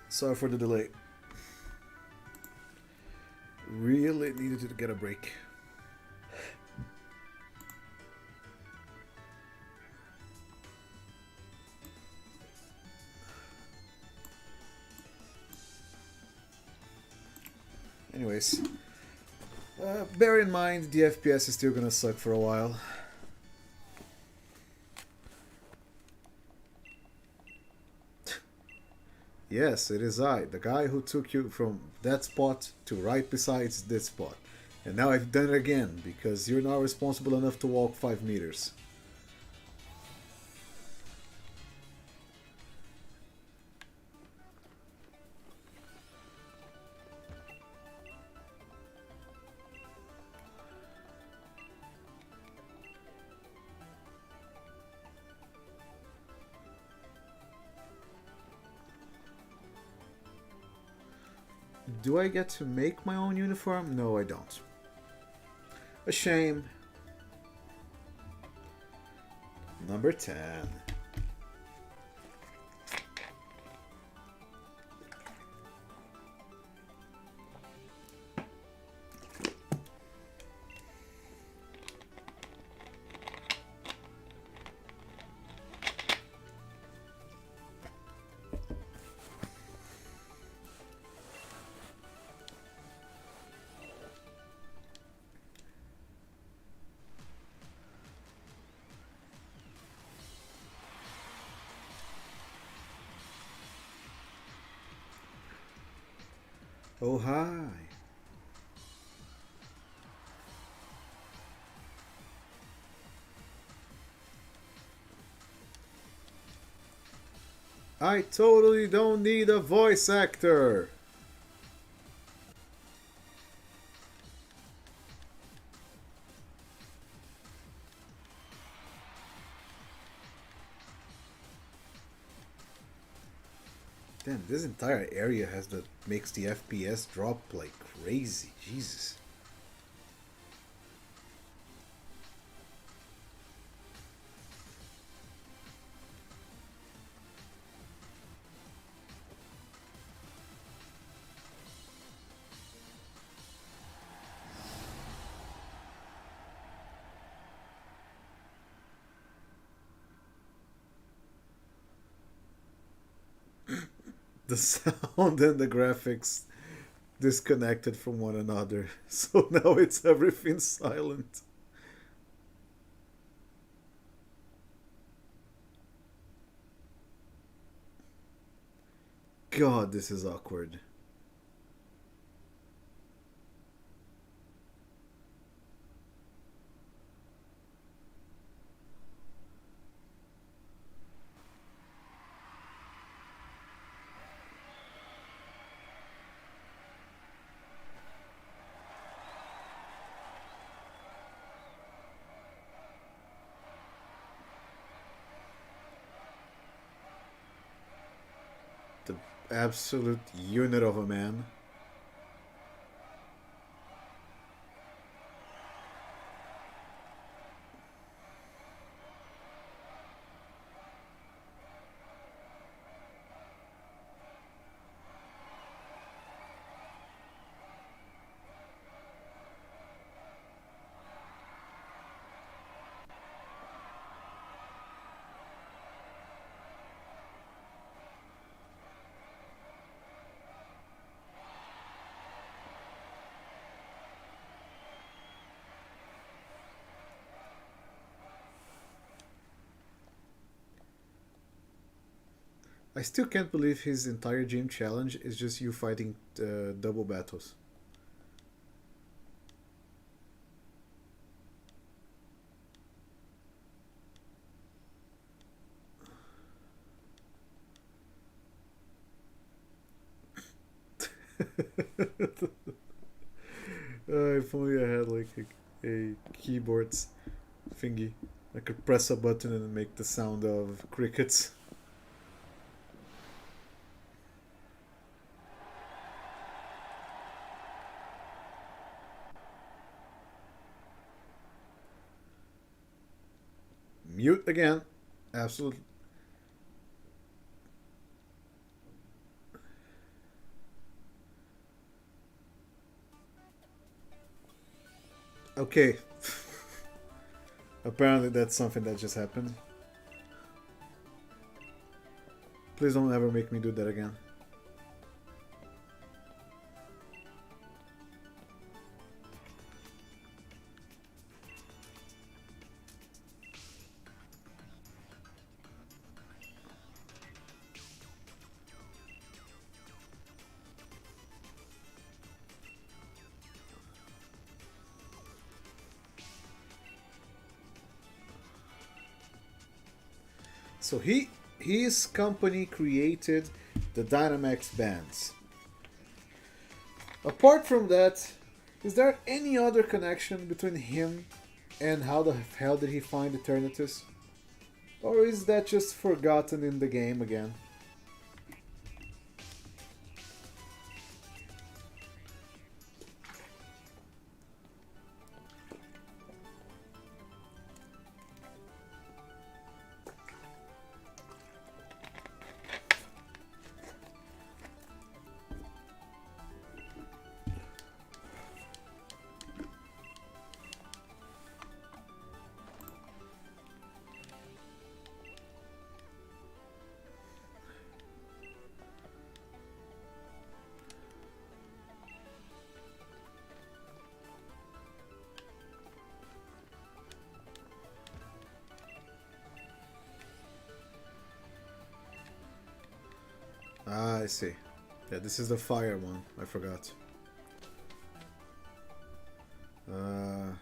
Sorry for the delay. Really needed to get a break. Anyways, bear in mind the FPS is still gonna suck for a while. Yes, it is I, the guy who took you from that spot to right besides this spot. And now I've done it again, because you're not responsible enough to walk 5 meters. Do I get to make my own uniform? No, I don't. A shame. Number 10. Oh, hi. I totally don't need a voice actor. Damn, this entire area has that makes the FPS drop like crazy. Jesus. The sound and the graphics disconnected from one another. So now it's everything silent. God, this is awkward. The absolute unit of a man. I still can't believe his entire gym challenge is just you fighting double battles. If only I had like a keyboard thingy. I could press a button and make the sound of crickets. Mute again. Absolutely. Okay. Apparently that's something that just happened. Please don't ever make me do that again. So his company created the Dynamax bands. Apart from that, is there any other connection between him and how the hell did he find Eternatus? Or is that just forgotten in the game again? Ah, I see. Yeah, this is the fire one. I forgot. Uh,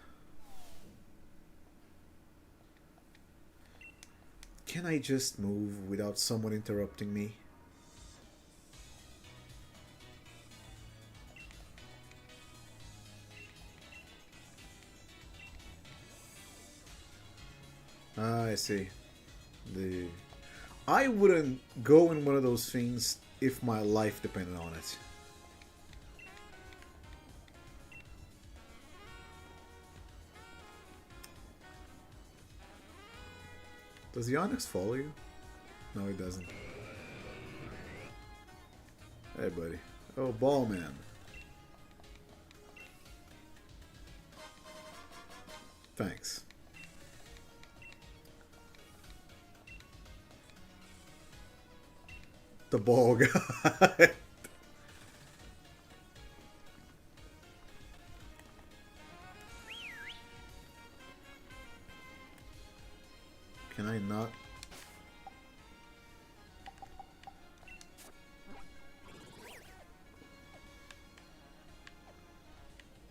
can I just move without someone interrupting me? Ah, I see. The I wouldn't go in one of those things if my life depended on it. Does the Onyx follow you? No, it doesn't. Hey, buddy. Oh, ball man. Thanks. The ball guy. Can I not?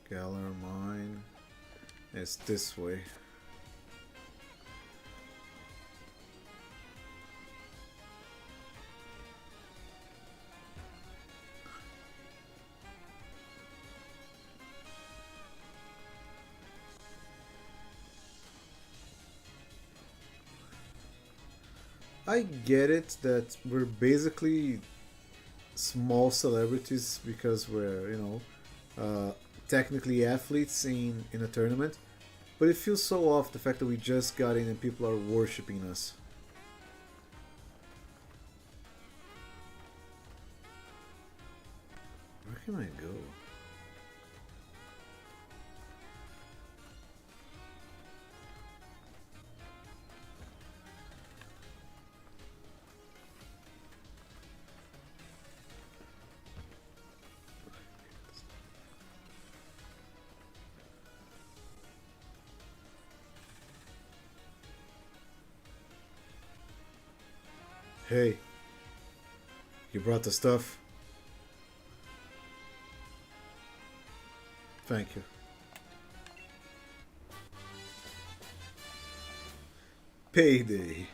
Galar mine. It's this way. I get it that we're basically small celebrities because we're, technically athletes in a tournament, but it feels so off the fact that we just got in and people are worshipping us. Where can I go? Hey, you brought the stuff? Thank you. Payday.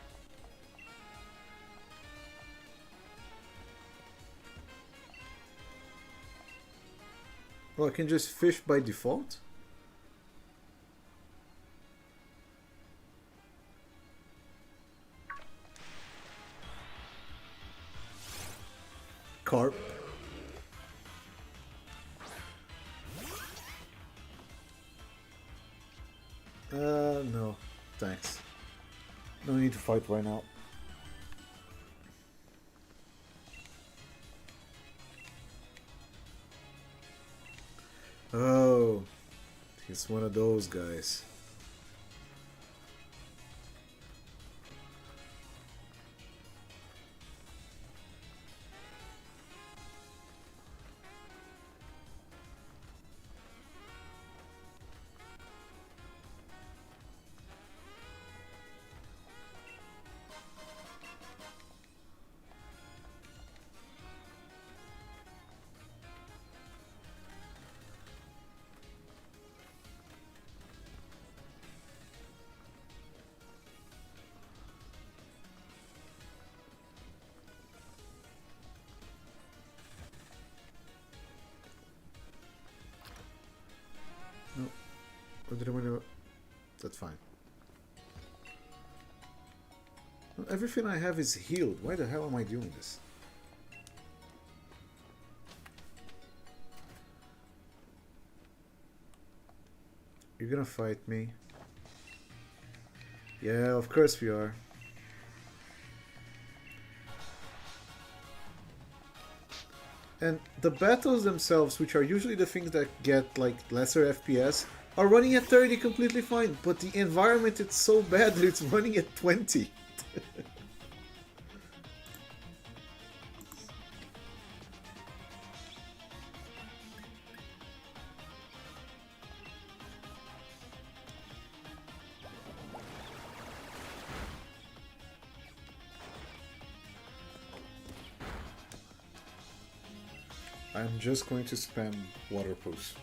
Well, I can just fish by default? Carp. No. Thanks. No need to fight right now. Oh. He's one of those guys. No. Or did I want to... That's fine. Well, everything I have is healed. Why the hell am I doing this? You're gonna fight me? Yeah, of course we are. And the battles themselves, which are usually the things that get like lesser FPS, are running at 30 completely fine, but the environment is so bad that it's running at 20. I'm just going to spam water pools.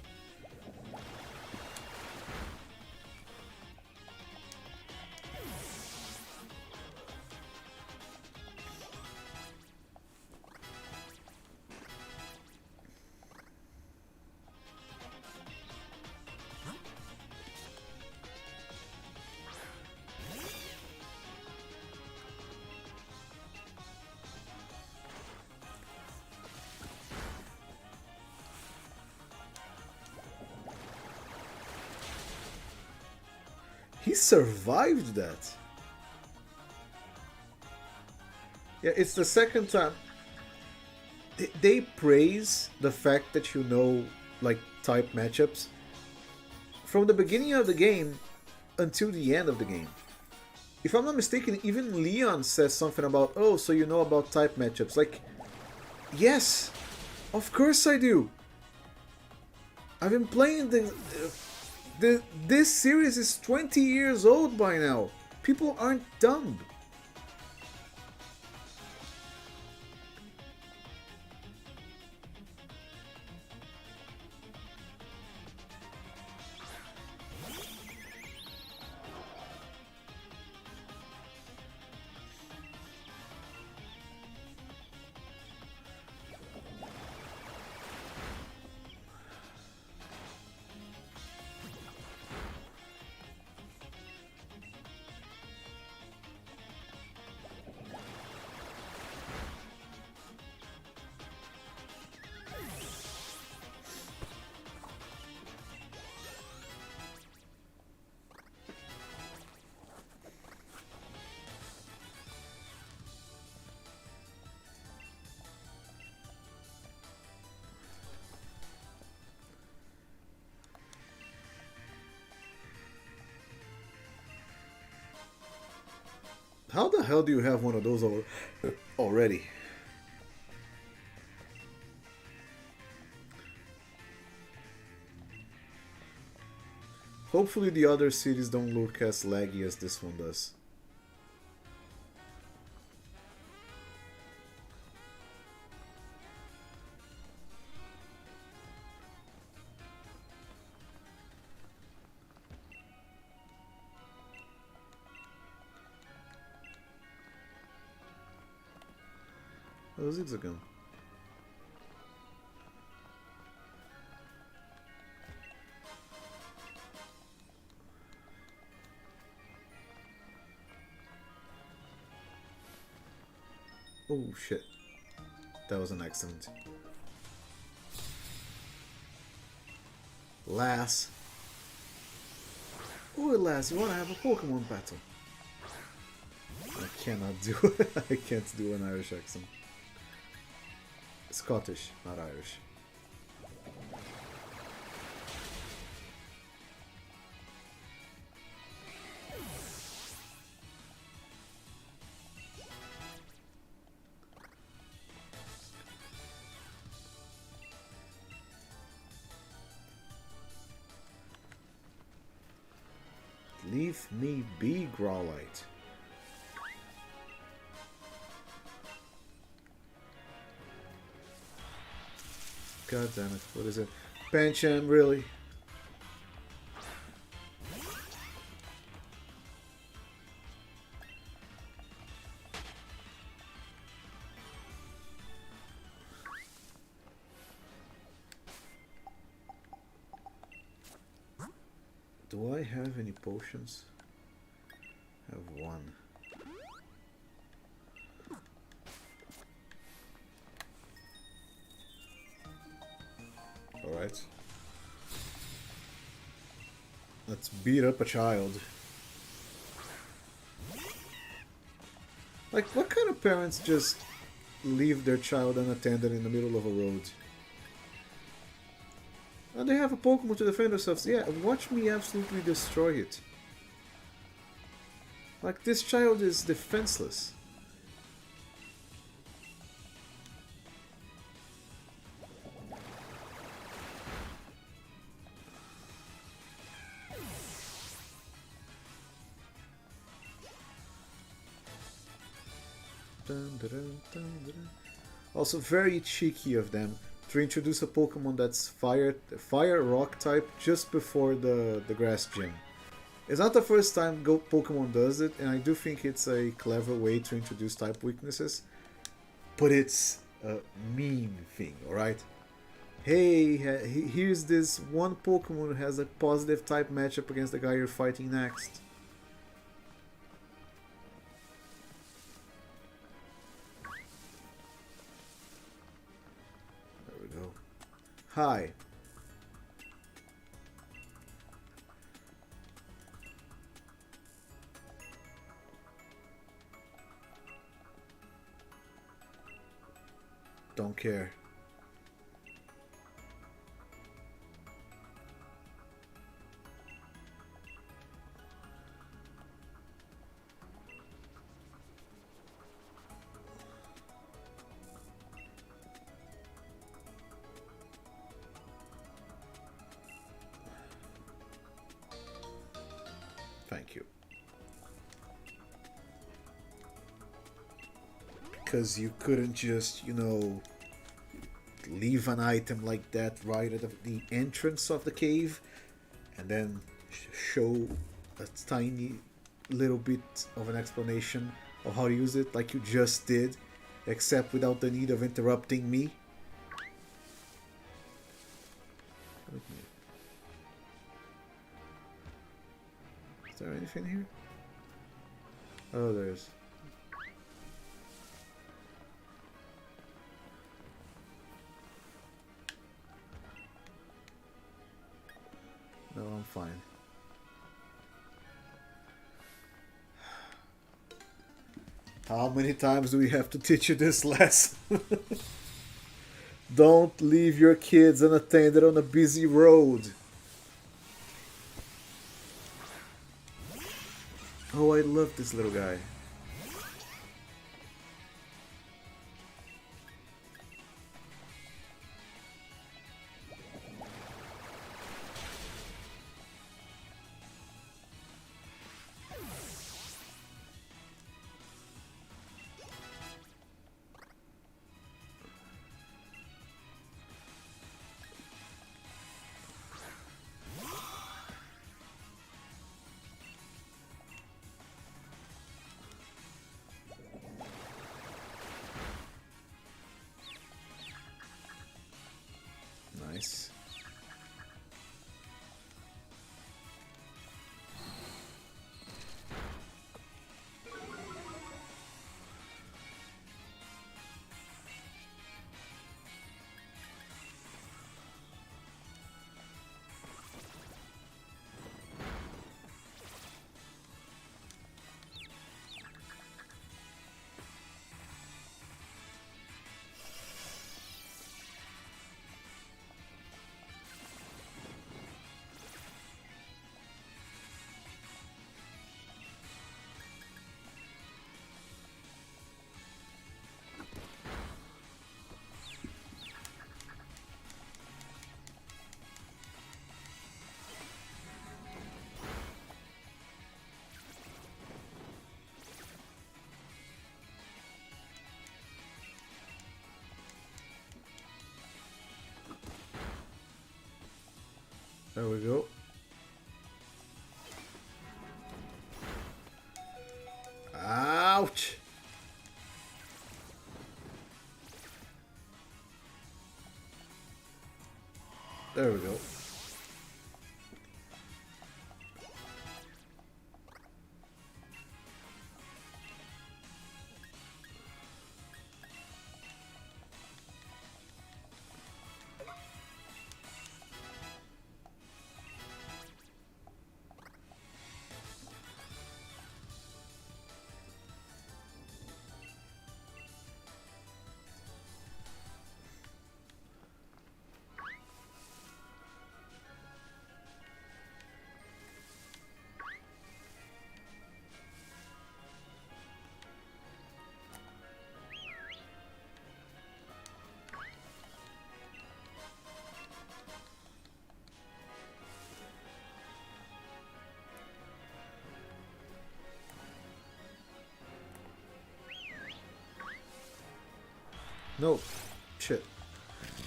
He survived that. Yeah, it's the second time. They praise the fact that you know, like, type matchups from the beginning of the game until the end of the game. If I'm not mistaken, even Leon says something about, oh, so you know about type matchups. Like, yes, of course I do. I've been playing this series is 20 years old by now. People aren't dumb. How the hell do you have one of those already? Hopefully the other cities don't look as laggy as this one does. Oh, Zigzagoon. Oh shit. That was an accident. Lass. Oh, Lass, you wanna have a Pokemon battle? I cannot do it. I can't do an Irish accent. Scottish, not Irish. if me be Growlite. God damn it, what is it? Pancham, really? Do I have any potions? I have one. Alright. Let's beat up a child. Like, what kind of parents just leave their child unattended in the middle of a road? And they have a Pokemon to defend themselves. Yeah, watch me absolutely destroy it. Like, this child is defenseless. Also, very cheeky of them to introduce a Pokemon that's fire rock type just before the grass gym. It's not the first time Pokemon does it, and I do think it's a clever way to introduce type weaknesses, but it's a mean thing, alright? Hey, here's this one Pokemon who has a positive type matchup against the guy you're fighting next. There we go. Hi. Don't care. Thank you. Because you couldn't just, you know, leave an item like that right at the entrance of the cave and then show a tiny little bit of an explanation of how to use it like you just did, except without the need of interrupting me. Is there anything here? Oh, there's. No, I'm fine. How many times do we have to teach you this lesson? Don't leave your kids unattended on a busy road. Oh, I love this little guy. Nice. There we go. Ouch! There we go. No, shit.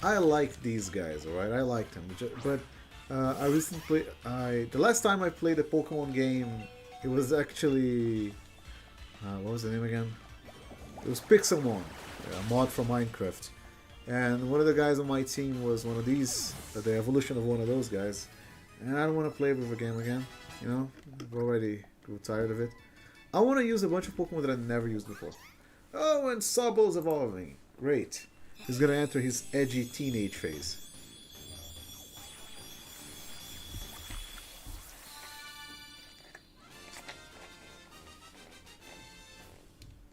I like these guys, alright? I like them. But I recently, the last time I played a Pokemon game, it was actually, what was the name again? It was Pixelmon, a mod from Minecraft. And one of the guys on my team was one of these, the evolution of one of those guys. And I don't want to play with the game again, you know? I've already grew tired of it. I want to use a bunch of Pokemon that I never used before. Oh, and Sobbo's evolving. Great. He's gonna enter his edgy teenage phase.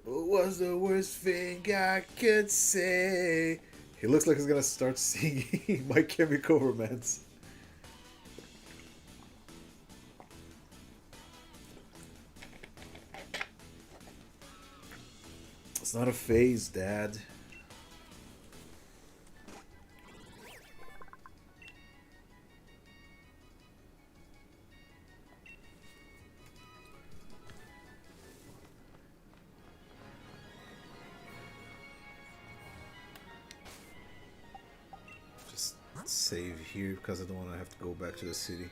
What was the worst thing I could say? He looks like he's gonna start singing My Chemical Romance. It's not a phase, Dad. Just save here because I don't want to have to go back to the city.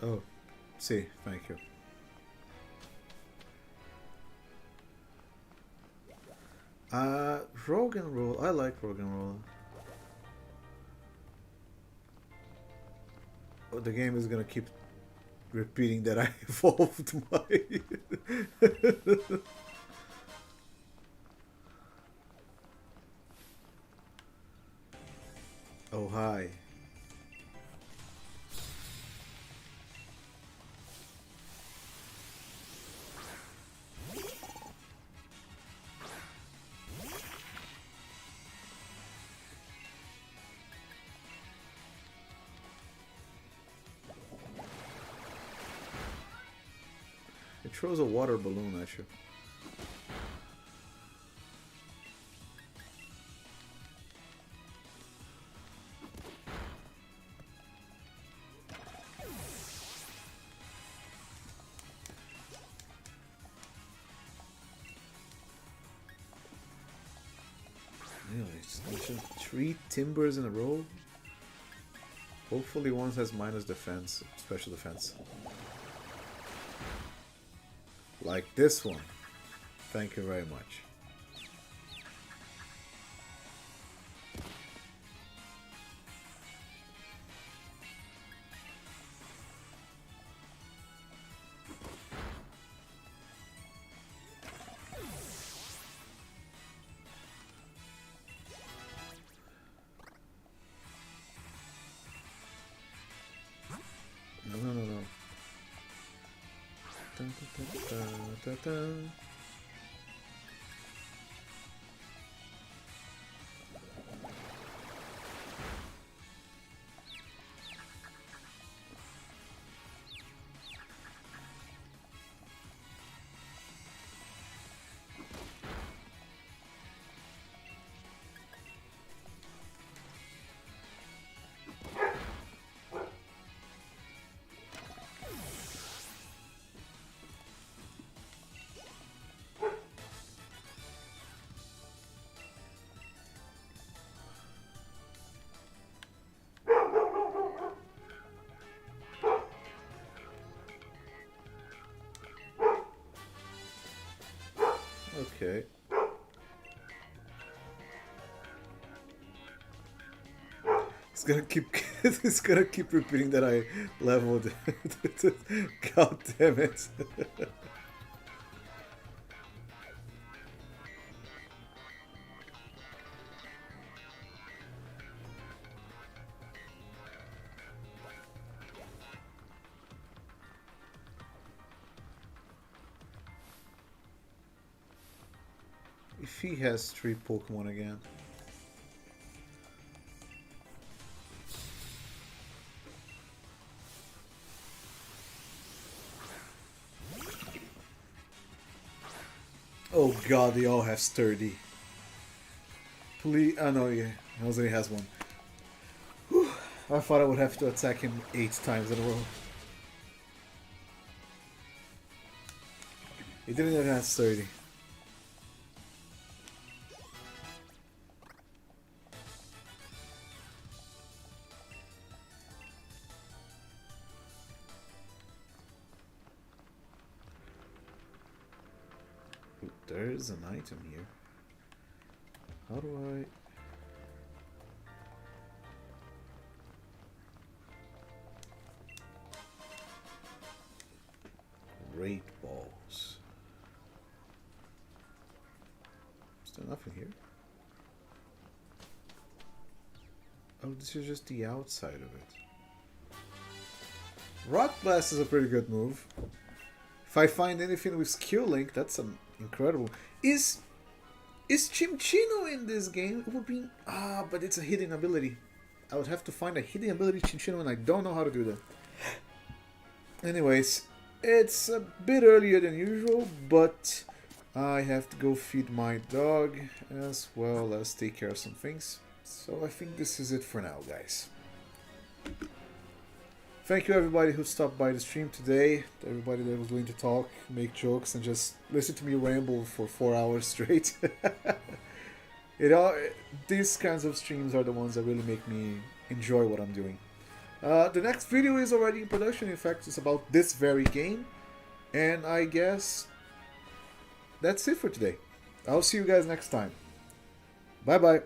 Oh, see, thank you. Rogue and Roll. I like Rogue and Roll. Oh, the game is gonna keep repeating that I evolved my. Oh, hi. It throws a water balloon at you. Really? 3 timbers in a row? Hopefully one has minus defense, special defense. Like this one. Thank you very much. No, no, no, no. Dun, dun, dun, dun, dun, dun. Okay. It's gonna keep it's gonna keep repeating that I leveled. God damn it. If he has 3 Pokemon again. Oh god, they all have sturdy. Please, oh no, yeah, Jose has one. Whew. I thought I would have to attack him 8 times in a row. He didn't even have sturdy. Ooh, there's an item here. How do I... Great balls. Is there nothing here? Oh, this is just the outside of it. Rock Blast is a pretty good move. If I find anything with skill link, that's incredible. Is Chinchino in this game? It would be but it's a hidden ability. I would have to find a hidden ability Chinchino, and I don't know how to do that. Anyways, it's a bit earlier than usual, but I have to go feed my dog as well as take care of some things. So I think this is it for now, guys. Thank you everybody who stopped by the stream today, everybody that was willing to talk, make jokes, and just listen to me ramble for 4 hours straight. These kinds of streams are the ones that really make me enjoy what I'm doing. The next video is already in production. In fact, it's about this very game. And I guess that's it for today. I'll see you guys next time. Bye bye.